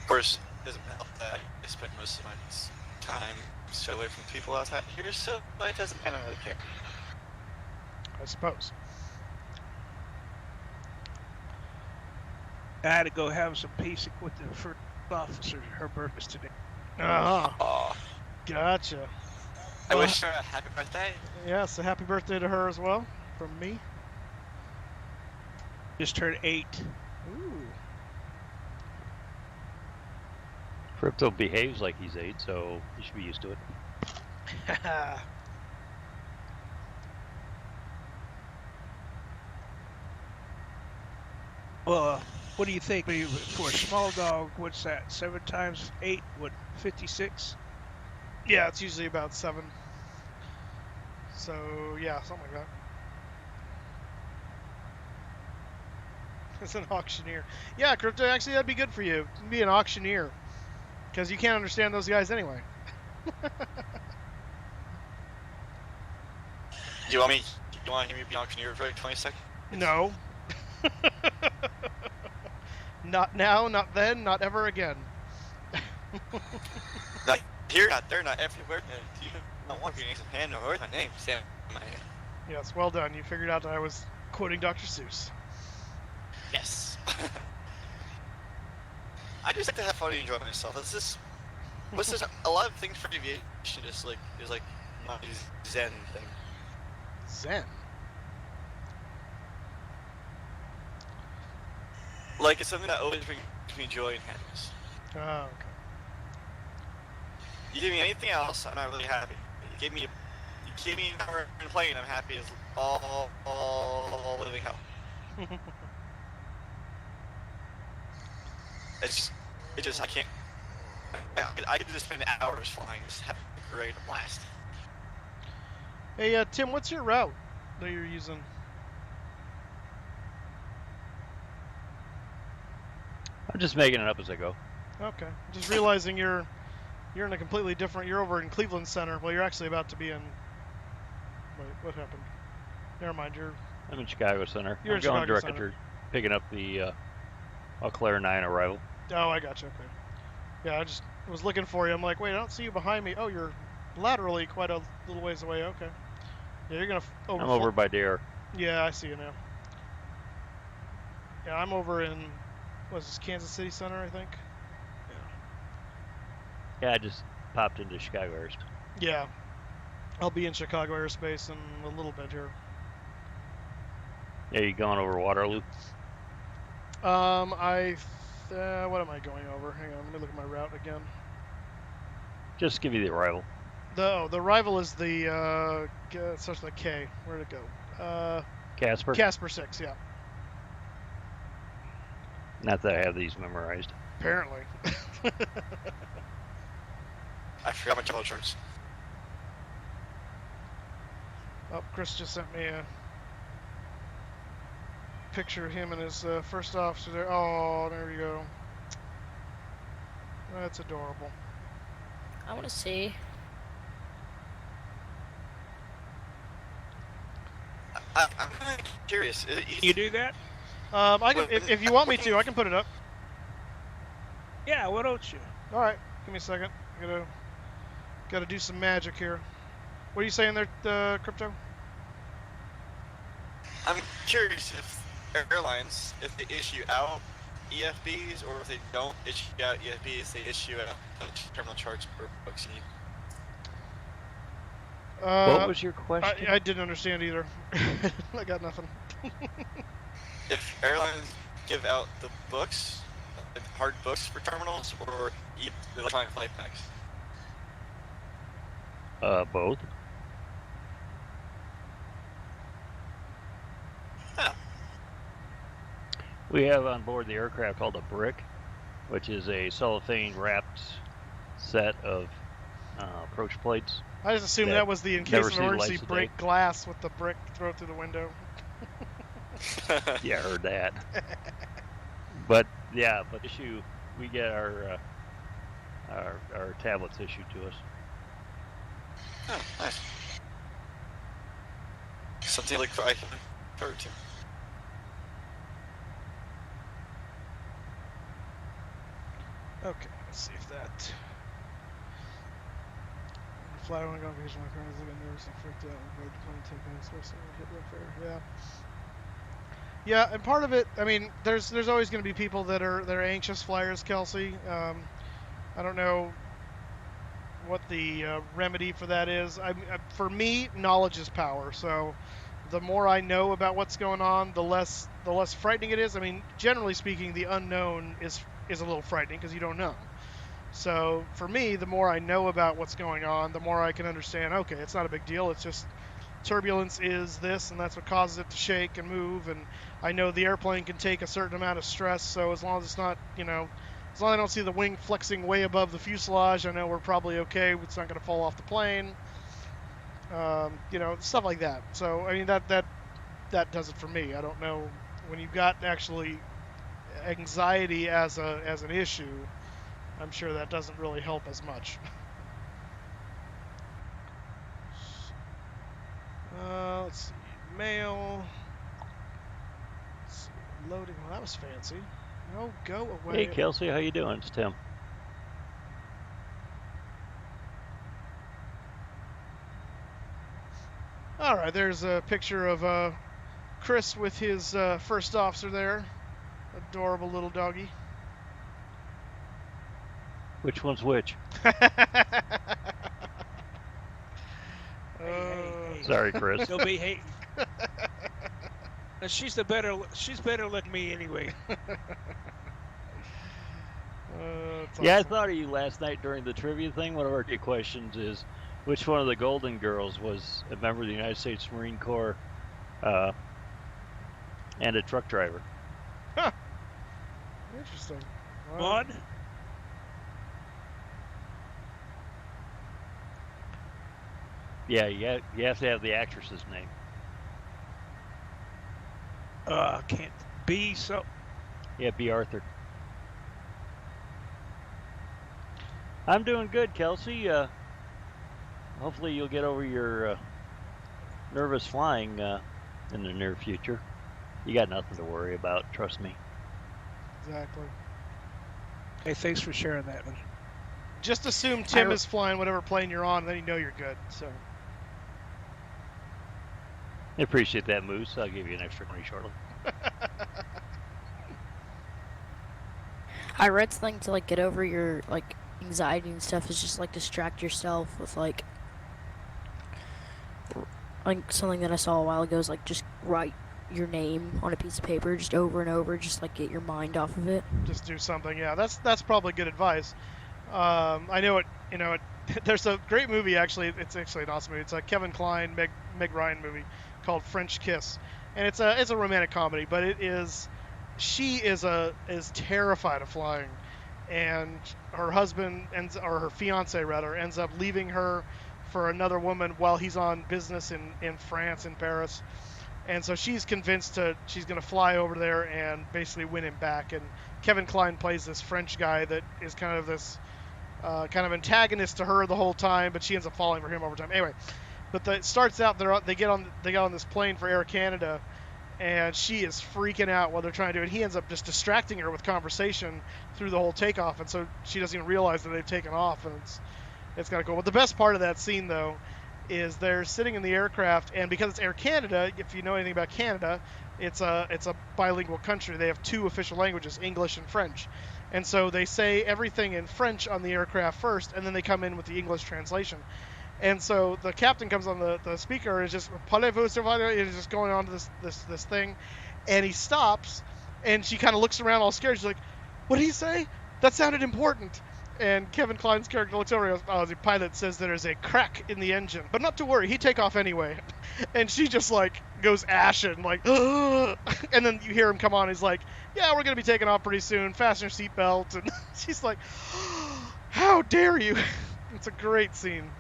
Of course, it doesn't help that I spend most of my time stay away from people outside here, so it doesn't kind of really care. I suppose. I had to go have some pacing with the first officer. Her birthday today. Uh-huh. Gotcha. I wish her a happy birthday. Yes, a happy birthday to her as well, from me. Just turned 8. Ooh. Crypto behaves like he's 8, so you should be used to it. Well, what do you think? For a small dog, what's that? 7 times 8, what, 56? Yeah, it's usually about 7. So, yeah, something like that. It's an auctioneer. Yeah, Crypto, actually, that'd be good for you. You can be an auctioneer. Because you can't understand those guys anyway. Do you want to hear me be an auctioneer for like 20 seconds? No. Not now, not then, not ever again. Not here, not there, not everywhere. You don't want your name in hand or my name stand in my hand. Yes, well done. You figured out that I was quoting Dr. Seuss. Yes. I just like to have fun and enjoy myself. What's this? A lot of things for aviation just like is like my Zen thing. Zen. Like it's something that always brings me joy and happiness. Oh, okay. You give me anything else, I'm not really happy. You give me an hour in a plane, I'm happy as all living hell. It just, I can't. I could just spend hours flying, just having a great blast. Hey, Tim, what's your route that you're using? I'm just making it up as I go. Okay. Just realizing you're in a completely different. You're over in Cleveland Center. Well, you're actually about to be in. Wait, what happened? Never mind. I'm in Chicago Center. You're I'm in going Chicago direct Center. to picking up the Eau Claire 9 arrival. Oh, I got you. Okay. Yeah, I just was looking for you. I'm like, wait, I don't see you behind me. Oh, you're laterally quite a little ways away. Okay. Yeah, you're gonna. I'm over by Dare. Yeah, I see you now. Yeah, I'm over in. What's this, Kansas City Center, I think? Yeah, I just popped into Chicago airspace. Yeah. I'll be in Chicago airspace in a little bit here. Yeah, you going over Waterloo? What am I going over? Hang on, let me look at my route again. Just give you the arrival. The arrival is the, it starts with a K. Where'd it go? Casper? Casper 6, yeah. Not that I have these memorized. Apparently. I forgot my travel insurance. Oh, Chris just sent me a picture of him and his first officer there. Oh, there you go. That's adorable. I want to see. I'm kind of curious. You do that? I can, if you want me to, I can put it up. Yeah, why don't you? All right, give me a second. I gotta do some magic here. What are you saying there, Crypto? I'm curious if airlines, if they issue out EFBs or if they don't issue out EFBs, they issue out terminal charge per bucks you need. What was your question? I didn't understand either. I got nothing. If airlines give out the books, the hard books for terminals, or the electronic flight packs? Both. Huh. We have on board the aircraft called a brick, which is a cellophane wrapped set of approach plates. I just assumed that was the in case of emergency break glass with the brick throw it through the window. Yeah, I heard that. But yeah, we get our tablets issued to us. Oh, nice. Something like I can forward to. Okay, let's see if that fly one occasional occurrence. I get nervous and freaked out when the plane taking off, especially when hit real fair. Yeah. Yeah, and part of it, I mean, there's always going to be people that are anxious flyers, Kelsey. I don't know what the remedy for that is. For me, knowledge is power. So the more I know about what's going on, the less frightening it is. I mean, generally speaking, the unknown is a little frightening because you don't know. So for me, the more I know about what's going on, the more I can understand, okay, it's not a big deal. It's just turbulence is this, and that's what causes it to shake and move. And I know the airplane can take a certain amount of stress, so as long as it's not, as long as I don't see the wing flexing way above the fuselage, I know we're probably okay. It's not going to fall off the plane. Stuff like that. So, I mean, that does it for me. I don't know, when you've got actually anxiety as an issue, I'm sure that doesn't really help as much. Let's see, mail. Let's see, loading. Well, that was fancy. No, go away. Hey, Kelsey, how you doing? It's Tim. All right, there's a picture of Chris with his first officer there. Adorable little doggy. Which one's which? Sorry, Chris. Don't be hating. She's better than me anyway. Yeah, I thought of you last night during the trivia thing. One of our key questions is, which one of the Golden Girls was a member of the United States Marine Corps and a truck driver? Huh. Interesting. Wow. Maud? Yeah, you have to have the actress's name. Can't be so. Yeah, B. Arthur. I'm doing good, Kelsey. Hopefully you'll get over your nervous flying in the near future. You got nothing to worry about, trust me. Exactly. Hey, thanks for sharing that one. Just assume Tim is flying whatever plane you're on, and then you know you're good. So. I appreciate that, Moose. I'll give you an extra 20 shortly. I read something to get over your anxiety and stuff is just distract yourself with something that I saw a while ago is just write your name on a piece of paper just over and over, just get your mind off of it. Just do something. Yeah, that's probably good advice. I know it. There's a great movie actually. It's actually an awesome movie. It's a Kevin Kline, Meg Ryan movie called French Kiss, and it's a romantic comedy. But she is terrified of flying, and her husband or her fiance rather ends up leaving her for another woman while he's on business in France, in Paris. And so she's convinced she's going to fly over there and basically win him back. And Kevin Kline plays this French guy that is kind of this kind of antagonist to her the whole time, but she ends up falling for him over time. Anyway, but it starts out they get on this plane for Air Canada, and she is freaking out while they're trying to do it. He ends up just distracting her with conversation through the whole takeoff, and so she doesn't even realize that they've taken off, and it's kind of cool. But the best part of that scene, though, is they're sitting in the aircraft, and because it's Air Canada, if you know anything about Canada, it's a bilingual country. They have two official languages, English and French. And so they say everything in French on the aircraft first, and then they come in with the English translation. And so the captain comes on the speaker and is just, parlez-vous survivor, is just going on to this thing, and he stops, and she kind of looks around all scared. She's like, what did he say? That sounded important. And Kevin Kline's character looks over and goes, the pilot says there's a crack in the engine. But not to worry, he'd take off anyway. And she just goes ashen, and then you hear him come on, he's like, yeah, we're going to be taking off pretty soon, fasten your seatbelt. And she's like, how dare you? It's a great scene.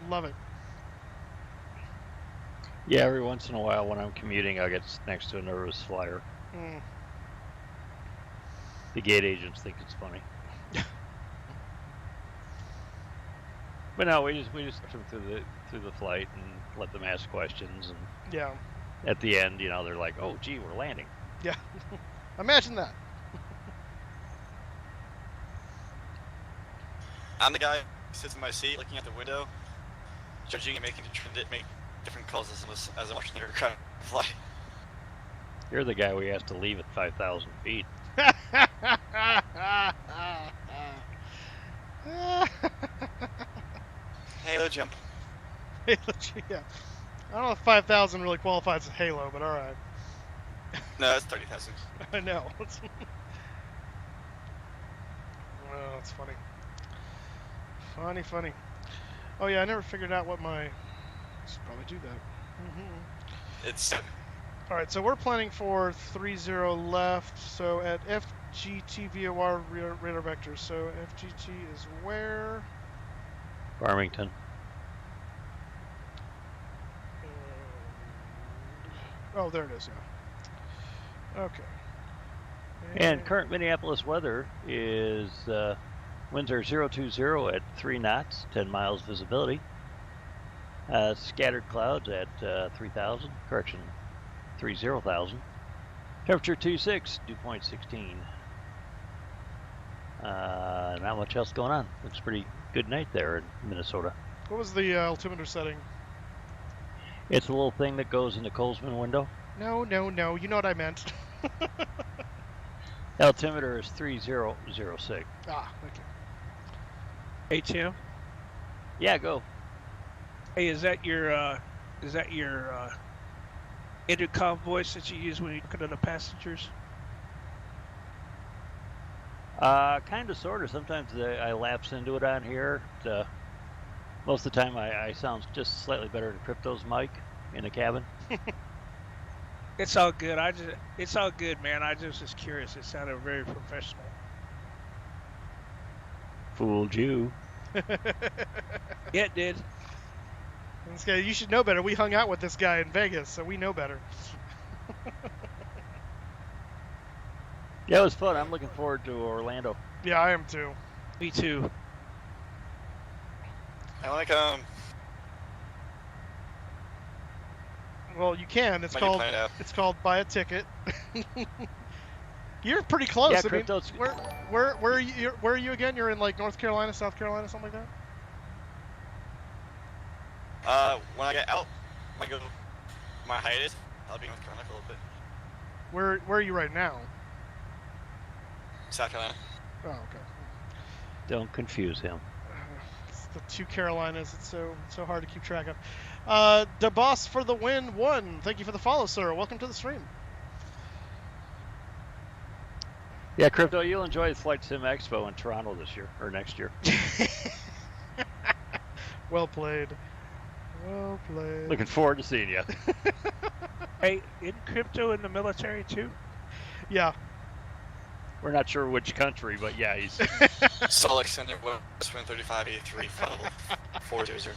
Love it. Yeah, every once in a while when I'm commuting, I'll get next to a nervous flyer. The gate agents think it's funny. But no, we just put them through the flight and let them ask questions, and yeah, at the end, they're like, "Oh, gee, we're landing." Yeah, imagine that. I'm the guy who sits in my seat looking out the window, judging and make different calls as I'm watching the aircraft fly. You're the guy we asked to leave at 5,000 feet. Halo jump. Halo, yeah. I don't know if 5,000 really qualifies as Halo, but all right. No, that's 30,000. I know. Oh, that's funny. Funny. Oh yeah, I never figured out what my. I should probably do that. It's. All right, so we're planning for 30 left. So at FGT VOR radar vector. So FGT is where? Farmington. Oh, there it is. Yeah. Okay. And current Minneapolis weather is winds are 020 at 3 knots, 10 miles visibility. Scattered clouds at 3,000, correction, 30,000. Temperature 26, dew point 16. Not much else going on. Looks pretty good night there in Minnesota. What was the altimeter setting? It's a little thing that goes in the Colesman window. No. You know what I meant. Altimeter is 3006. Ah, thank you. Hey, Tim. Yeah, go. Hey, is that your intercom voice that you use when you're looking at the passengers? Kind of, sort of. Sometimes I lapse into it on here. Most of the time, I sound just slightly better than Crypto's mic in the cabin. It's all good. It's all good, man. I just was curious. It sounded very professional. Fooled you. Yeah, it did. This guy, you should know better. We hung out with this guy in Vegas, so we know better. Yeah, it was fun. I'm looking forward to Orlando. Yeah, I am too. Me too. I like Well, you can. It's called buy a ticket. You're pretty close. Yeah, I mean, Crypto's... where are you? Where are you again? You're in like North Carolina, South Carolina, something like that. When I get out, when I go my hiatus, I'll be in North Carolina for a little bit. Where are you right now? South Carolina. Oh, okay. Don't confuse him. It's the two Carolinas. It's so hard to keep track of. The boss for the win 1. Thank you for the follow, sir. Welcome to the stream. Yeah, Crypto, you'll enjoy the Flight Sim Expo in Toronto this year or next year. Well played. Well played. Looking forward to seeing you. Hey, isn't Crypto in the military too? Yeah. We're not sure which country, but yeah, he's Solis Center, WestWind 3583, 400.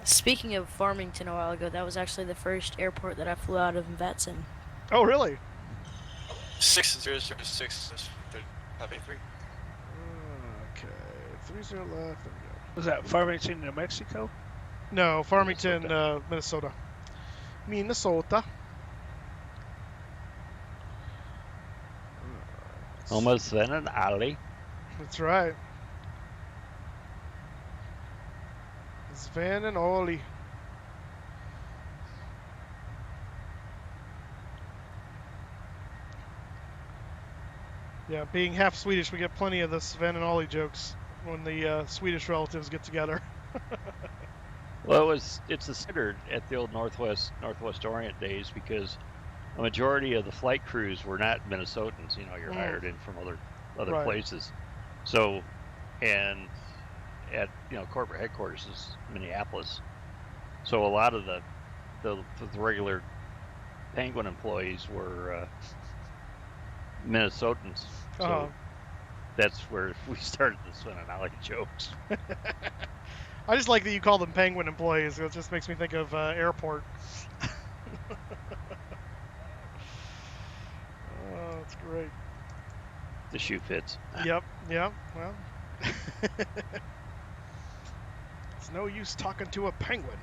Speaking of Farmington a while ago, that was actually the first airport that I flew out of in Vetson. Oh, really? 6006, 3583. Okay, 30 left. There we go. Was that Farmington, New Mexico? No, Farmington, Minnesota. Minnesota. almost Sven and Ali. That's right. Sven and Ollie. Yeah, being half Swedish, we get plenty of the Sven and Ollie jokes when the Swedish relatives get together. Well, it's the standard at the old Northwest Orient days because a majority of the flight crews were not Minnesotans. You know, you're hired in from other Right. places. So, and at corporate headquarters is Minneapolis. So a lot of the regular Penguin employees were Minnesotans. So that's where we started the Sven and Ollie jokes. I just like that you call them Penguin employees. It just makes me think of airport. Oh, that's great. The shoe fits. Yep. Well, it's no use talking to a penguin.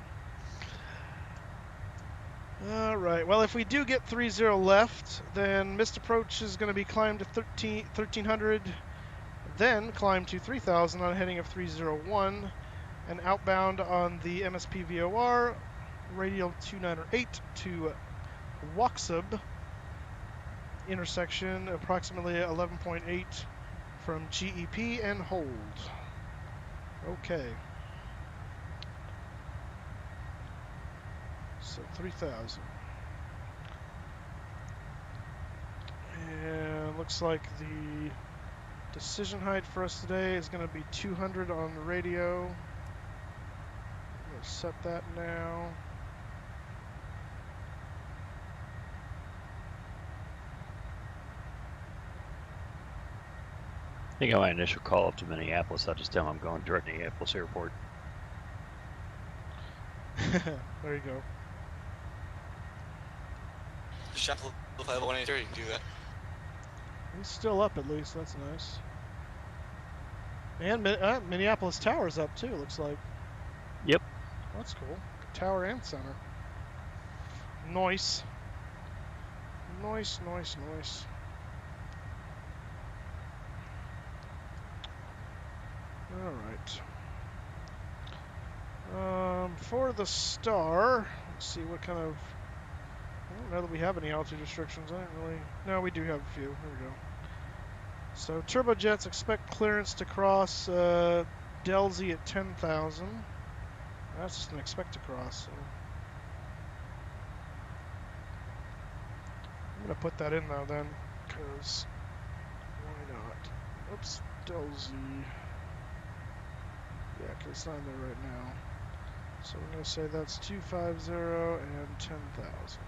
All right. Well, if we do get 30 left, then missed approach is going to be climbed to 1300. Then climb to 3000 on a heading of 301 and outbound on the MSP VOR, radial 298 to Waxub, intersection approximately 11.8 from GEP and hold. Okay. So 3000. And looks like the decision height for us today is going to be 200 on the radio. I'm going to set that now. I think on my initial call up to Minneapolis, I'll just tell them I'm going direct to Minneapolis Airport. There you go. Just have to fly 183, you can do that. He's still up at least, that's nice. And Minneapolis Tower's up too, looks like. Yep. That's cool. Tower and center. Nice. Nice, nice, nice. Alright. For the star, let's see what kind of... I don't know that we have any altitude restrictions. I didn't really... No, we do have a few. Here we go. So, turbojets expect clearance to cross Delzy at 10,000. That's just an expect to cross. So. I'm going to put that in though then, because why not? Oops, Delzy. Yeah, because it's not in there right now. So I'm going to say that's 250 and 10,000.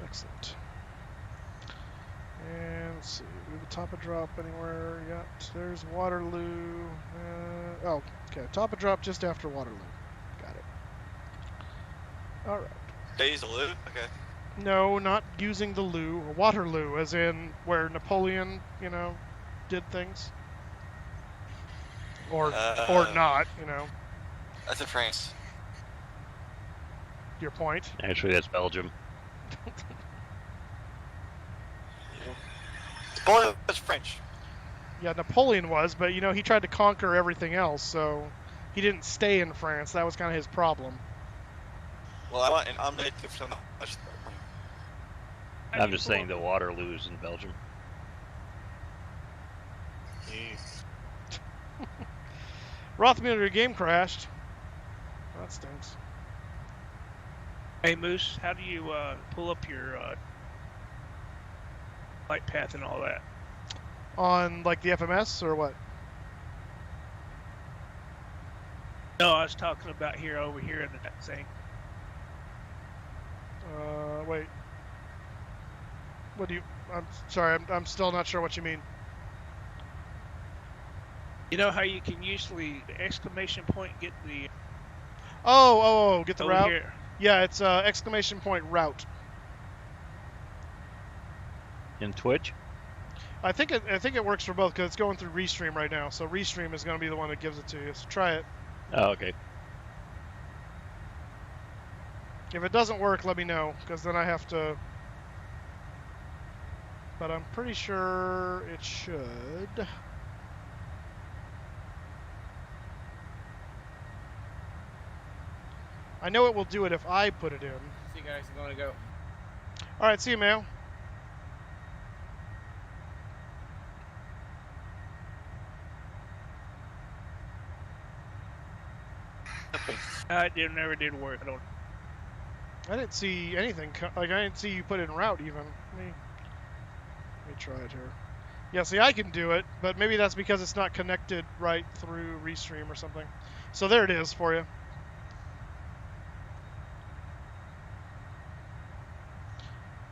Excellent. And let's see, we have a top of drop anywhere yet? There's Waterloo. Oh, okay, top of drop just after Waterloo. Got it. Alright. Days the loo? Okay. No, not using the loo. Waterloo, as in where Napoleon, you know, did things. Or not, you know. That's in France. Your point? Actually, that's Belgium. Napoleon was French. Yeah, Napoleon was, but you know, he tried to conquer everything else, so he didn't stay in France. That was kind of his problem. Well, I want an omelette to film. I'm just saying the Waterloo is in Belgium. Rothmuller, your game crashed. That stinks. Hey Moose, how do you pull up your flight path and all that? On like the FMS or what? No, I was talking about over here in that thing. Wait. What do you? I'm sorry. I'm still not sure what you mean. You know how you can usually exclamation point get the. Oh, get the over route. Here. Yeah, it's exclamation point route. In Twitch? I think it works for both because it's going through Restream right now. So Restream is going to be the one that gives it to you. So try it. Oh, okay. If it doesn't work, let me know because then I have to. But I'm pretty sure it should. I know it will do it if I put it in. See you guys, I'm going to go. All right, see you, Mail. It never did work. I didn't see anything. Like I didn't see you put it in route even. Let me try it here. Yeah, see, I can do it, but maybe that's because it's not connected right through Restream or something. So there it is for you.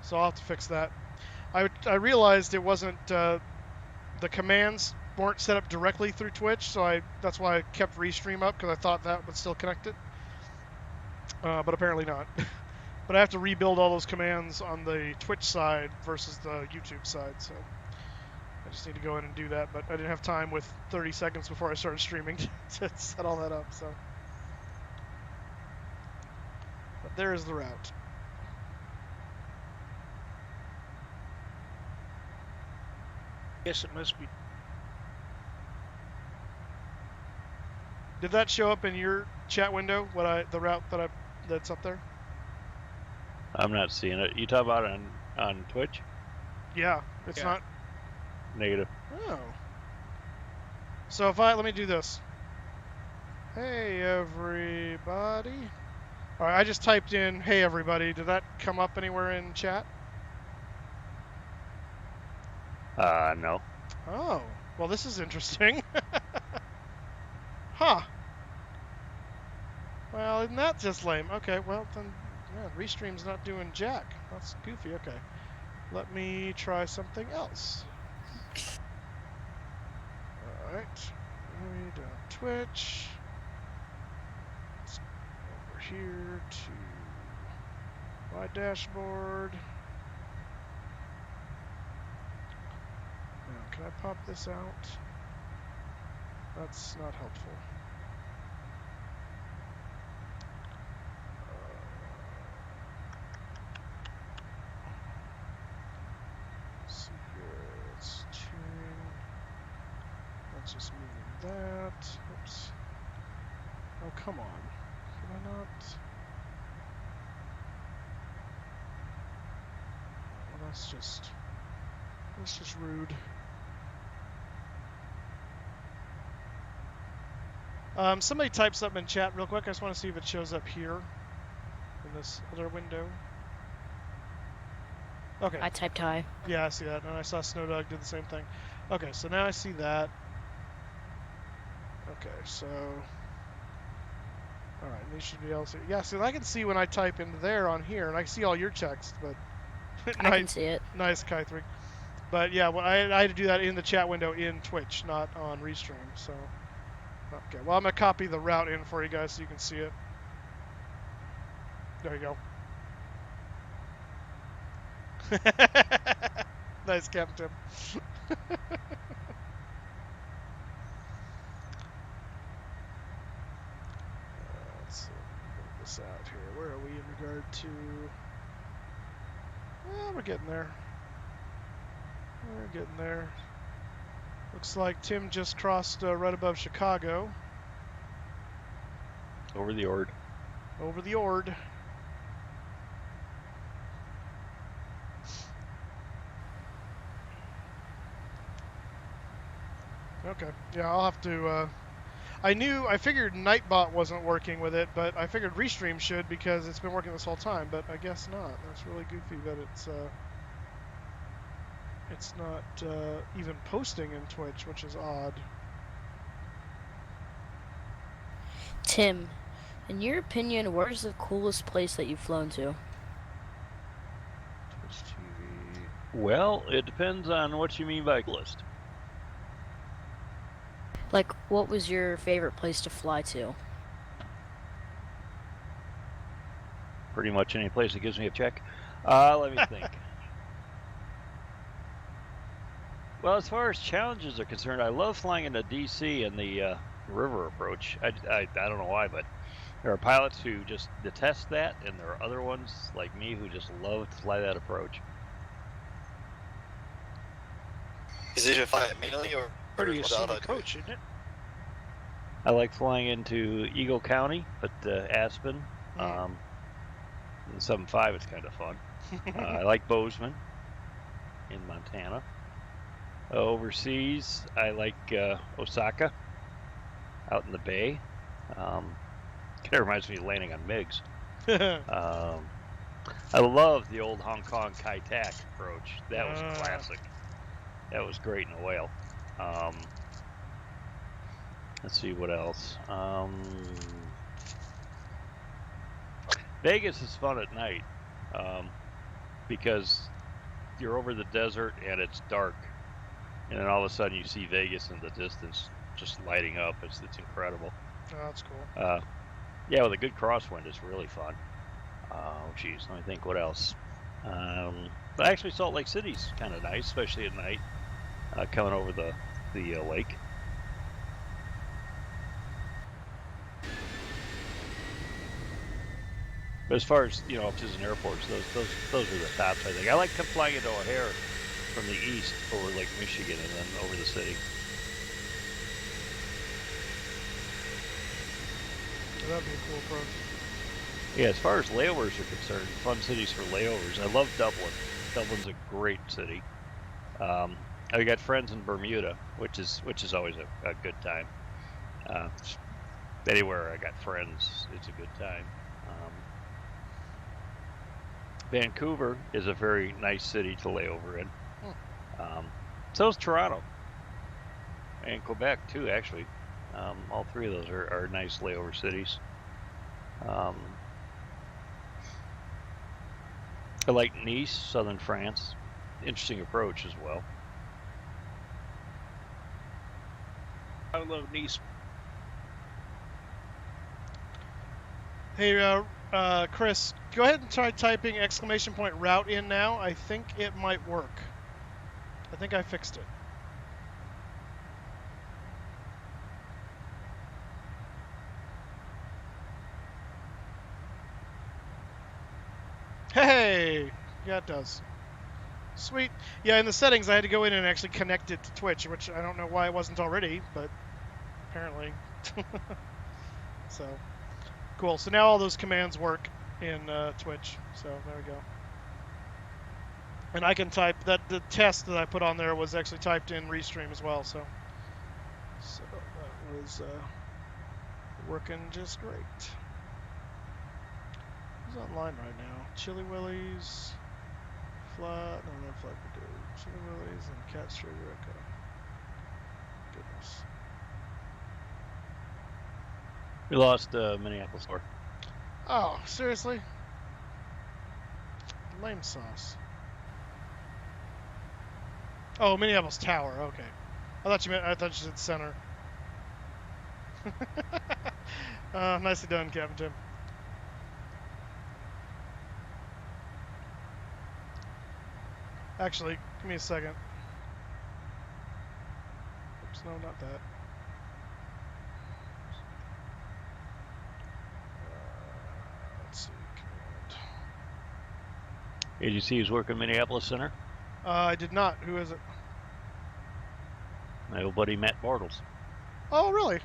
So I'll have to fix that. I realized it wasn't the commands weren't set up directly through Twitch, so that's why I kept Restream up because I thought that would still connect it. But apparently not. But I have to rebuild all those commands on the Twitch side versus the YouTube side, so I just need to go in and do that. But I didn't have time with 30 seconds before I started streaming to set all that up. So, but there is the route. Guess it must be. Did that show up in your chat window? The route that's up there? I'm not seeing it. You talk about it on Twitch? Yeah, it's not. Negative. Oh. So if let me do this. Hey everybody. All right, I just typed in "Hey everybody." Did that come up anywhere in chat? No. Oh, well, this is interesting. Huh. Well, isn't that just lame? Okay, well, then, yeah, Restream's not doing jack. That's goofy. Okay. Let me try something else. Alright. Down Twitch. Let's go over here to my dashboard. Now, can I pop this out? That's not helpful. Let's see here. It's tuning. That's just moving that. Oops. Oh, come on. Can I not? Well, that's just rude. Somebody type something in chat real quick. I just want to see if it shows up here in this other window. Okay. I typed hi. Yeah, I see that. And I saw Snowdog did the same thing. Okay, so now I see that. Okay, so... Alright, and these should be able to... Yeah, so I can see when I type into there on here, and I see all your text, but... I can see it. Nice, Kai3. But yeah, well, I had to do that in the chat window in Twitch, not on Restream, so... Okay, well, I'm going to copy the route in for you guys so you can see it. There you go. Nice, Captain Tim. Let's see, move this out here. Where are we in regard to... Well, we're getting there. We're getting there. Looks like Tim just crossed right above Chicago. Over the Ord. Over the Ord. Okay. Yeah, I'll have to... I figured NightBot wasn't working with it, but I figured Restream should because it's been working this whole time, but I guess not. That's really goofy that it's not even posting in Twitch, which is odd. Tim, in your opinion, where's the coolest place that you've flown to? Twitch TV. Well, it depends on what you mean by coolest. Like, what was your favorite place to fly to? Pretty much any place that gives me a check. Let me think. Well, as far as challenges are concerned, I love flying into DC and the river approach. I don't know why, but there are pilots who just detest that, and there are other ones like me who just love to fly that approach. Is it to fly it manually or Pretty scenic approach, isn't it? I like flying into Eagle County, but Aspen. In 7.5 it's kind of fun. I like Bozeman in Montana. Overseas, I like Osaka out in the bay. Kind of reminds me of landing on MiGs. I love the old Hong Kong KJAX approach. That was classic. That was great in a whale. Let's see what else. Vegas is fun at night because you're over the desert and it's dark, and then all of a sudden you see Vegas in the distance just lighting up. It's incredible. Oh, that's cool. Yeah, with a good crosswind, it's really fun. Oh, geez, let me think. What else? Actually, Salt Lake City's kind of nice, especially at night, coming over the lake. But as far as, up to an airports, those are the tops, I think. I like flying into O'Hare from the east over Lake Michigan and then over the city. That'd be a cool approach. Yeah, as far as layovers are concerned, fun cities for layovers. I love Dublin. Dublin's a great city. I got friends in Bermuda, which is always a good time. Anywhere I got friends, it's a good time. Vancouver is a very nice city to lay over in. So is Toronto. And Quebec, too, actually. All three of those are nice layover cities. I like Nice, southern France. Interesting approach as well. I love Nice. Hey, Chris, go ahead and try typing !route in now. I think it might work. I think I fixed it. Hey! Yeah, it does. Sweet. Yeah, in the settings, I had to go in and actually connect it to Twitch, which I don't know why it wasn't already, but apparently. So, cool. So now all those commands work in Twitch. So there we go. And I can type that. The test that I put on there was actually typed in Restream as well. So that was working just great. Who's online right now? Chili Willies, Flat, no, not Flat Purdue. Chili Willies and Cat Straight Echo. Goodness. We lost Minneapolis. Oh, seriously? Lame sauce. Oh, Minneapolis Tower. Okay. I thought you said center. Nicely done, Captain Tim. Actually, give me a second. Oops, no, not that. Let's see. Did you see who's working Minneapolis Center? I did not. Who is it? My old buddy Matt Bortles. Oh, really?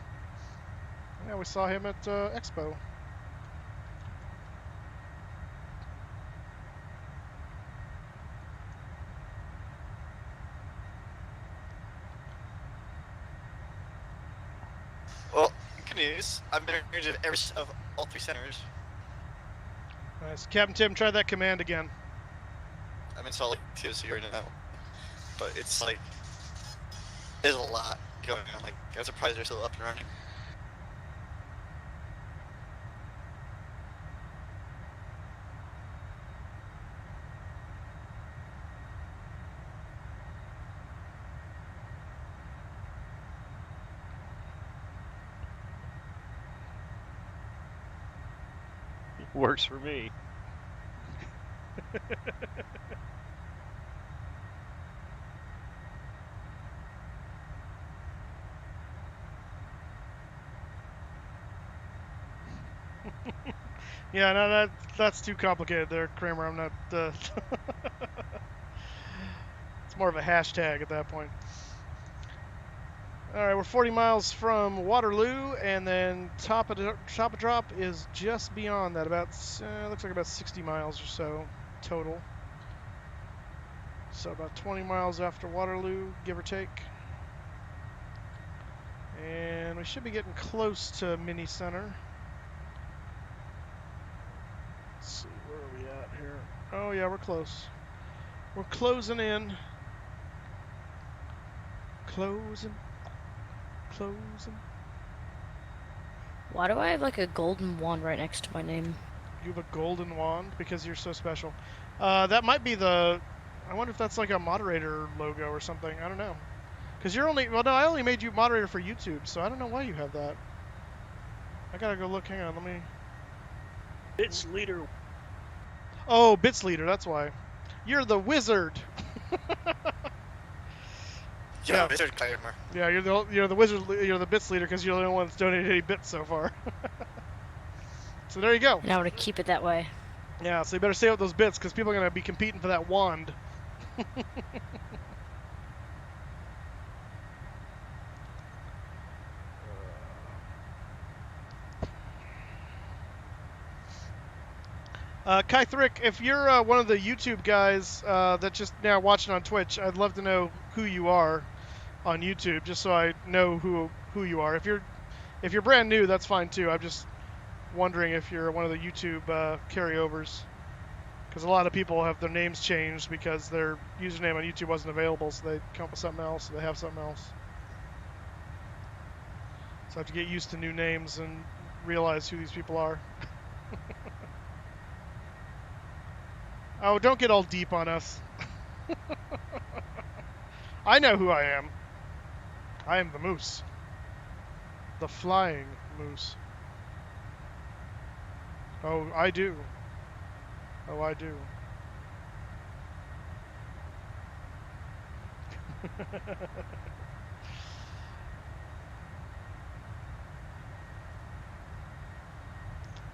Yeah, we saw him at Expo. Well, good news. I've been interviewed at all three centers. Nice. Captain Tim, try that command again. I'm in Salt Lake too, so you're in and out. But it's like, there's a lot going on. Like, I'm surprised they're still up and running. Works for me. Yeah, no, that's too complicated there, Kramer. I'm not. It's more of a hashtag at that point. All right, we're 40 miles from Waterloo, and then top of drop is just beyond that. About looks like about 60 miles or so total. So about 20 miles after Waterloo, give or take. And we should be getting close to Mini Center. Let's see, where are we at here? Oh yeah, we're close. We're closing in. Closing. Why do I have like a golden wand right next to my name? You have a golden wand because you're so special. That might be the. I wonder if that's like a moderator logo or something. I don't know. Because you're only. Well, no, I only made you moderator for YouTube, so I don't know why you have that. I gotta go look. Hang on, let me. Bits leader. Oh, Bits leader. That's why. You're the wizard. Yeah, wizard climber. Yeah, you're the wizard. You're the bits leader because you're the only one that's donated any bits so far. So there you go. And I want to keep it that way. Yeah, so you better save up those bits because people are gonna be competing for that wand. Kythrick, if you're one of the YouTube guys that just now watching on Twitch, I'd love to know who you are on YouTube, just so I know who you are. If you're brand new, that's fine too. I'm just wondering if you're one of the YouTube carryovers, because a lot of people have their names changed because their username on YouTube wasn't available, so they come up with something else, so they have something else. So I have to get used to new names and realize who these people are. Oh, don't get all deep on us. I know who I am. I am the moose. The flying moose. Oh, I do. Oh, I do.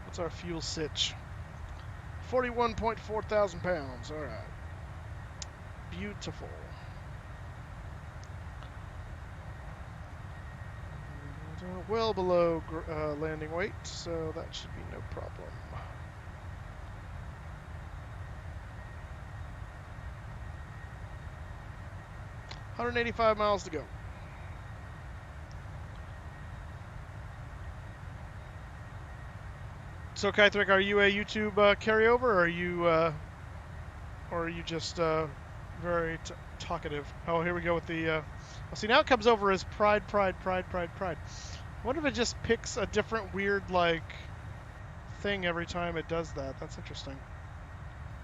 What's our fuel sitch? 41.4 thousand pounds. All right. Beautiful. Well below landing weight, so that should be no problem. $185 miles to go. So, Kythrick, are you a YouTube carryover, or are you just very talkative? Oh, here we go with the. Well, see, now it comes over as pride. I wonder if it just picks a different weird thing every time it does that. That's interesting.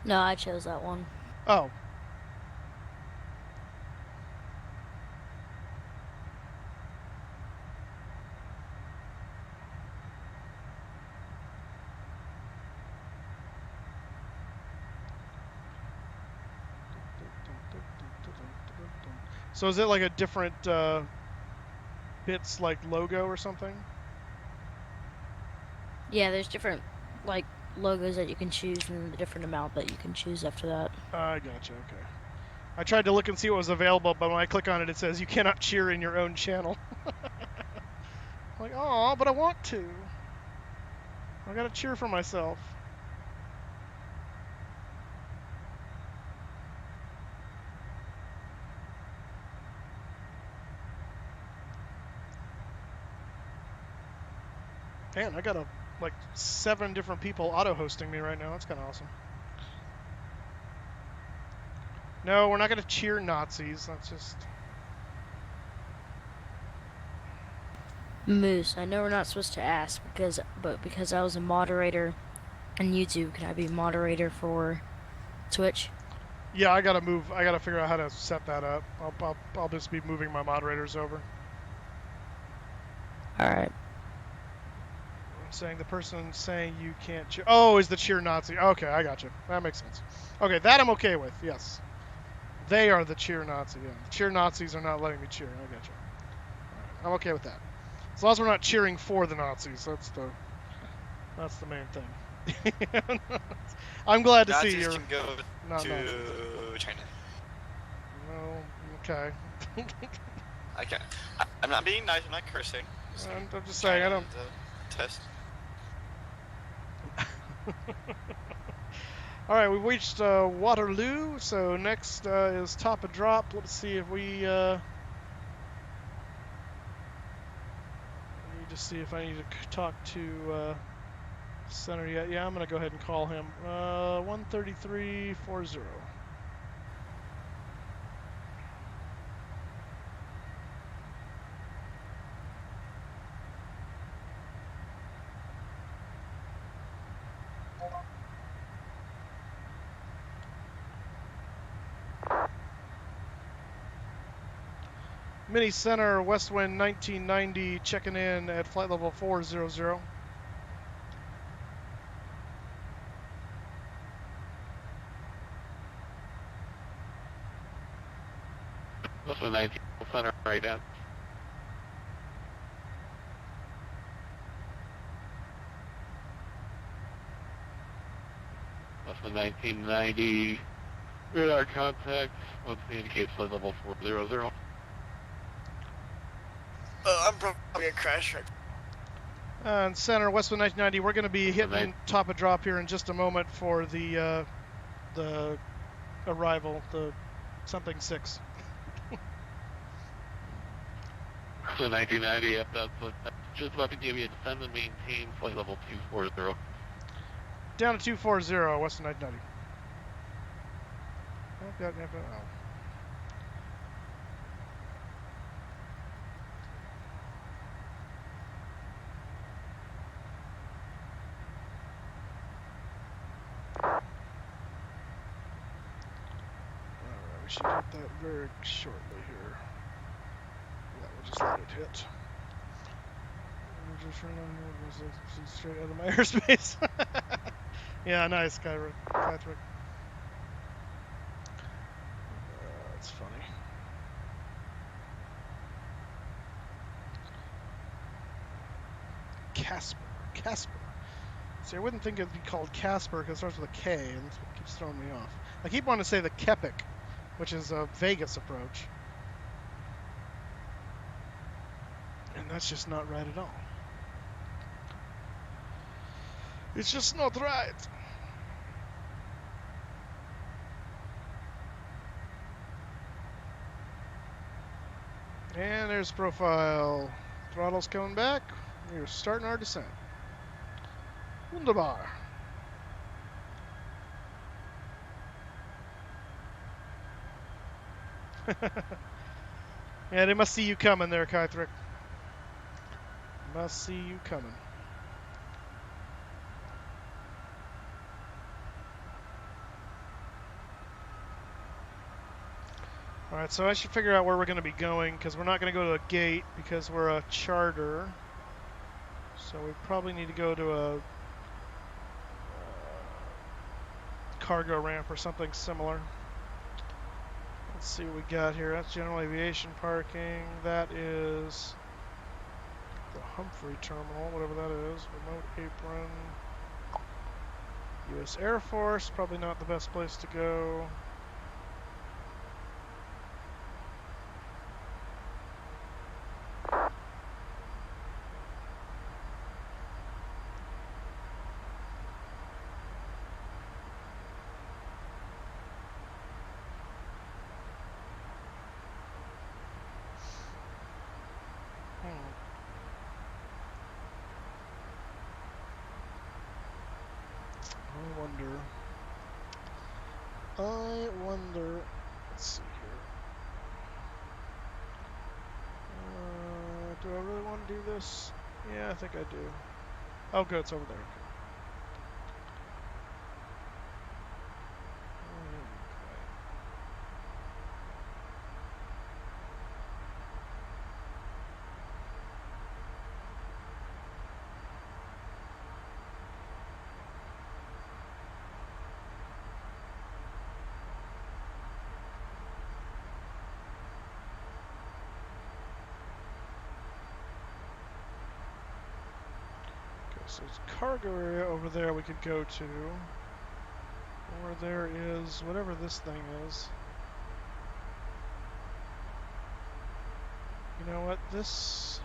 No, I chose that one. Oh. So is it like a different bits logo or something? Yeah, there's different logos that you can choose, and the different amount that you can choose after that. I gotcha. Okay. I tried to look and see what was available, but when I click on it, it says you cannot cheer in your own channel. I'm like, oh, but I want to. I gotta cheer for myself. Man, I got 7 different people auto-hosting me right now. That's kind of awesome. No, we're not going to cheer Nazis. That's just... Moose, I know we're not supposed to ask, because I was a moderator on YouTube, can I be a moderator for Twitch? Yeah, I gotta figure out how to set that up. I'll just be moving my moderators over. Alright. Saying the person saying you can't cheer. Oh, is the cheer Nazi. Okay, I gotcha. That makes sense. Okay, that I'm okay with, yes. They are the cheer Nazi, yeah. The cheer Nazis are not letting me cheer. I gotcha. Alright, I'm okay with that. As long as we're not cheering for the Nazis, that's the main thing. I'm glad to Nazis see you're can go not to Nazis. China. No, okay. I'm not being nice, I'm not cursing. I'm just saying, I don't... Test. Alright, we've reached Waterloo, so next is Top and Drop. Let's see if we... I need to see if I need to talk to Center yet. Yeah, I'm going to go ahead and call him. 13340. Mini Center, WestWind 1990, checking in at flight level 400. WestWind 19 Center right now. WestWind 1990, Radar contact, once indicate flight level 400. I'm probably gonna crash right. And center, Westwind 1990, we're going to be hitting top of drop here in just a moment for the arrival, the something 6. So 1990, yep, that's just about to give you a descend and maintain flight level 240. Down to 240, Western 990. I've got oh. Alright, we should hit that very shortly here. Yeah, we'll just let it hit. Just straight out of my airspace. Yeah, nice, Kyrick. Patrick. That's funny. Casper. See, I wouldn't think it'd be called Casper because it starts with a K, and that's what keeps throwing me off. I keep wanting to say the Kepik, which is a Vegas approach. And that's just not right at all. It's just not right. And there's profile. Throttle's coming back. We're starting our descent. Wunderbar. Yeah, they must see you coming there, Kythrick. Must see you coming. Alright, so I should figure out where we're going to be going, because we're not going to go to a gate, because we're a charter. So we probably need to go to a cargo ramp or something similar. Let's see what we got here. That's general aviation parking. That is the Humphrey terminal, whatever that is. Remote apron. U.S. Air Force, probably not the best place to go. I wonder, let's see here. Do I really want to do this? Yeah, I think I do. Oh, good, it's over there. Okay. So there's a cargo area over there we could go to. Or there is whatever this thing is. You know what? This...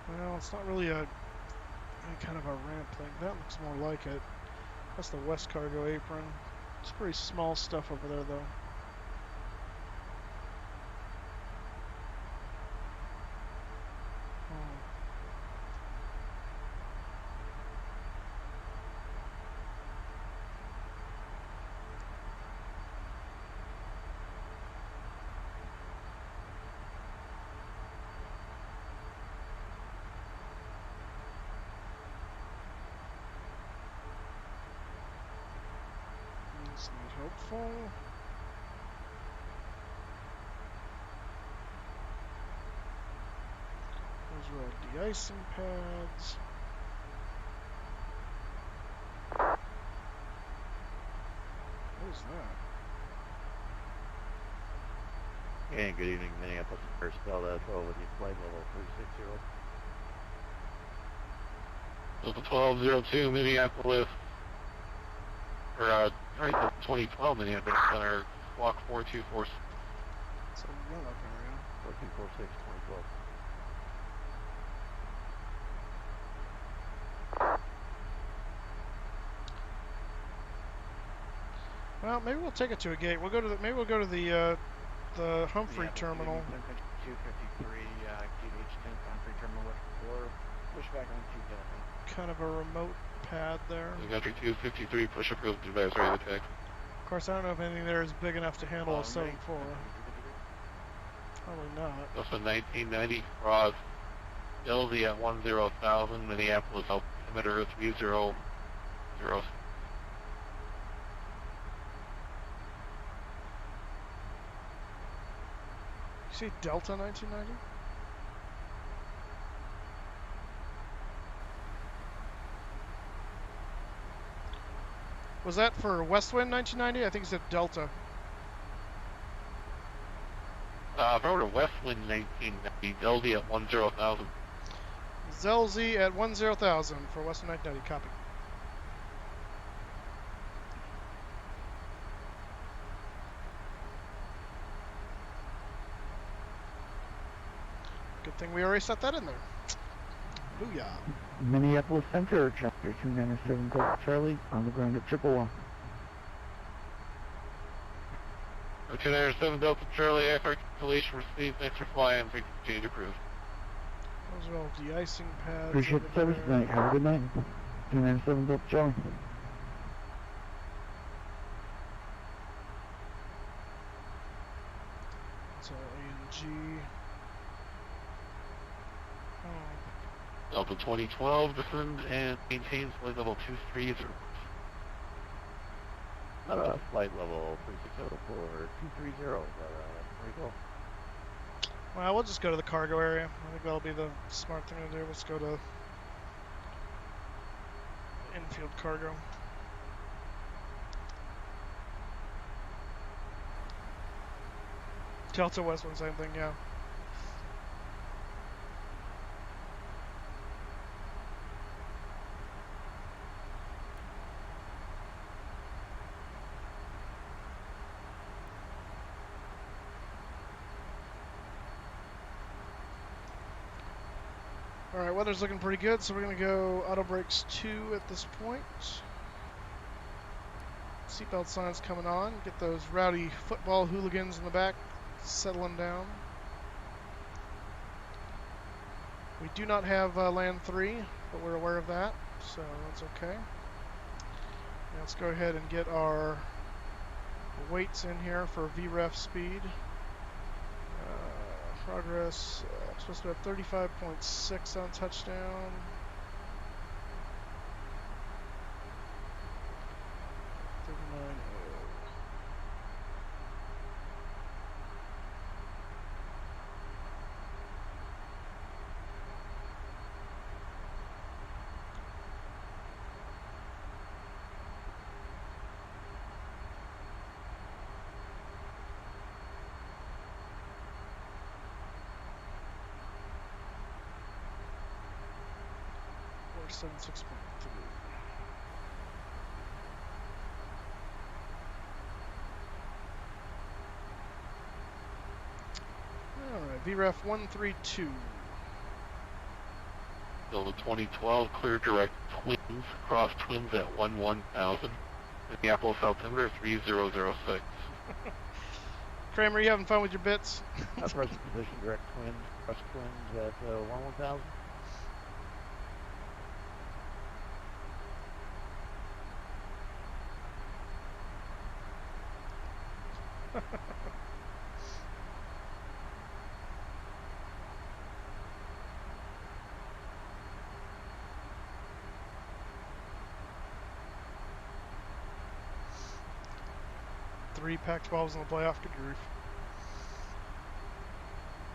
Well, it's not really any kind of a ramp thing. That looks more like it. That's the west cargo apron. It's pretty small stuff over there, though. That's not helpful. Those are all de-icing pads. What is that? Hey, good evening, Minneapolis First Delta 12 with you, flight level 360. 1202 Minneapolis, or right, the 2012 Minneapolis Center, Squawk 424. So run up area. 4246, 2012. Well, maybe we'll take it to a gate. We'll go to the the Humphrey terminal. 253, KJAX Humphrey terminal or push back on 2 Delta. Kind of a remote pad there. Country 253, push approved, device ready to attack. Of course, I don't know if anything there is big enough to handle a 74. Probably not. Also 1990 Cross, LZ at 10,000, Minneapolis altimeter 300. You see Delta 1990? Was that for WestWind 1990? I think it said Delta. Remember WestWind 1990, LZ at 10,000. ZLZ at 10,000 for WestWind 1990. Copy. Good thing we already set that in there. Booyah. Minneapolis Center, Chapter 297 Delta Charlie, on the ground at Chippewa. 297 Delta Charlie, aircraft cancellation received, thanks for flying, change approved. Those are all de-icing pads. Appreciate the service tonight, have a good night. 297 Delta Charlie. So ANG. Delta 2012, descend and maintain flight level 230. Flight level 360 for 230, pretty cool. Well, we'll just go to the cargo area. I think that'll be the smart thing to do. Let's go to infield cargo. Delta Westwind, same thing, yeah. Alright, weather's looking pretty good, so we're going to go auto brakes 2 at this point. Seatbelt signs coming on. Get those rowdy football hooligans in the back settling down. We do not have land 3, but we're aware of that, so that's okay. Now let's go ahead and get our weights in here for VREF speed. Progress, supposed to have 35.6 on touchdown. Or 76.3. Alright, VREF 132. Delta 2012, clear direct twins, cross twins at 11,000. Minneapolis altimeter 3006. Kramer, you having fun with your bits? That's present position, direct twins, cross twins at 11,000. Three Pac-12s in the playoff. Good grief.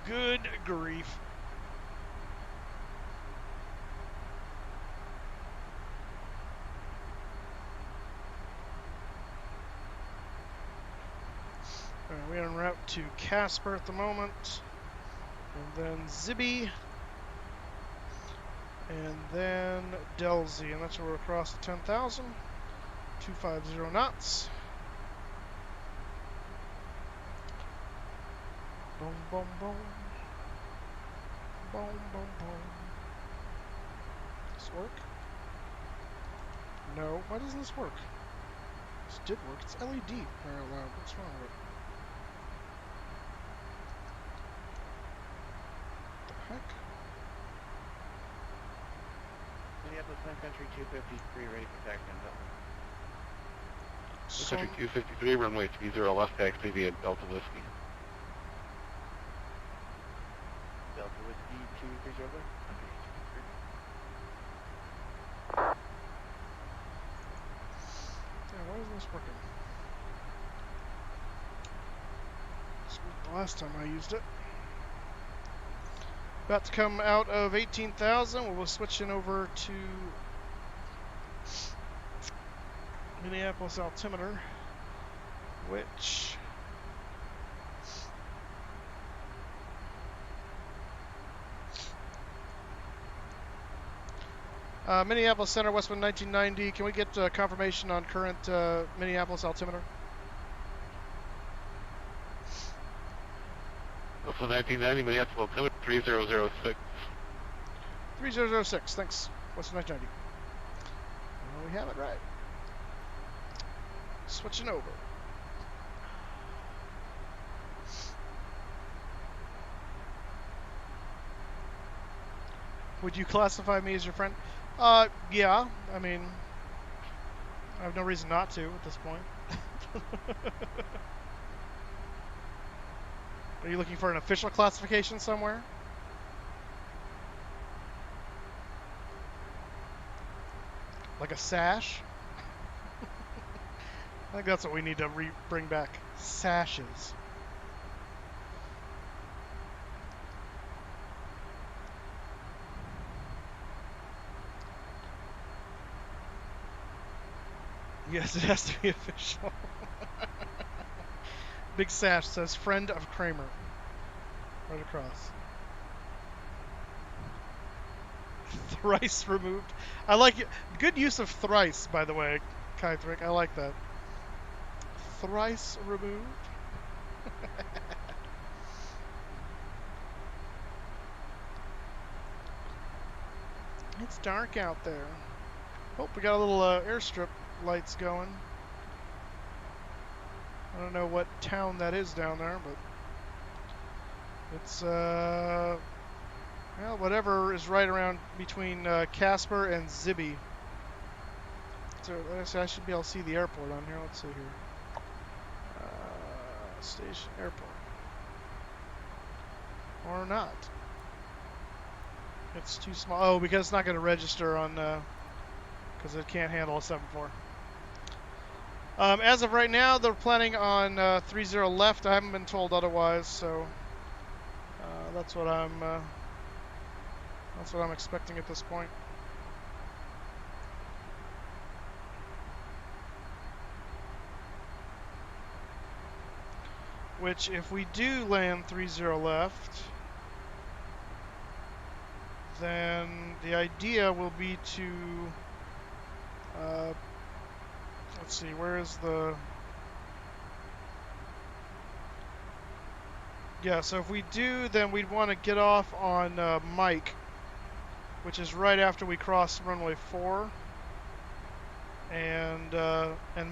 Good grief. Alright, we're en route to Casper at the moment. And then Zibby. And then Delzy, and that's where we're across the 10,000. 250 knots. Boom, boom, boom. Boom, boom, boom. Does this work? No. Why doesn't this work? This did work. It's LED. Very loud. What's wrong with it? What the heck? Minneapolis Sun Country 253, ready for taxi on Delta. Country 253, runway 30 left, taxi via Delta Whiskey. Delta Whiskey 230 left. Yeah, why isn't this working? This was the last time I used it. About to come out of 18,000. We'll switch in over to Minneapolis altimeter, which Minneapolis Center, WestWind 1990. Can we get confirmation on current Minneapolis altimeter? WestWind 1990, Minneapolis altimeter 3006. 3006, thanks. WestWind 1990. Well, we have it right. Switching over. Would you classify me as your friend? Yeah. I mean, I have no reason not to at this point. Are you looking for an official classification somewhere? Like a sash? I think that's what we need to bring back. Sashes. Yes, it has to be official. Big sash says friend of Kramer. Right across. Thrice removed. I like it. Good use of thrice, by the way, Kythrick. I like that. Thrice removed. It's dark out there. Oh, we got a little airstrip lights going. I don't know what town that is down there, but it's well, whatever is right around between Casper and Zibby. So I should be able to see the airport on here. Let's see here. Station airport. Or not. It's too small. Oh, because it's not going to register on, because it can't handle a 7.4. As of right now, they're planning on 30 left. I haven't been told otherwise, so that's what I'm expecting at this point. Which, if we do land 30 left, then the idea will be to, let's see, where is the, yeah, so if we do, then we'd want to get off on Mike, which is right after we cross runway 4. And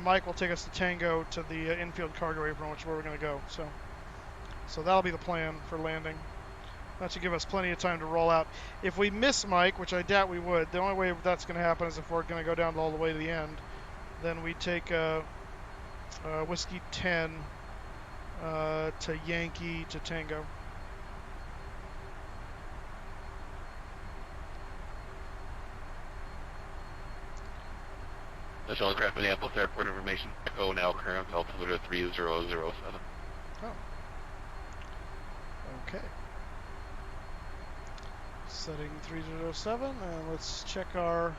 Mike will take us to Tango to the infield cargo apron, which is where we're going to go. So that'll be the plan for landing. That should give us plenty of time to roll out. If we miss Mike, which I doubt we would, the only way that's going to happen is if we're going to go down all the way to the end. Then we take Whiskey 10 to Yankee to Tango. National Aircraft Minneapolis Airport information. Echo now current altimeter 3007. Oh. Okay. Setting 3007, and let's check our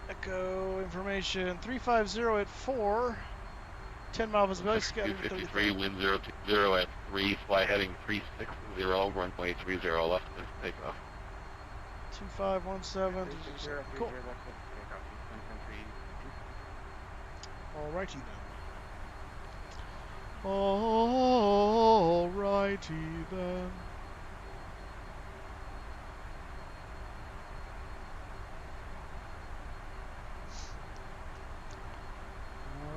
Echo information. 350 at 4. 10 mile visibility, scattered 253, wind 020 at 3, fly heading 360, runway 30 left, and take off. 2517. Cool. Alrighty then. Alrighty then.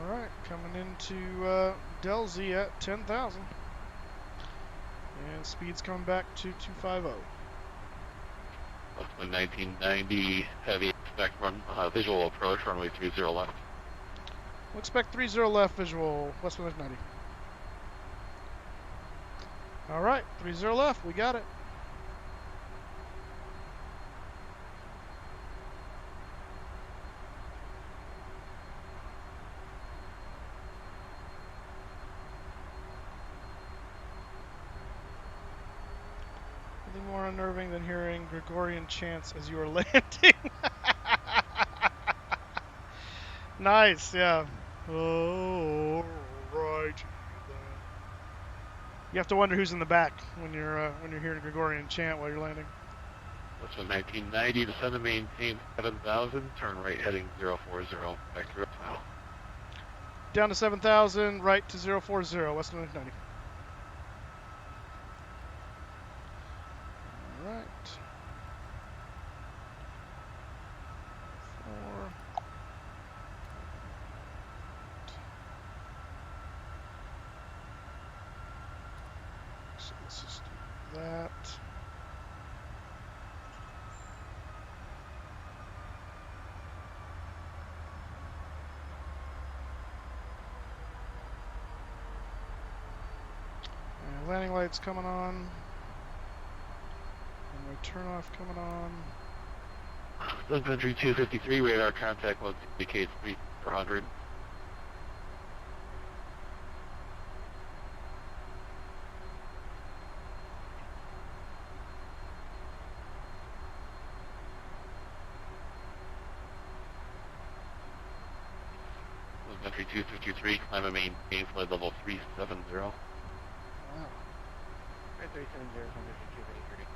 Alright, coming into Delzy at 10,000. And speed's coming back to 250. WestWind 1990, heavy, expect run, visual approach, runway 30 left. We'll expect 30 left, visual, WestWind 90. Alright, 30 left, we got it. Nothing more unnerving than hearing Gregorian chants as you are landing. Nice, yeah. Oh, right. You have to wonder who's in the back when you're hearing a Gregorian chant while you're landing. WestWind 1990, descend and maintain 7,000, turn right heading 040, back to Rothmuller. Down to 7,000, right to 040, WestWind 90. Alright. 4. So let's just do that. And landing lights coming on. And my turn off coming on. Infantry 253, radar contact mode indicates 300. Infantry 253, climb and maintain flight level 370. Wow. 370, 253.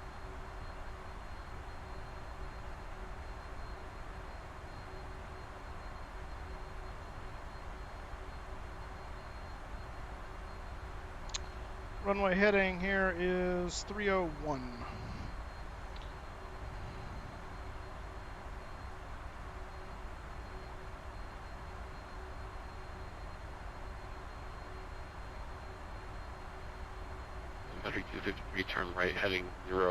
Runway heading here is 301. Infantry 253, turn right heading 060.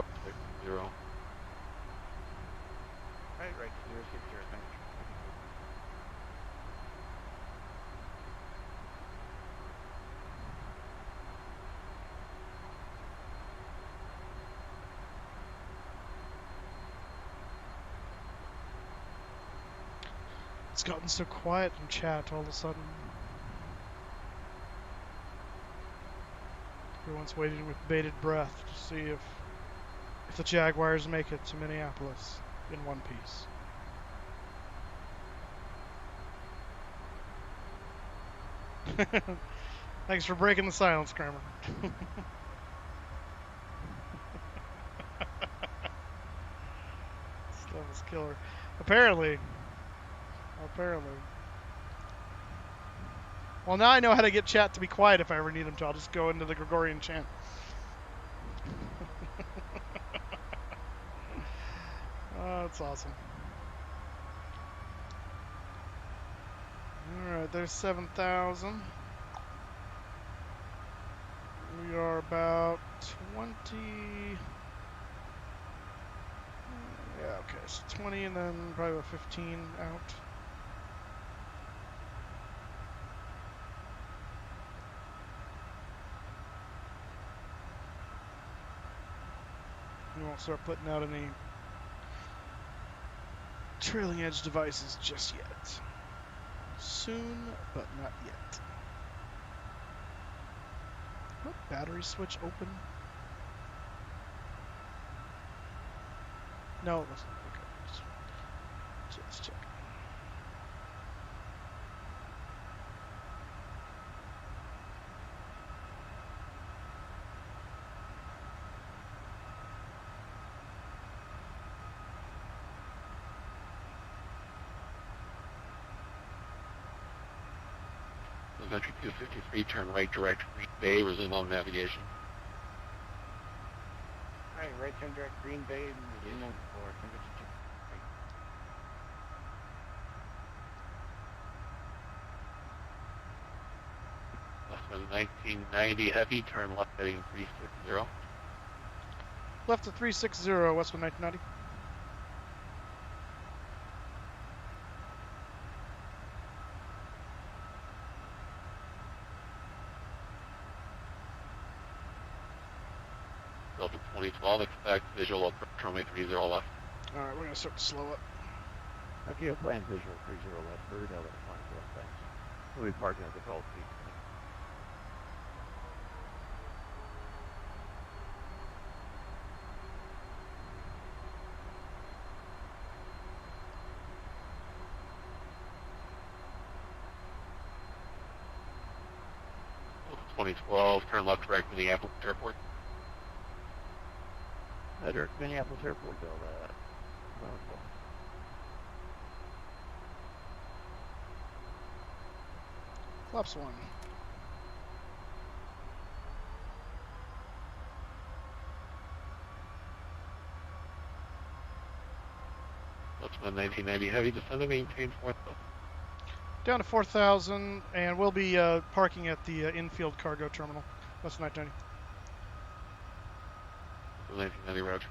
Right, 060, thank you. It's gotten so quiet in chat all of a sudden. Everyone's waiting with bated breath to see if the Jaguars make it to Minneapolis in one piece. Thanks for breaking the silence, Kramer. Stuff is killer. Apparently. Well, now I know how to get chat to be quiet if I ever need them to. I'll just go into the Gregorian chant. Oh, that's awesome. Alright, there's 7,000. We are about 20... Yeah, okay, so 20 and then probably about 15 out. We won't start putting out any trailing edge devices just yet. Soon, but not yet. What battery switch open? No, it wasn't. Okay, let's check. Country 253, turn right direct Green Bay, resume on navigation. Alright, right turn direct Green Bay, resume on 4, temperature 1990 heavy, turn left heading 360. Left to 360, Westwind 1990. Delta 2012, expect visual approach runway 30 left. Alright, we're going to start to slow up. Okay, plan visual 30 left, bird, Delta 24, thanks. We'll be parking at the Gulf Peak. Delta 2012, turn left direct Minneapolis Airport. Direct Minneapolis Airport, Delta. Flaps 1. That's my 1990 heavy, descend to maintain 4,000. Down to 4,000, and we'll be parking at the infield cargo terminal. That's 1990. 1990 roger.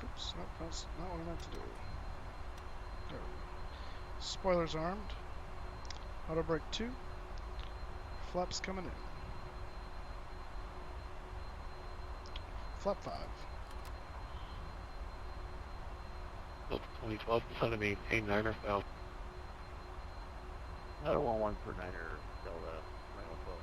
Oops, nope, that's not what I meant to do. There we go. Spoilers armed. Auto brake 2. Flaps coming in. Flap 5. Delta 2012, descend to maintain 9,000. I don't want one for 9 or Delta 912.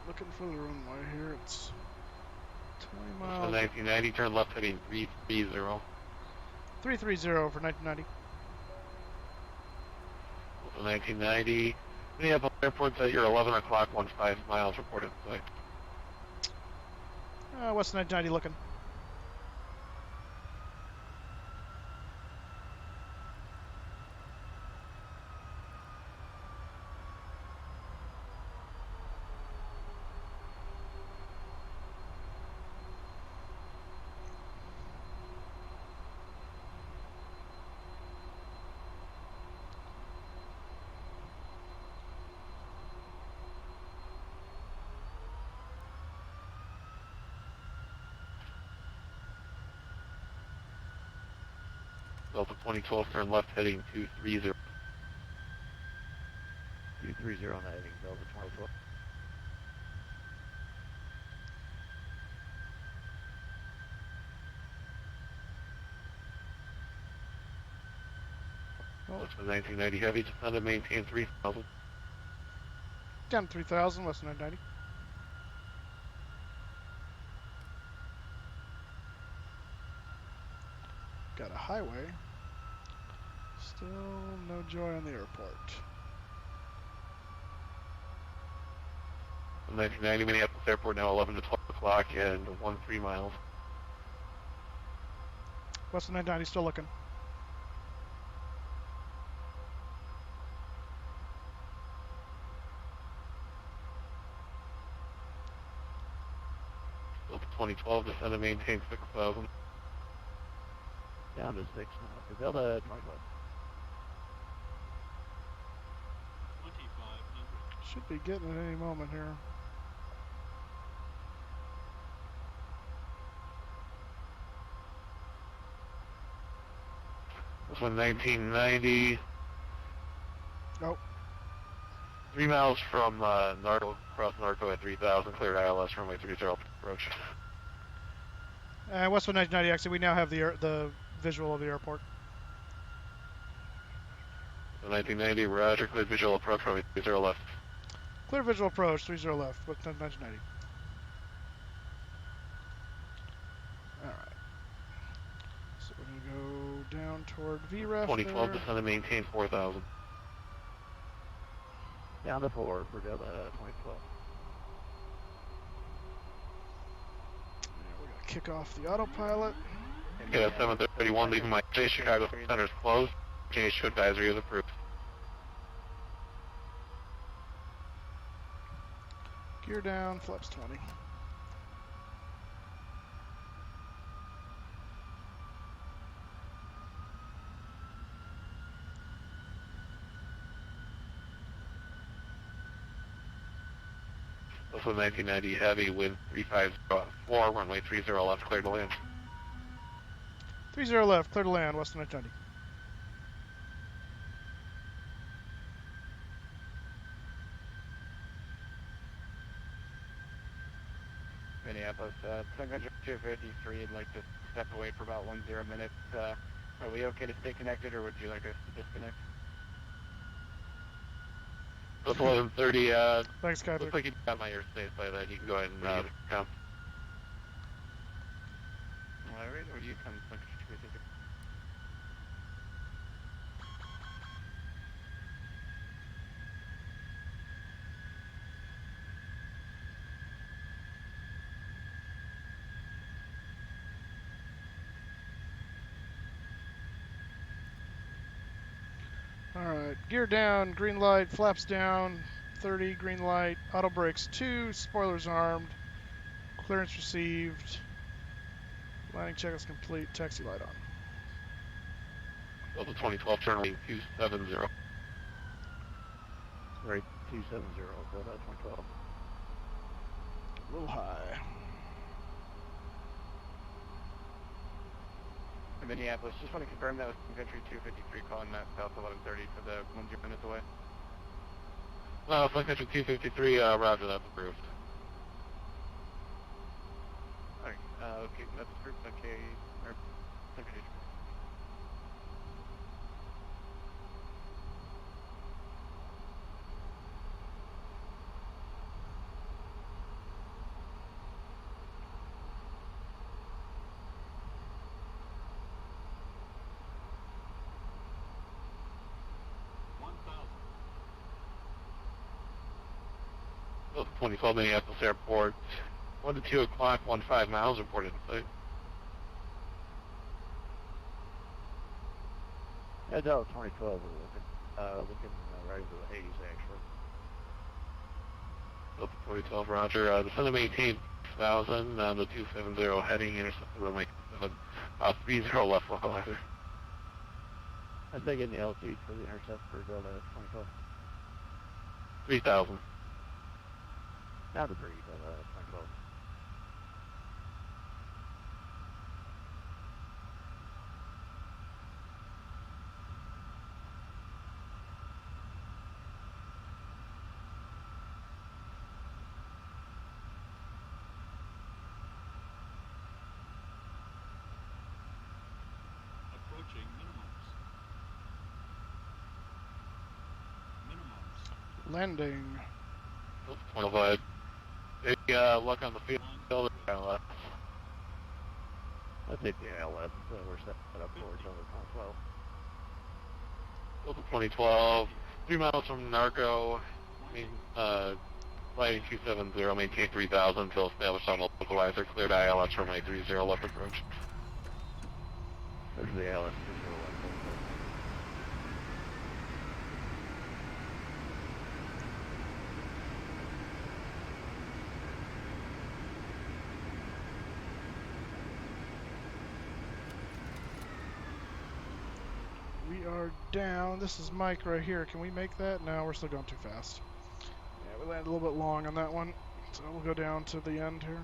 Looking for the runway here. It's 20 So miles. 1990, turn left heading 330. 330 for 1990. So 1990, Minneapolis Airport's at your 11 o'clock, 15 miles, reported flight. West 1990 looking. Delta 2012, turn left heading 230. 230 on that heading, Delta 2012. That's the 1990 heavy, descend to maintain 3,000. Down to 3,000, West 990. Got a highway. Still no joy on the airport. 1990 Minneapolis Airport, now 11 to 12 o'clock and 13 miles. West 990 still looking. 2012, descend and maintain 6,000. Down to 6 now. Delta 25. Should be getting it any moment here. This one 1990. Nope. 3 miles from Narco, across Narco at 3,000, cleared ILS runway 30 approach. WestWind 1990, actually, we now have the visual of the airport. 1990, roger, cleared visual approach, runway 30 left. Clear visual approach, 30 left, with 1990. Alright. So we're going to go down toward VREF 2012, there. descend and maintain 4,000. Down to 4 for Delta 2012. We're going to kick off the autopilot. Okay, that's 731, leaving my base. Chicago Center is closed. KJAX advisory is approved. Gear down, flaps 20. Also 1990, heavy wind 354, runway 30 left, clear to land. 30 left, clear to land, Western 1990. Minneapolis, 253, I'd like to step away for about 10 minutes. Are we okay to stay connected, or would you like us to disconnect? That's 11:30, Thanks, Skyler. looks like you got my airspace by that. You can go ahead and come. Alright, or you come. Alright, gear down, green light, flaps down, 30, green light, auto brakes 2, spoilers armed, clearance received, landing check is complete, taxi light on. Delta 2012, turn lane 270. Right, 270, Delta 2012. A little high. Minneapolis, just want to confirm that was Country 253 calling that south 1130 for the 10 minutes away. No, Flight Country 253, roger, that's approved. Alright, okay, that's approved, okay, or, okay. Delta 2012, Minneapolis Airport, 1 to 2 o'clock, 15 miles, reported in sight. Yeah, Delta 2012, we're looking right into the 80s, actually. Delta 2012, roger, descend and maintain 6,000, the 270 heading, intercept runway 30 left, localizer. I'm taking the LT for the intercept for Delta 2012. 3,000. Now to breathe, Delta 2012. Approaching minimums. Landing. 12, Hey, luck on the field. ILS. I'll take the ILS, we're set up for Delta 2012. Delta 2012, 3 miles from Narco, flight 270, maintain 3,000 until established on localizer, cleared ILS runway 30 left approach. There's the ILS 30 left. are down. This is Mike right here. Can we make that? No, we're still going too fast. Yeah, we landed a little bit long on that one. So we'll go down to the end here.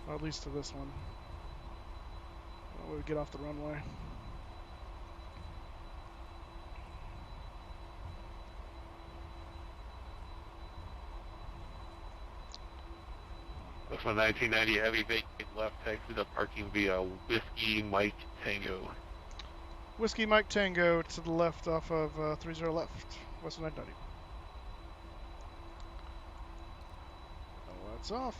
Or at least to this one. We'll get off the runway. That's my 1990 heavy vacant left taxi to parking via Whiskey Mike Tango. Whiskey Mike Tango to the left off of 30 left, WestWind 90. That's off.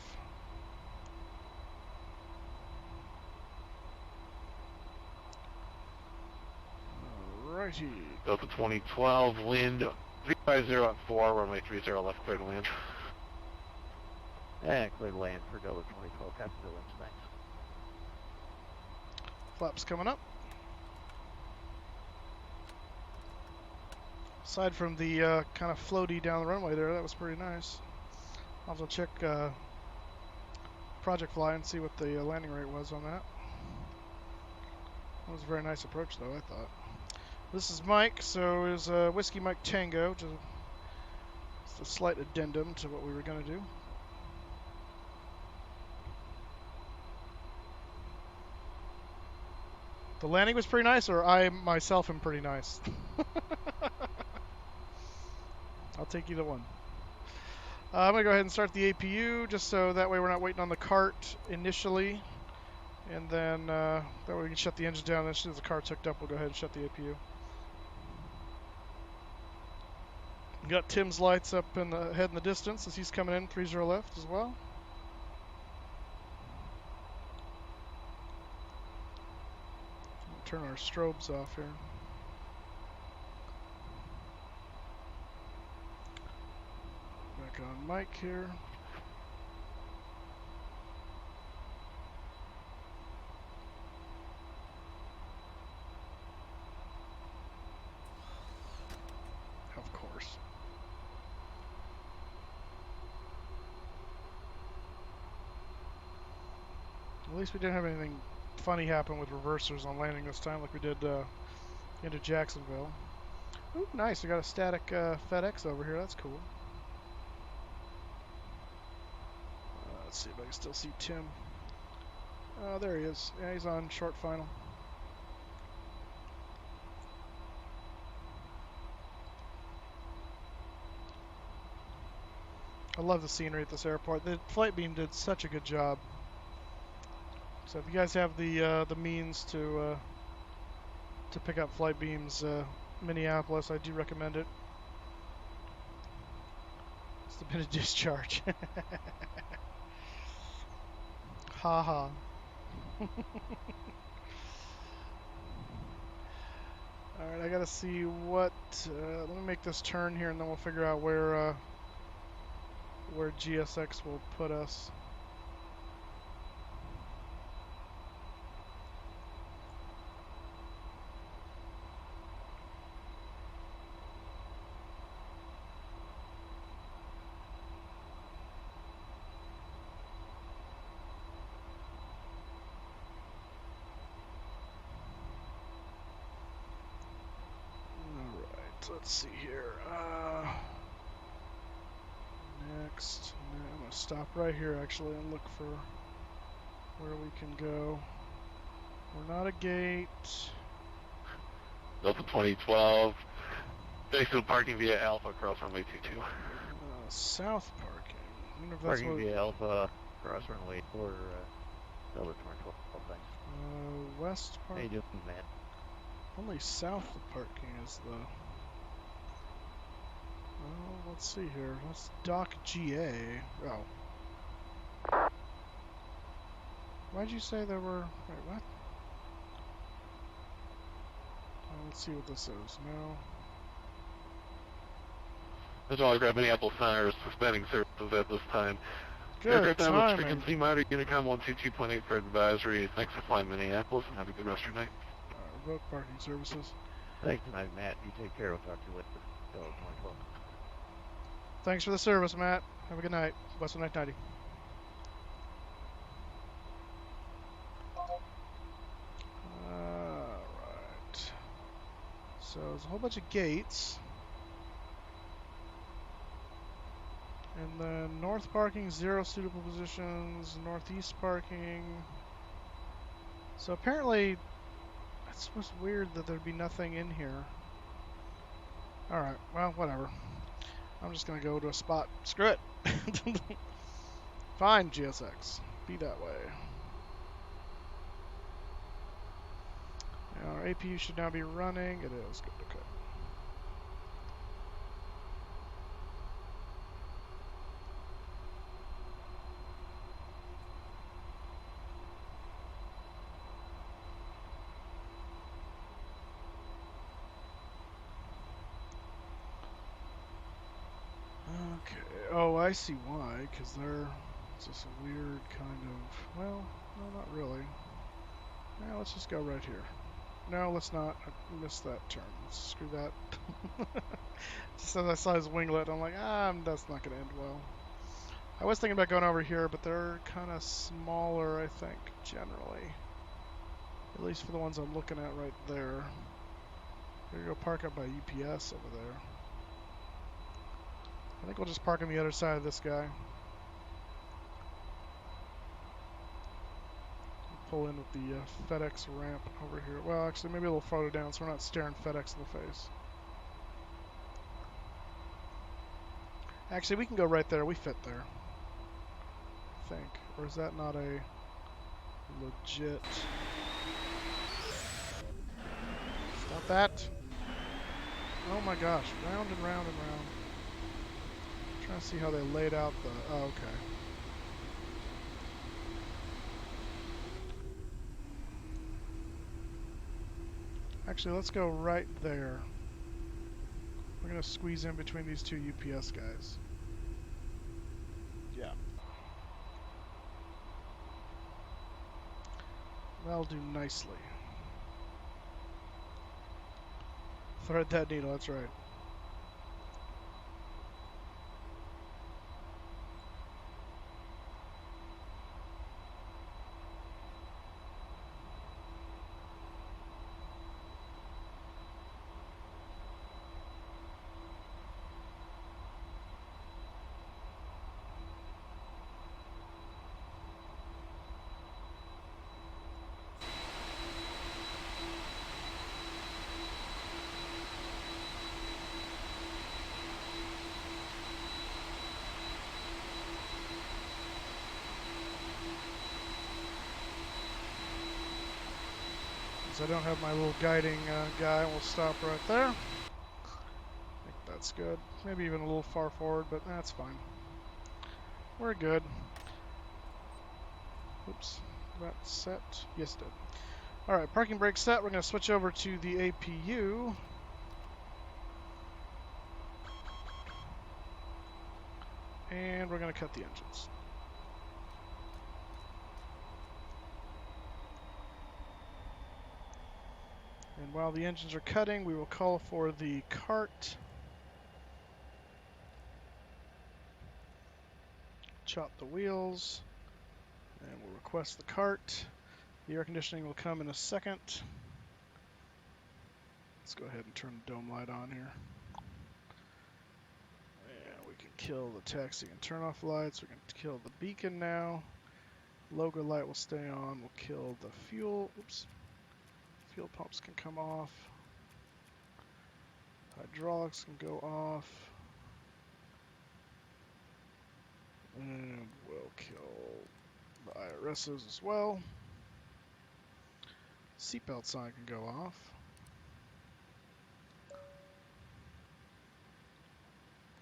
Alrighty. Delta 2012, wind 350 at 4, runway 30 left, clear to land. And clear to land for Delta 2012, Captain Lynch, thanks. Flaps coming up. Aside from the kind of floaty down the runway there, that was pretty nice. I'll have to check Project Fly and see what the landing rate was on that. That was a very nice approach though, I thought. This is Mike, so is Whiskey Mike Tango, just a slight addendum to what we were going to do. The landing was pretty nice, or I myself am pretty nice? I'll take either one. I'm going to go ahead and start the APU, just so that way we're not waiting on the cart initially. And then that way we can shut the engine down, and as soon as the cart's hooked up, we'll go ahead and shut the APU. We got Tim's lights up in the head in the distance as he's coming in, 30 left as well. Turn our strobes off here. Back on mic here. Of course. At least we didn't have anything funny happen with reversers on landing this time like we did into Jacksonville. Ooh, nice. We got a static FedEx over here. That's cool. Let's see if I can still see Tim. Oh, there he is. Yeah, he's on short final. I love the scenery at this airport. The flight beam did such a good job. So if you guys have the means to pick up flight beams, Minneapolis, I do recommend it. It's a bit of discharge. Ha ha. Alright, I gotta see what, let me make this turn here and then we'll figure out where GSX will put us. Let's see here. Next, I'm going to stop right here actually and look for where we can go. We're not a gate. Delta 2012, basically parking via Alpha across runway 22. South parking. I wonder if that's Parking via Alpha across runway for Delta 2012, thanks. West How parking. you doing, Matt? Only south of parking is the... Oh, let's see here. That's Dock GA. Oh. Why'd you say there were... Wait, what? Let's see what this is. No. That's all I grab Minneapolis Center is suspending services at this time. Good Aircraft timing. frequency monitor Unicom 122.8 for advisory. Thanks for flying Minneapolis and have a good rest of your night. Revoke parking services. Thanks tonight, Matt. You take care. We'll talk to you later. Delta 2012. Thanks for the service, Matt. Have a good night. WestWind 90. Alright. So there's a whole bunch of gates. And then north parking, 0 suitable positions. Northeast parking. So apparently, it's just weird that there'd be nothing in here. Alright, well, whatever. I'm just gonna go to a spot. Screw it! Fine, GSX. Be that way. Our APU should now be running. It is. Good, okay. Okay. Oh, I see why. Because they're just a weird kind of... Well, no, not really. Now let's just go right here. No, let's not. I missed that turn. Let's screw that. Just as I saw his winglet, I'm like, that's not going to end well. I was thinking about going over here, but they're kind of smaller, I think, generally. At least for the ones I'm looking at right there. Here you go, park up by UPS over there. I think we'll just park on the other side of this guy. Pull in with the FedEx ramp over here. Well, actually, maybe a little farther down so we're not staring FedEx in the face. Actually, we can go right there. We fit there. I think. Or is that not a legit... Stop that. Oh my gosh. Round and round and round. I'm trying to see how they laid out the... Oh, okay. Actually, let's go right there. We're going to squeeze in between these two UPS guys. Yeah. That'll do nicely. Thread that needle, that's right. I don't have my little guiding guy. We'll stop right there. I think that's good. Maybe even a little far forward, but that's fine. We're good. Oops. That's set. Yes, it did. Alright, parking brake set. We're going to switch over to the APU. And we're going to cut the engines. And while the engines are cutting, we will call for the cart. Chop the wheels. And we'll request the cart. The air conditioning will come in a second. Let's go ahead and turn the dome light on here. And we can kill the taxi and turn off lights. We can kill the beacon now. Logo light will stay on. We'll kill the fuel. Oops. Fuel pumps can come off. Hydraulics can go off. And we'll kill the IRSs as well. Seatbelt sign can go off.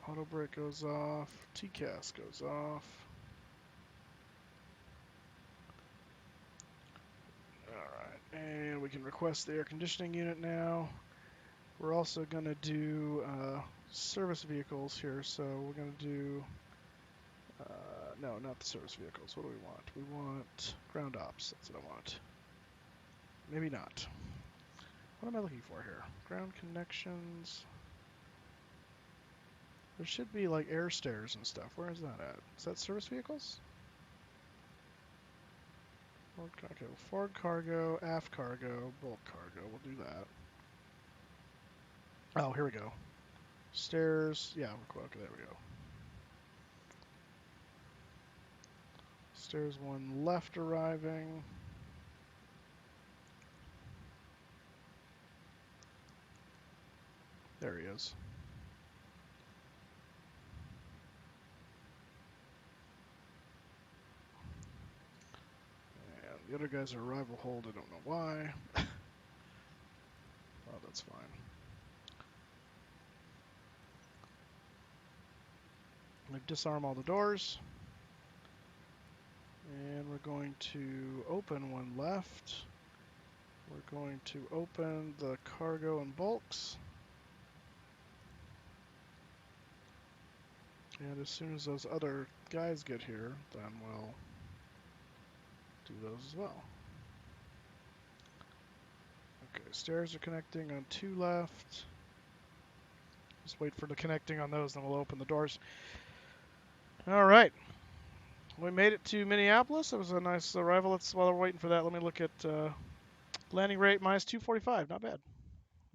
Auto brake goes off. TCAS goes off. Alright, and we can request the air conditioning unit now. We're also going to do service vehicles here, so we're going to do... no, not the service vehicles. What do we want? We want ground ops. That's what I want. Maybe not. What am I looking for here? Ground connections. There should be like air stairs and stuff. Where is that at? Is that service vehicles? Okay, Ford cargo, aft cargo, bulk cargo. We'll do that. Oh, here we go. Stairs. Yeah, okay, there we go. Stairs 1 left arriving. There he is. And the other guys are arrival hold. I don't know why. Oh, that's fine. I'm going to disarm all the doors. And we're going to open one left. We're going to open the cargo and bulks. And as soon as those other guys get here, then we'll do those as well. Okay, stairs are connecting on 2 left. Just wait for the connecting on those, then we'll open the doors. All right. We made it to Minneapolis. It was a nice arrival. While we're waiting for that, let me look at landing rate minus 245. Not bad.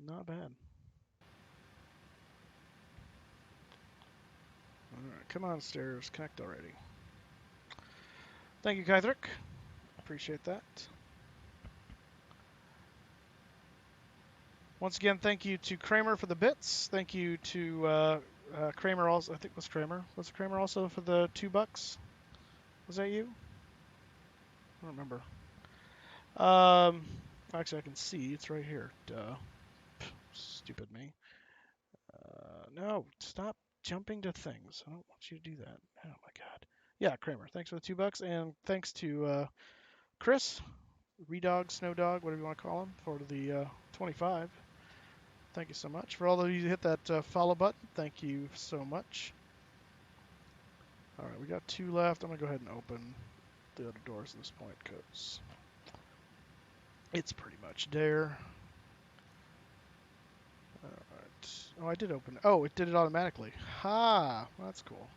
Not bad. All right, come on, stairs. Connect already. Thank you, Kythrick. Appreciate that. Once again, thank you to Kramer for the bits. Thank you to Kramer also. I think it was Kramer. Was it Kramer also for the $2? Was that you? I don't remember. Actually, I can see. It's right here. Duh. Stupid me. No, stop jumping to things. I don't want you to do that. Oh, my God. Yeah, Kramer. Thanks for the $2. And thanks to Chris, Redog, Snowdog, whatever you want to call him, for the 25. Thank you so much. For all of you who hit that follow button, thank you so much. All right, we got 2 left. I'm going to go ahead and open the other doors at this point because it's pretty much there. All right. Oh, I did open it. Oh, it did it automatically. Ha! Well, that's cool.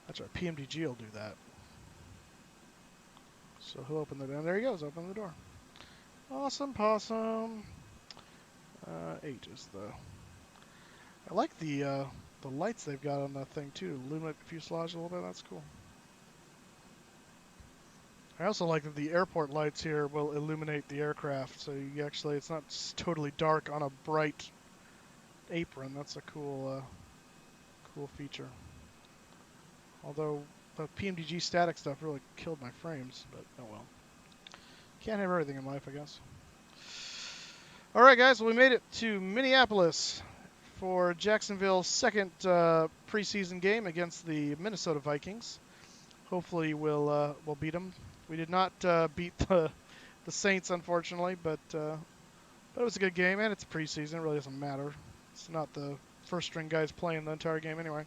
That's right. PMDG will do that. So he'll open the door. There he goes. Open the door. Awesome possum. 8 is the... I like the lights they've got on that thing too, to illuminate the fuselage a little bit. That's cool. I also like that the airport lights here will illuminate the aircraft, so you actually it's not totally dark on a bright apron. That's a cool, cool feature. Although the PMDG static stuff really killed my frames, but oh well. Can't have everything in life, I guess. All right, guys. Well, we made it to Minneapolis for Jacksonville's second preseason game against the Minnesota Vikings. Hopefully we'll beat them. We did not beat the Saints, unfortunately, but it was a good game, and it's preseason. It really doesn't matter. It's not the first-string guys playing the entire game anyway.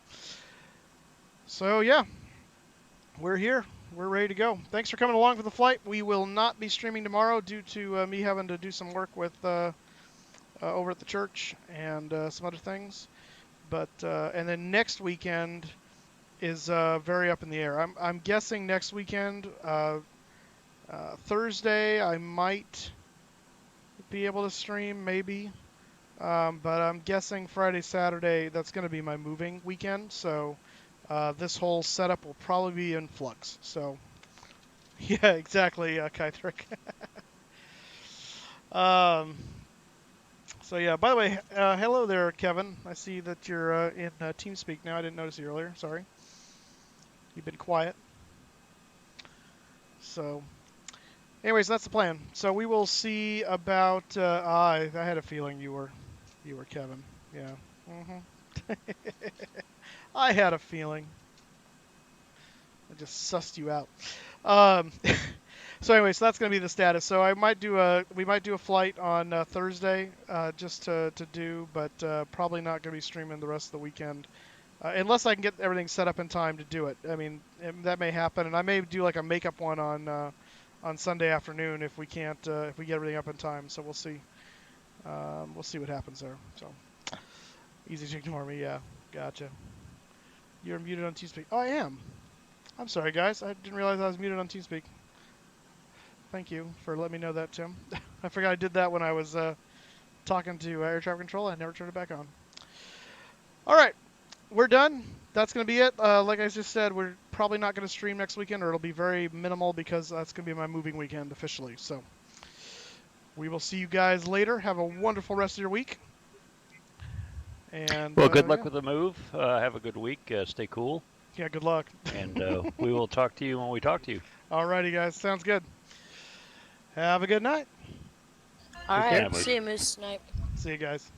So, yeah, we're here. We're ready to go. Thanks for coming along for the flight. We will not be streaming tomorrow due to me having to do some work with over at the church and some other things. But and then next weekend is very up in the air. I'm guessing next weekend, Thursday, I might be able to stream, maybe. But I'm guessing Friday, Saturday, that's going to be my moving weekend. So this whole setup will probably be in flux. So, yeah, exactly, Kythrick. So, yeah, by the way, hello there, Kevin. I see that you're in TeamSpeak now. I didn't notice you earlier. Sorry. You've been quiet. So, anyways, that's the plan. So we will see about. I had a feeling you were Kevin. Yeah. I had a feeling. I just sussed you out. So anyway, so that's going to be the status. So we might do a flight on Thursday just to do, but probably not going to be streaming the rest of the weekend. Unless I can get everything set up in time to do it. I mean, that may happen, and I may do like a makeup one on Sunday afternoon if we can't if we get everything up in time. So we'll see. We'll see what happens there. So easy to ignore me. Yeah, gotcha. You're muted on TeamSpeak. Oh, I am. I'm sorry, guys. I didn't realize I was muted on TeamSpeak. Thank you for letting me know that, Tim. I forgot I did that when I was talking to air traffic control. I never turned it back on. All right, we're done. That's going to be it. Like I just said, we're probably not going to stream next weekend, or it'll be very minimal because that's going to be my moving weekend officially. So we will see you guys later. Have a wonderful rest of your week. And well, good luck with the move. Have a good week. Stay cool. Yeah, good luck. And we will talk to you when we talk to you. All righty, guys. Sounds good. Have a good night. All right. See you, Moose Snipe. See you guys.